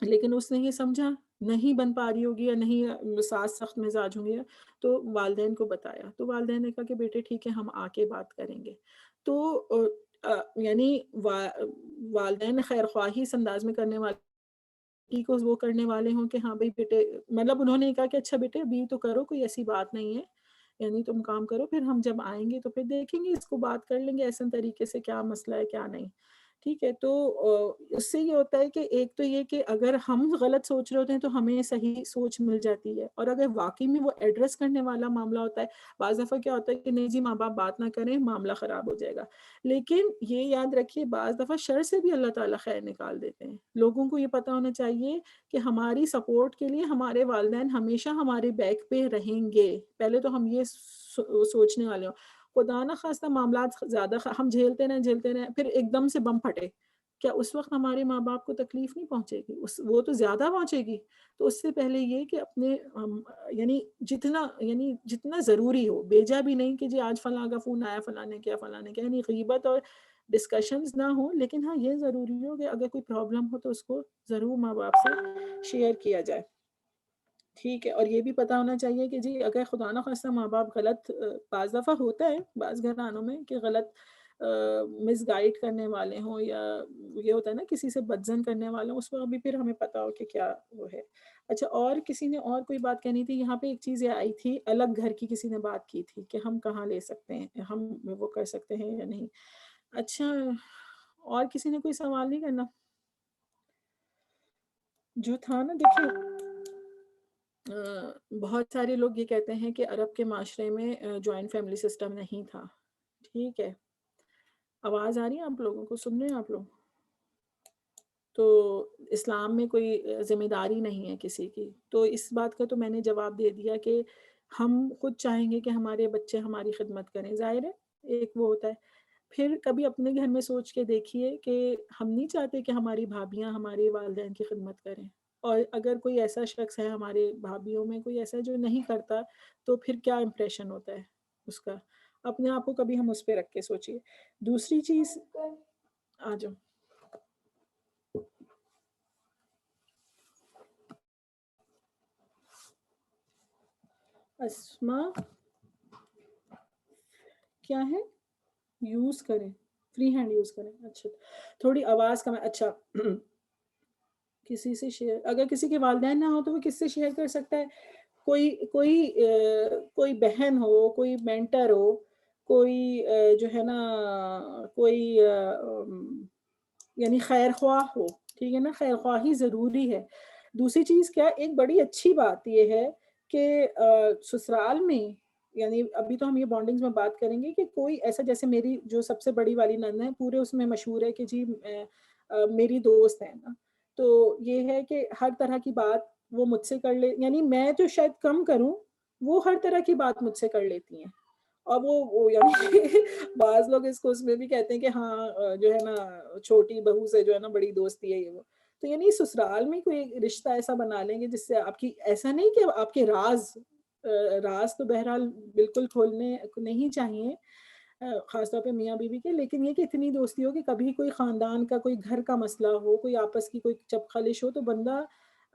لیکن اس نے یہ سمجھا نہیں بن پا رہی ہوگی یا نہیں ساس سخت مزاج ہوں گے، تو والدین کو بتایا، تو والدین نے کہا کہ بیٹے ٹھیک ہے ہم آ کے بات کریں گے. تو یعنی والدین خیر خواہی اس انداز میں کرنے والے کو وہ کرنے والے ہوں کہ ہاں بھائی بیٹے، مطلب انہوں نے کہا کہ اچھا بیٹے ابھی تو کرو، کوئی ایسی بات نہیں ہے، یعنی تم کام کرو، پھر ہم جب آئیں گے تو پھر دیکھیں گے، اس کو بات کر لیں گے ایسے طریقے سے کیا مسئلہ ہے کیا نہیں. ٹھیک ہے. تو اس سے یہ ہوتا ہے کہ ایک تو یہ کہ اگر ہم غلط سوچ رہے ہوتے ہیں تو ہمیں صحیح سوچ مل جاتی ہے، اور اگر واقعی میں وہ ایڈریس کرنے والا معاملہ ہوتا ہے، بعض دفعہ کیا ہوتا ہے کہ نہیں جی ماں باپ بات نہ کریں معاملہ خراب ہو جائے گا، لیکن یہ یاد رکھیے بعض دفعہ شر سے بھی اللہ تعالیٰ خیر نکال دیتے ہیں. لوگوں کو یہ پتہ ہونا چاہیے کہ ہماری سپورٹ کے لیے ہمارے والدین ہمیشہ ہمارے بیک پہ رہیں گے. پہلے تو ہم یہ سوچنے والے ہوں، خدا نہ خواستہ معاملات زیادہ ہم جھیلتے رہیں پھر ایک دم سے بم پھٹے، کیا اس وقت ہمارے ماں باپ کو تکلیف نہیں پہنچے گی؟ وہ تو زیادہ پہنچے گی. تو اس سے پہلے یہ کہ اپنے یعنی جتنا ضروری ہو، بیجا بھی نہیں کہ جی آج فلاں کا فون آیا فلاں نے کیا، یعنی غیبت اور ڈسکشنز نہ ہو، لیکن ہاں یہ ضروری ہو کہ اگر کوئی پرابلم ہو تو اس کو ضرور ماں باپ سے شیئر کیا جائے. ٹھیک ہے. اور یہ بھی پتا ہونا چاہیے کہ جی اگر خدا نہ خواستہ ماں باپ غلط، بعض دفعہ ہوتا ہے بعض گھرانوں میں کہ غلط مس گائیڈ کرنے والے ہوں، یا یہ ہوتا ہے نا کسی سے بدزن کرنے والے ہوں، اس وقت بھی پھر ہمیں پتا ہو کہ کیا وہ ہے. اچھا، اور کسی نے اور کوئی بات کہنی تھی؟ یہاں پہ ایک چیز یہ آئی تھی، الگ گھر کی کسی نے بات کی تھی کہ ہم کہاں لے سکتے ہیں، ہم وہ کر سکتے ہیں یا نہیں. اچھا، اور کسی نے کوئی سوال نہیں کرنا؟ جو تھا نا، دیکھیے بہت سارے لوگ یہ کہتے ہیں کہ عرب کے معاشرے میں جوائنٹ فیملی سسٹم نہیں تھا. ٹھیک ہے. آواز آ رہی ہے آپ لوگوں کو؟ سن رہے ہیں آپ لوگ؟ تو اسلام میں کوئی ذمہ داری نہیں ہے کسی کی. تو اس بات کا تو میں نے جواب دے دیا کہ ہم خود چاہیں گے کہ ہمارے بچے ہماری خدمت کریں، ظاہر ہے ایک وہ ہوتا ہے. پھر کبھی اپنے گھر میں سوچ کے دیکھیے کہ ہم نہیں چاہتے کہ ہماری بھابیاں ہمارے والدین کی خدمت کریں، اور اگر کوئی ایسا شخص ہے ہمارے بھابھیوں میں کوئی ایسا جو نہیں کرتا، تو پھر کیا امپریشن ہوتا ہے اس کا. اپنے آپ کو کبھی ہم اس پہ رکھ کے سوچیے. دوسری چیز، آ جاؤ. اسما کیا ہے؟ یوز کریں، فری ہینڈ یوز کریں. اچھا، تھوڑی آواز کم ہے. اچھا، کسی سے شیئر، اگر کسی کے والدین نہ ہو تو وہ کس سے شیئر کر سکتا ہے؟ کوئی بہن ہو، کوئی مینٹر ہو، کوئی جو ہے نا کوئی یعنی خیر خواہ ہو. ٹھیک ہے نا، خیر خواہی ضروری ہے. دوسری چیز کیا، ایک بڑی اچھی بات یہ ہے کہ سسرال میں، یعنی ابھی تو ہم یہ بانڈنگز میں بات کریں گے کہ کوئی ایسا، جیسے میری جو سب سے بڑی والی نند ہے پورے اس میں مشہور ہے کہ جی میری دوست ہے نا، تو یہ ہے کہ ہر طرح کی بات وہ مجھ سے کر لے، یعنی میں تو شاید کم کروں، وہ ہر طرح کی بات مجھ سے کر لیتی ہیں. اور وہ یعنی بعض لوگ اس کو اس میں بھی کہتے ہیں کہ ہاں جو ہے نا چھوٹی بہو سے جو ہے نا بڑی دوستی ہے یہ وہ. تو یعنی سسرال میں کوئی رشتہ ایسا بنا لیں گے جس سے آپ کی، ایسا نہیں کہ آپ کے راز تو بہرحال بالکل کھولنے نہیں چاہیے خاص طور پہ میاں بیوی کے، لیکن یہ کہ اتنی دوستی ہو کہ کبھی کوئی خاندان کا کوئی گھر کا مسئلہ ہو، کوئی آپس کی کوئی چپ خلش ہو، تو بندہ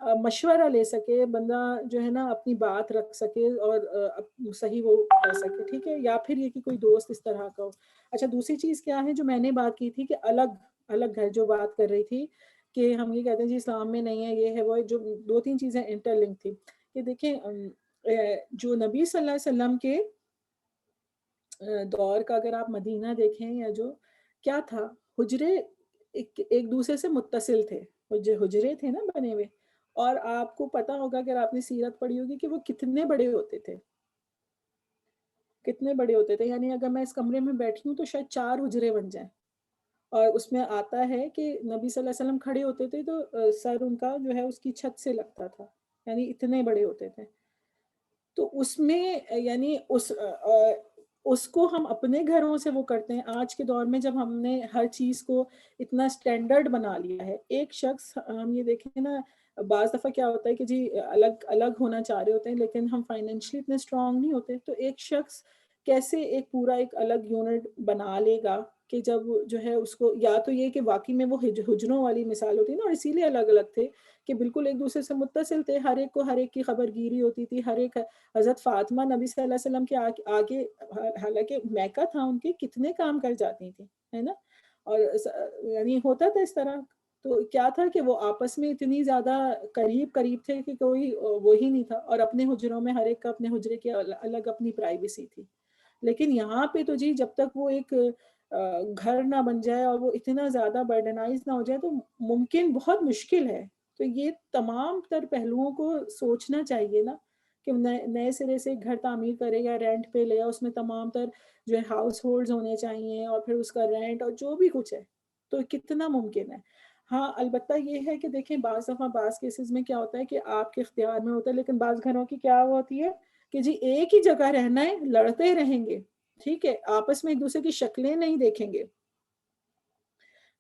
مشورہ لے سکے، بندہ جو ہے نا اپنی بات رکھ سکے اور صحیح وہ کر سکے. ٹھیک ہے. یا پھر یہ کہ کوئی دوست اس طرح کا ہو. اچھا، دوسری چیز کیا ہے جو میں نے بات کی تھی کہ الگ گھر جو بات کر رہی تھی کہ ہم یہ کہتے ہیں جی اسلام میں نہیں ہے، یہ ہے وہ ہے، جو دو تین چیزیں انٹر لنک تھی. کہ دیکھیں جو نبی صلی اللہ علیہ وسلم کے دور کا اگر آپ مدینہ دیکھیں، یا جو کیا تھا، حجرے ایک دوسرے سے متصل تھے، حجرے تھے نا بنے ہوئے. اور آپ کو پتا ہوگا اگر آپ نے سیرت پڑھی ہوگی کہ وہ کتنے بڑے ہوتے تھے، کتنے بڑے ہوتے تھے. یعنی اگر میں اس کمرے میں بیٹھی ہوں تو شاید 4 حجرے بن جائیں. اور اس میں آتا ہے کہ نبی صلی اللہ علیہ وسلم کھڑے ہوتے تھے تو سر ان کا جو ہے اس کی چھت سے لگتا تھا، یعنی اتنے بڑے ہوتے تھے. تو اس میں یعنی اس کو ہم اپنے گھروں سے وہ کرتے ہیں. آج کے دور میں جب ہم نے ہر چیز کو اتنا سٹینڈرڈ بنا لیا ہے، ایک شخص، ہم یہ دیکھیں نا بعض دفعہ کیا ہوتا ہے کہ جی الگ ہونا چاہ رہے ہوتے ہیں لیکن ہم فائنینشلی اتنے اسٹرانگ نہیں ہوتے، تو ایک شخص کیسے ایک پورا ایک الگ یونٹ بنا لے گا کہ جب جو ہے اس کو یا تو یہ کہ واقعی میں وہ حجروں والی مثال ہوتی ہے نا، اور اسی لیے الگ الگ تھے کہ بالکل ایک دوسرے سے متصل تھے، ہر ایک کو ہر ایک کی خبر گیری ہوتی تھی، ہر ایک حضرت فاطمہ نبی صلی اللہ علیہ وسلم کے آگے حالانکہ میکہ تھا ان کے، کتنے کام کر جاتی تھیں، ہے نا، اور یعنی ہوتا تھا اس طرح. تو کیا تھا کہ وہ آپس میں اتنی زیادہ قریب تھے کہ کوئی وہی نہیں تھا، اور اپنے حجروں میں ہر ایک کا اپنے حجرے کی الگ اپنی پرائیویسی تھی. لیکن یہاں پہ تو جی جب تک وہ ایک گھر نہ بن جائے اور وہ اتنا زیادہ برڈنائز نہ ہو جائے تو ممکن بہت مشکل ہے. تو یہ تمام تر پہلوؤں کو سوچنا چاہیے نا کہ نئے سرے سے گھر تعمیر کرے یا رینٹ پہ لے، اس میں تمام تر جو ہے ہاؤس ہولڈز ہونے چاہیے اور پھر اس کا رینٹ اور جو بھی کچھ ہے، تو کتنا ممکن ہے. ہاں البتہ یہ ہے کہ دیکھیں بعض دفعہ بعض کیسز میں کیا ہوتا ہے کہ آپ کے اختیار میں ہوتا ہے، لیکن بعض گھروں کی کیا ہوتی ہے کہ جی ایک ہی جگہ رہنا ہے، لڑتے رہیں گے، ٹھیک ہے، آپس میں ایک دوسرے کی شکلیں نہیں دیکھیں گے،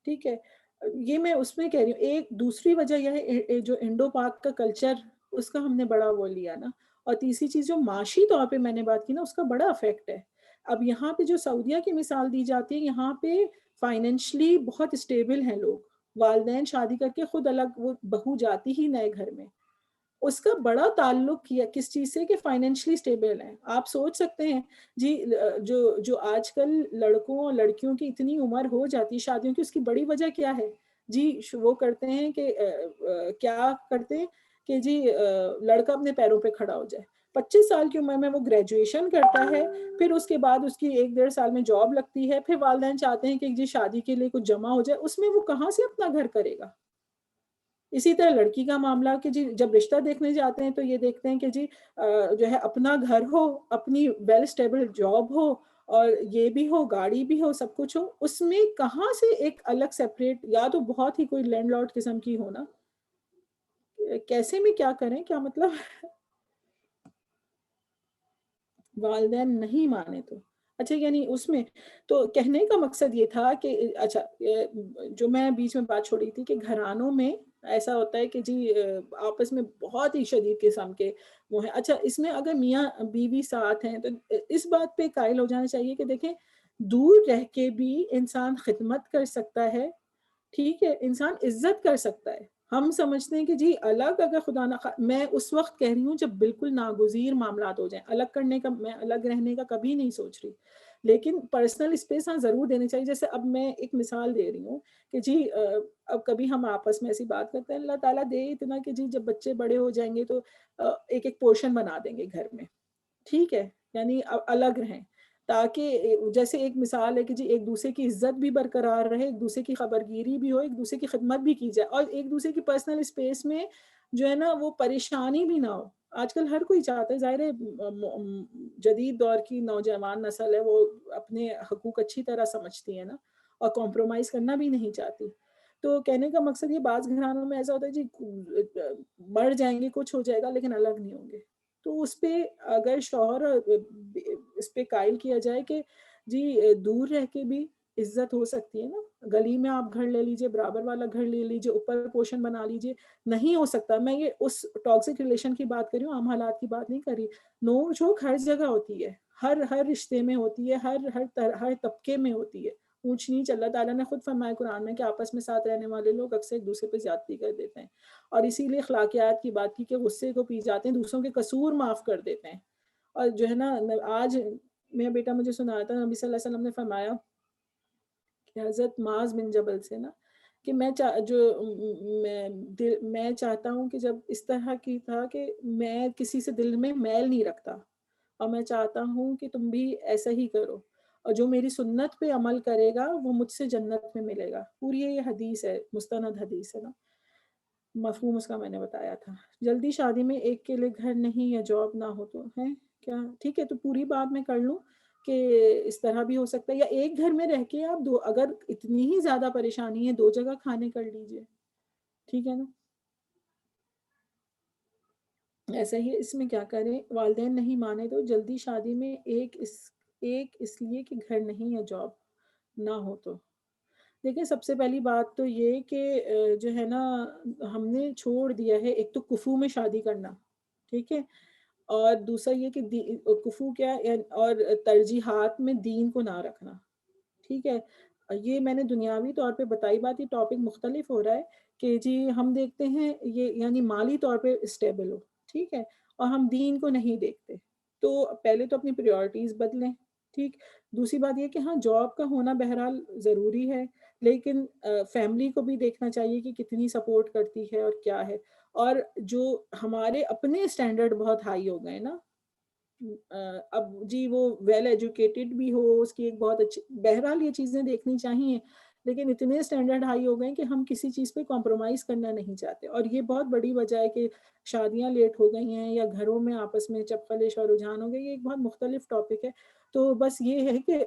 ٹھیک ہے. یہ میں اس میں کہہ رہی ہوں. ایک دوسری وجہ یہ ہے جو انڈو پاک کا کلچر، اس کا ہم نے بڑا وہ لیا نا. اور تیسری چیز جو معاشی طور پہ میں نے بات کی نا، اس کا بڑا افیکٹ ہے. اب یہاں پہ جو سعودیہ کی مثال دی جاتی ہے، یہاں پہ فائنینشلی بہت اسٹیبل ہیں لوگ، والدین شادی کر کے خود الگ، وہ بہو جاتی ہی نئے گھر میں، اس کا بڑا تعلق کیا کس چیز سے کہ فائنینشلی اسٹیبل ہیں. آپ سوچ سکتے ہیں جی جو آج کل لڑکوں اور لڑکیوں کی اتنی عمر ہو جاتی ہے شادیوں کی، اس کی بڑی وجہ کیا ہے جی؟ وہ کرتے ہیں کہ کیا کرتے ہیں کہ جی لڑکا اپنے پیروں پہ کھڑا ہو جائے. 25 سال کی عمر میں وہ گریجویشن کرتا ہے، پھر اس کے بعد اس کی 1-1.5 سال میں جاب لگتی ہے، پھر والدین چاہتے ہیں کہ جی شادی کے لیے کچھ جمع ہو جائے، اس میں وہ کہاں سے اپنا گھر کرے گا؟ اسی طرح لڑکی کا معاملہ کہ جی جب رشتہ دیکھنے جاتے ہیں تو یہ دیکھتے ہیں کہ جی جو ہے اپنا گھر ہو، اپنی ویل اسٹیبل جاب ہو، اور یہ بھی ہو، گاڑی بھی ہو، سب کچھ ہو. اس میں کہاں سے ایک الگ سیپریٹ، یا تو بہت ہی کوئی لینڈ لارڈ قسم کی ہونا، کیسے میں کیا کریں، کیا مطلب والدین نہیں مانے تو اچھا. یعنی اس میں تو کہنے کا مقصد یہ تھا کہ اچھا جو میں بیچ میں بات چھوڑی تھی کہ گھرانوں میں ایسا ہوتا ہے کہ جی آپس میں بہت ہی شدید قسم کے وہ ہیں. اچھا اس میں اگر میاں بیوی ساتھ ہیں تو اس بات پہ قائل ہو جانا چاہیے کہ دیکھیں دور رہ کے بھی انسان خدمت کر سکتا ہے، ٹھیک ہے، انسان عزت کر سکتا ہے. ہم سمجھتے ہیں کہ جی الگ، اگر خدا نہ میں اس وقت کہہ رہی ہوں جب بالکل ناگزیر معاملات ہو جائیں، الگ کرنے کا، میں الگ رہنے کا کبھی نہیں سوچ رہی، لیکن پرسنل اسپیس ہاں ضرور دینے چاہیے. جیسے اب میں ایک مثال دے رہی ہوں کہ جی اب کبھی ہم آپس میں ایسی بات کرتے ہیں، اللہ تعالیٰ دے اتنا کہ جی جب بچے بڑے ہو جائیں گے تو ایک ایک پورشن بنا دیں گے گھر میں، ٹھیک ہے، یعنی الگ رہیں، تاکہ جیسے ایک مثال ہے کہ جی ایک دوسرے کی عزت بھی برقرار رہے، ایک دوسرے کی خبرگیری بھی ہو، ایک دوسرے کی خدمت بھی کی جائے، اور ایک دوسرے کی پرسنل اسپیس میں جو ہے نا وہ پریشانی بھی نہ ہو. آج کل ہر کوئی چاہتا ہے، ظاہر ہے جدید دور کی نوجوان نسل ہے، وہ اپنے حقوق اچھی طرح سمجھتی ہے نا، اور کمپرومائز کرنا بھی نہیں چاہتی. تو کہنے کا مقصد یہ بعض گھرانوں میں ایسا ہوتا ہے جی مر جائیں گے، کچھ ہو جائے گا، لیکن الگ نہیں ہوں گے. تو اس پہ اگر شوہر اس پہ قائل کیا جائے کہ جی دور رہ کے بھی عزت ہو سکتی ہے نا، گلی میں آپ گھر لے لیجئے، برابر والا گھر لے لیجئے، اوپر پوشن بنا لیجئے، نہیں ہو سکتا. میں یہ اس ٹاکسک ریلیشن کی بات کر رہی ہوں، عام حالات کی بات نہیں کر رہی. نوک جھوک ہر جگہ ہوتی ہے، ہر رشتے میں ہوتی ہے، ہر طبقے میں ہوتی ہے. اونچ نیچ اللہ تعالیٰ نے خود فرمایا قرآن میں کہ آپس میں ساتھ رہنے والے لوگ اکثر ایک دوسرے پہ زیادتی کر دیتے ہیں، اور اسی لیے اخلاقیات کی بات کی کہ غصے کو پی جاتے ہیں، دوسروں کے قصور معاف کر دیتے ہیں. اور جو ہے نا آج میرا بیٹا مجھے سنایا تھا، نبی صلی اللہ علیہ وسلم نے فرمایا کہ حضرت معاذ بن جبل سے نا کہ میں چاہتا ہوں کہ جب اس طرح کی تھا کہ میں کسی سے دل میں میل نہیں رکھتا، اور میں چاہتا ہوں کہ تم بھی ایسا ہی کرو، اور جو میری سنت پہ عمل کرے گا وہ مجھ سے جنت میں ملے گا. پوری یہ حدیث ہے، مستند حدیث ہے نا. مفہوم اس کا میں نے بتایا تھا. جلدی شادی میں ایک کے لیے گھر نہیں یا جاب نہ ہو تو ہے کیا ٹھیک ہے؟ تو پوری بات میں کر لوں کہ اس طرح بھی ہو سکتا ہے، یا ایک گھر میں رہ کے آپ دو، اگر اتنی ہی زیادہ پریشانی ہے 2 جگہ کھانے کر لیجئے، ٹھیک ہے نا. ایسا ہی اس میں کیا کریں، والدین نہیں مانے تو جلدی شادی میں ایک اس لیے کہ گھر نہیں یا جاب نہ ہو تو. دیکھیں سب سے پہلی بات تو یہ کہ جو ہے نا ہم نے چھوڑ دیا ہے ایک تو کفو میں شادی کرنا، ٹھیک ہے، اور دوسرا یہ کہ کفو کیا اور ترجیحات میں دین کو نہ رکھنا، ٹھیک ہے. یہ میں نے دنیاوی طور پہ بتائی بات، یہ ٹاپک مختلف ہو رہا ہے کہ جی ہم دیکھتے ہیں یہ یعنی مالی طور پہ اسٹیبل ہو، ٹھیک ہے، اور ہم دین کو نہیں دیکھتے. تو پہلے تو اپنی پریورٹیز بدلیں، ٹھیک. دوسری بات یہ کہ ہاں جاب کا ہونا بہرحال ضروری ہے، لیکن فیملی کو بھی دیکھنا چاہیے کہ کتنی سپورٹ کرتی ہے اور کیا ہے. اور جو ہمارے اپنے اسٹینڈرڈ بہت ہائی ہو گئے نا، اب جی وہ ویل ایجوکیٹڈ بھی ہو، اس کی ایک بہت اچھی، بہرحال یہ چیزیں دیکھنی چاہیے، لیکن اتنے اسٹینڈرڈ ہائی ہو گئے کہ ہم کسی چیز پہ کمپرومائز کرنا نہیں چاہتے. اور یہ بہت بڑی وجہ ہے کہ شادیاں لیٹ ہو گئی ہیں یا گھروں میں آپس میں چپخلش اور رجحان ہو گئے. یہ ایک بہت مختلف ٹاپک ہے. تو بس یہ ہے کہ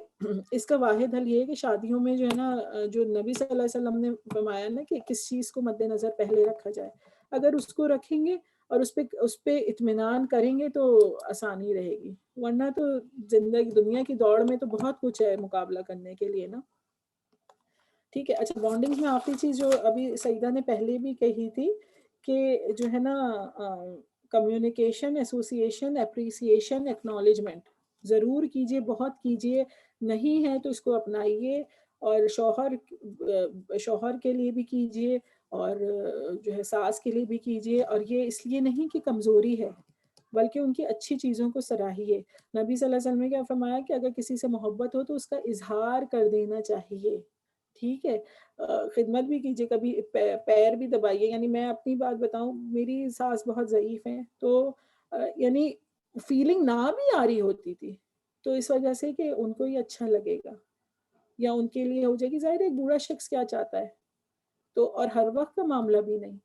اس کا واحد حل یہ ہے کہ شادیوں میں جو ہے نا، جو نبی صلی اللہ علیہ وسلم نے فرمایا نا کہ کس چیز کو مد نظر پہلے رکھا جائے، اگر اس کو رکھیں گے اور اس پہ اطمینان کریں گے تو آسانی رہے گی. ورنہ تو زندگی دنیا کی دوڑ میں تو بہت کچھ ہے مقابلہ کرنے کے لیے نا. ٹھیک ہے. اچھا، بانڈنگ میں آخری چیز جو ابھی سعیدہ نے پہلے بھی کہی تھی کہ جو ہے نا کمیونیکیشن، ایسوسیشن، اپریسیشن، ایکنالجمنٹ ضرور کیجئے، بہت کیجئے. نہیں ہے تو اس کو اپنائیے، اور شوہر کے لیے بھی کیجئے اور جو ہے ساس کے لیے بھی کیجئے. اور یہ اس لیے نہیں کہ کمزوری ہے، بلکہ ان کی اچھی چیزوں کو سراہیے. نبی صلی اللہ علیہ وسلم نے کیا فرمایا کہ اگر کسی سے محبت ہو تو اس کا اظہار کر دینا چاہیے، ٹھیک ہے. خدمت بھی کیجیے، کبھی پیر بھی دبائیے. یعنی میں اپنی بات بتاؤں، میری ساس بہت ضعیف ہیں، تو یعنی فیلنگ نہ بھی آ رہی ہوتی تھی، تو اس وجہ سے کہ ان کو یہ اچھا لگے گا یا ان کے لیے ہو جائے گی. ظاہر ایک بوڑھا شخص کیا چاہتا ہے. تو اور ہر وقت کا معاملہ بھی نہیں،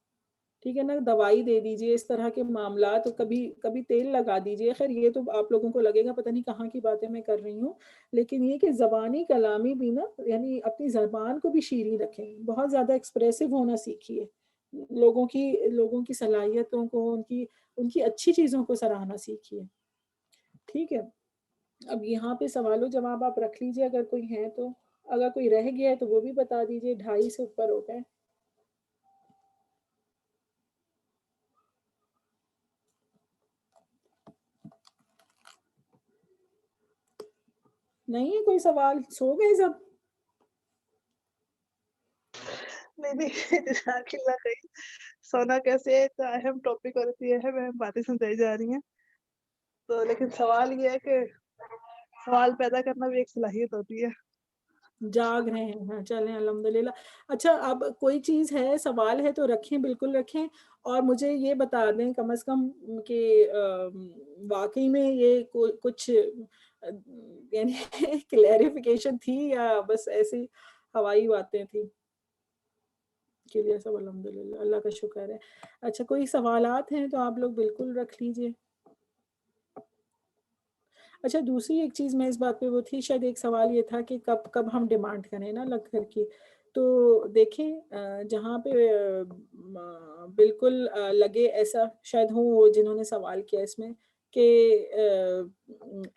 ٹھیک ہے نا. دوائی دے دیجئے، اس طرح کے معاملات. کبھی کبھی تیل لگا دیجئے. خیر یہ تو آپ لوگوں کو لگے گا پتہ نہیں کہاں کی باتیں میں کر رہی ہوں، لیکن یہ کہ زبانی کلامی بھی نا، یعنی اپنی زبان کو بھی شیریں رکھیں. بہت زیادہ ایکسپریسو ہونا سیکھیے. لوگوں کی صلاحیتوں کو، ان کی اچھی چیزوں کو سراہنا سیکھیے. ٹھیک ہے. اب یہاں پہ سوال و جواب آپ رکھ لیجئے اگر کوئی ہیں تو. اگر کوئی رہ گیا ہے تو وہ بھی بتا دیجئے. 2:30 سے اوپر ہو گئے. نہیں ہے کوئی سوال؟ سو گئے سب؟ نہیں جزاک اللہ خیر. سونا کیسے ایک اہم ٹاپک اور اتنی اہم باتیں سمجھائی جا رہی ہیں. تو لیکن سوال یہ ہے کہ سوال پیدا کرنا بھی ایک صلاحیت ہوتی ہے. جاگ رہے ہیں. ہاں چلیں الحمدللہ. اچھا، اب کوئی چیز ہے، سوال ہے تو رکھیں، بالکل رکھیں. اور مجھے یہ بتا دیں کم از کم کہ واقعی میں یہ کچھ یعنی کلیریفیکیشن تھی یا بس ایسی ہوائی باتیں تھیں. کلیئر سب الحمدللہ، اللہ کا شکر ہے. اچھا، کوئی سوالات ہیں تو آپ لوگ بالکل رکھ لیجئے. اچھا، دوسری ایک چیز میں اس بات پہ وہ تھی، شاید ایک سوال یہ تھا کہ کب ہم ڈیمانڈ کریں نا لگ کر کی. تو دیکھیں جہاں پہ بالکل لگے ایسا، شاید ہوں وہ جنہوں نے سوال کیا اس میں کہ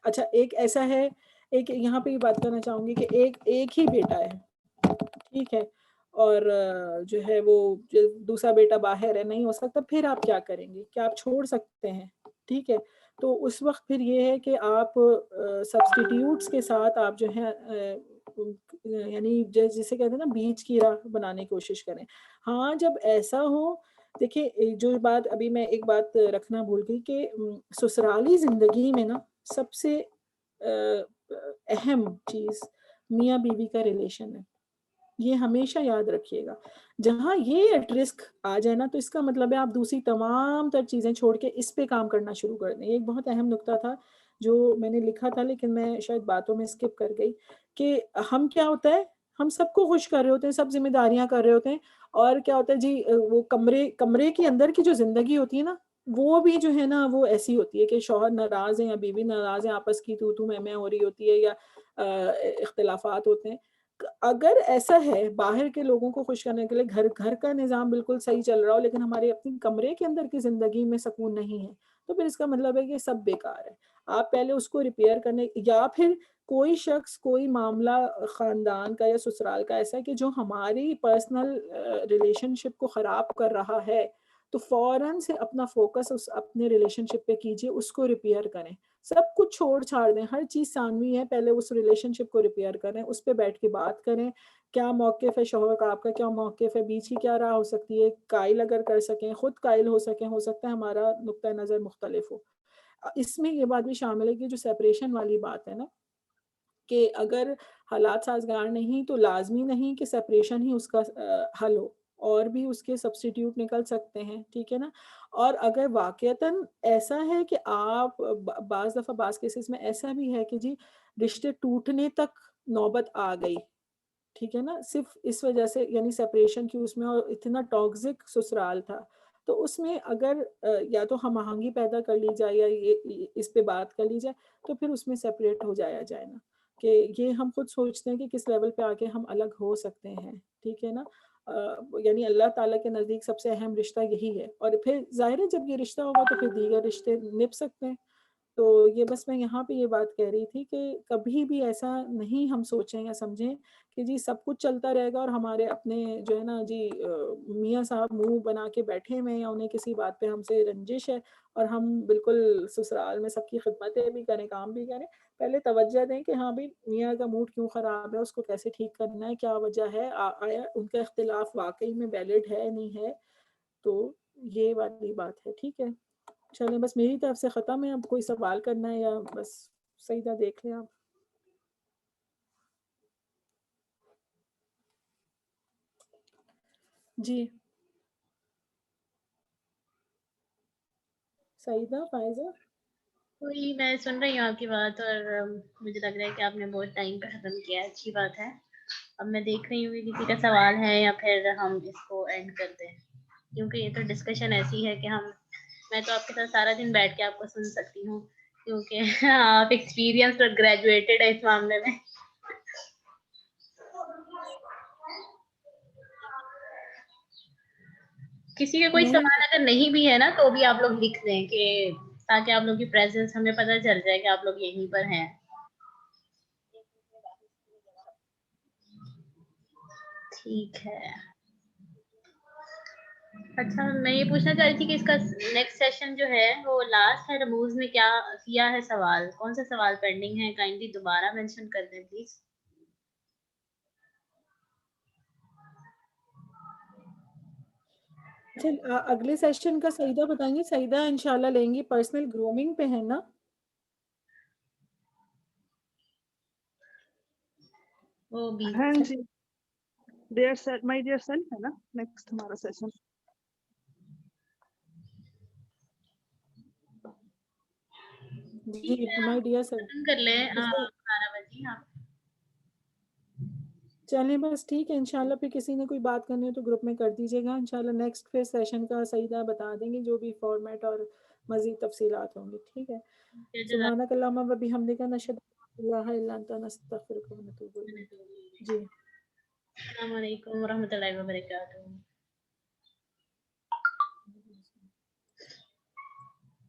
اچھا ایک ایسا ہے، ایک یہاں پہ یہ بات کرنا چاہوں گی کہ ایک ہی بیٹا ہے، ٹھیک ہے، اور جو ہے وہ دوسرا بیٹا باہر ہے، نہیں ہو سکتا. پھر آپ کیا کریں گے؟ کیا آپ چھوڑ سکتے ہیں؟ ٹھیک ہے. تو اس وقت پھر یہ ہے کہ آپ سبسٹیٹیوٹس کے ساتھ آپ جو ہے یعنی جسے کہتے ہیں نا بیچ کی راہ بنانے کی کوشش کریں. ہاں جب ایسا ہو، دیکھیں جو بات ابھی میں ایک بات رکھنا بھول گئی کہ سسرالی زندگی میں نا سب سے اہم چیز میاں بیوی کا ریلیشن ہے. یہ ہمیشہ یاد رکھیے گا. جہاں یہ ایٹ رسک آ جائے نا تو اس کا مطلب ہے آپ دوسری تمام تر چیزیں چھوڑ کے اس پہ کام کرنا شروع کر دیں. ایک بہت اہم نقطہ تھا جو میں نے لکھا تھا لیکن میں شاید باتوں میں اسکپ کر گئی کہ ہم کیا ہوتا ہے، ہم سب کو خوش کر رہے ہوتے ہیں، سب ذمہ داریاں کر رہے ہوتے ہیں، اور کیا ہوتا ہے جی وہ کمرے کے اندر کی جو زندگی ہوتی ہے نا وہ بھی جو ہے نا وہ ایسی ہوتی ہے کہ شوہر ناراض ہیں یا بیوی ناراض ہیں، آپس کی تو میں ہو رہی ہوتی ہے یا اختلافات ہوتے ہیں. اگر ایسا ہے باہر کے لوگوں کو خوش کرنے کے لیے گھر کا نظام بالکل صحیح چل رہا ہو لیکن ہمارے اپنی کمرے کے اندر کی زندگی میں سکون نہیں ہے، تو پھر اس کا مطلب ہے کہ سب بیکار ہے. آپ پہلے اس کو ریپیئر کرنے، یا پھر کوئی شخص کوئی معاملہ خاندان کا یا سسرال کا ایسا ہے کہ جو ہماری پرسنل ریلیشن شپ کو خراب کر رہا ہے، تو فوراً سے اپنا فوکس اس اپنے ریلیشن شپ پہ کیجیے, اس کو ریپیئر کریں, سب کچھ چھوڑ چھاڑ دیں, ہر چیز ثانوی ہے, پہلے اس ریلیشن شپ کو ریپیئر کریں, اس پہ بیٹھ کے بات کریں, کیا موقف ہے شوہر کا, آپ کا کیا موقف ہے, بیچ کی کیا راہ ہو سکتی ہے, قائل اگر کر سکیں, خود قائل ہو سکیں, ہو سکتا ہے ہمارا نقطہ نظر مختلف ہو. اس میں یہ بات بھی شامل ہے کہ جو سیپریشن والی بات ہے نا, کہ اگر حالات سازگار نہیں تو لازمی نہیں کہ سیپریشن ہی اس کا حل ہو, اور بھی اس کے سبسٹیٹیوٹ نکل سکتے ہیں, ٹھیک ہے نا. اور اگر واقعتاً ایسا ہے کہ آپ بعض دفعہ بعض کیسز میں ایسا بھی ہے کہ جی رشتے ٹوٹنے تک نوبت آ گئی, ٹھیک ہے نا, صرف اس وجہ سے, یعنی سیپریشن کی اس میں, اور اتنا ٹاکسک سسرال تھا, تو اس میں اگر یا تو ہم آہنگی پیدا کر لی جائے یا یہ اس پہ بات کر لی جائے, تو پھر اس میں سیپریٹ ہو جایا جائے نا, کہ یہ ہم خود سوچتے ہیں کہ کس لیول پہ آ کے ہم الگ ہو سکتے ہیں, ٹھیک ہے نا. یعنی اللہ تعالیٰ کے نزدیک سب سے اہم رشتہ یہی ہے, اور پھر ظاہر ہے جب یہ رشتہ ہوگا تو پھر دیگر رشتے نبھ سکتے ہیں. تو یہ بس میں یہاں پہ یہ بات کہہ رہی تھی کہ کبھی بھی ایسا نہیں ہم سوچیں یا سمجھیں کہ جی سب کچھ چلتا رہے گا اور ہمارے اپنے جو ہے نا جی میاں صاحب منہ بنا کے بیٹھے ہوئے ہیں, یا انہیں کسی بات پہ ہم سے رنجش ہے, اور ہم بالکل سسرال میں سب کی خدمتیں بھی کریں, کام بھی کریں. پہلے توجہ دیں کہ ہاں بھی میاں کا موڈ کیوں خراب ہے, اس کو کیسے ٹھیک کرنا ہے, کیا وجہ ہے, آیا ان کا اختلاف واقعی میں ویلڈ ہے نہیں ہے. تو یہ والی بات ہے, ٹھیک ہے. چلیں بس میری طرف سے ختم ہے, اب کوئی سوال کرنا ہے یا بس سیدہ دیکھ لیں آپ. جی سیدہ, فائزہ. کوئی, میں سن رہی ہوں آپ کی بات, اور مجھے لگ رہا ہے کہ آپ نے بہت ٹائم پہ ختم کیا ہے, اچھی بات ہے. اب میں دیکھ رہی ہوں کہ کسی کا سوال ہے یا پھر ہم اس کو اینڈ کر دیں, کیونکہ یہ تو ڈسکشن ایسی ہے کہ میں تو آپ کے ساتھ سارا دن بیٹھ کے آپ کو سن سکتی ہوں, کیونکہ آپ ایکسپیرینس اور گریجویٹڈ ہے اس معاملے میں. کسی کا کوئی نہیں, سوال اگر نہیں بھی ہے نا, تو بھی آپ لوگ لکھ دیں, کہ تاکہ آپ لوگ کی پریزنس ہمیں پتہ چل جائے کہ آپ لوگ یہیں پر ہیں. ٹھیک ہے. اچھا, میں یہ پوچھنا چاہ رہی تھی کہ اس کا نیکسٹ سیشن جو ہے وہ لاسٹ ہے, رموز نے کیا کیا ہے سوال, کون سا سوال پینڈنگ ہے, کائنڈلی دوبارہ مینشن کر دیں پلیز. اگلے سیشن کا سیدہ بتائیں گے, سیدہ انشاءاللہ لیں گی, پرسنل گرومنگ پہ ہے نا. وہ بھی ہاں جی, مائی ڈیئر سیلف ہے نا نیکسٹ ہمارا سیشن. جی مائی ڈیئر سر, ختم کر لیں 12 بجے آپ. چلیں بس ٹھیک ہے, انشاءاللہ پھر کسی نے کوئی بات کرنی ہے تو گروپ میں کر دیجیے گا, انشاءاللہ نیکسٹ پھر سیشن کا سیدہ بتا دیں گے جو بھی فارمیٹ اور مزید تفصیلات ہوں گی, ٹھیک ہے. سبحانک اللہم و بحمدک, نشہد ان لا الہ الا انت, نستغفرک و نتوب الیک. جی السلام علیکم ورحمۃ اللہ وبرکاتہ.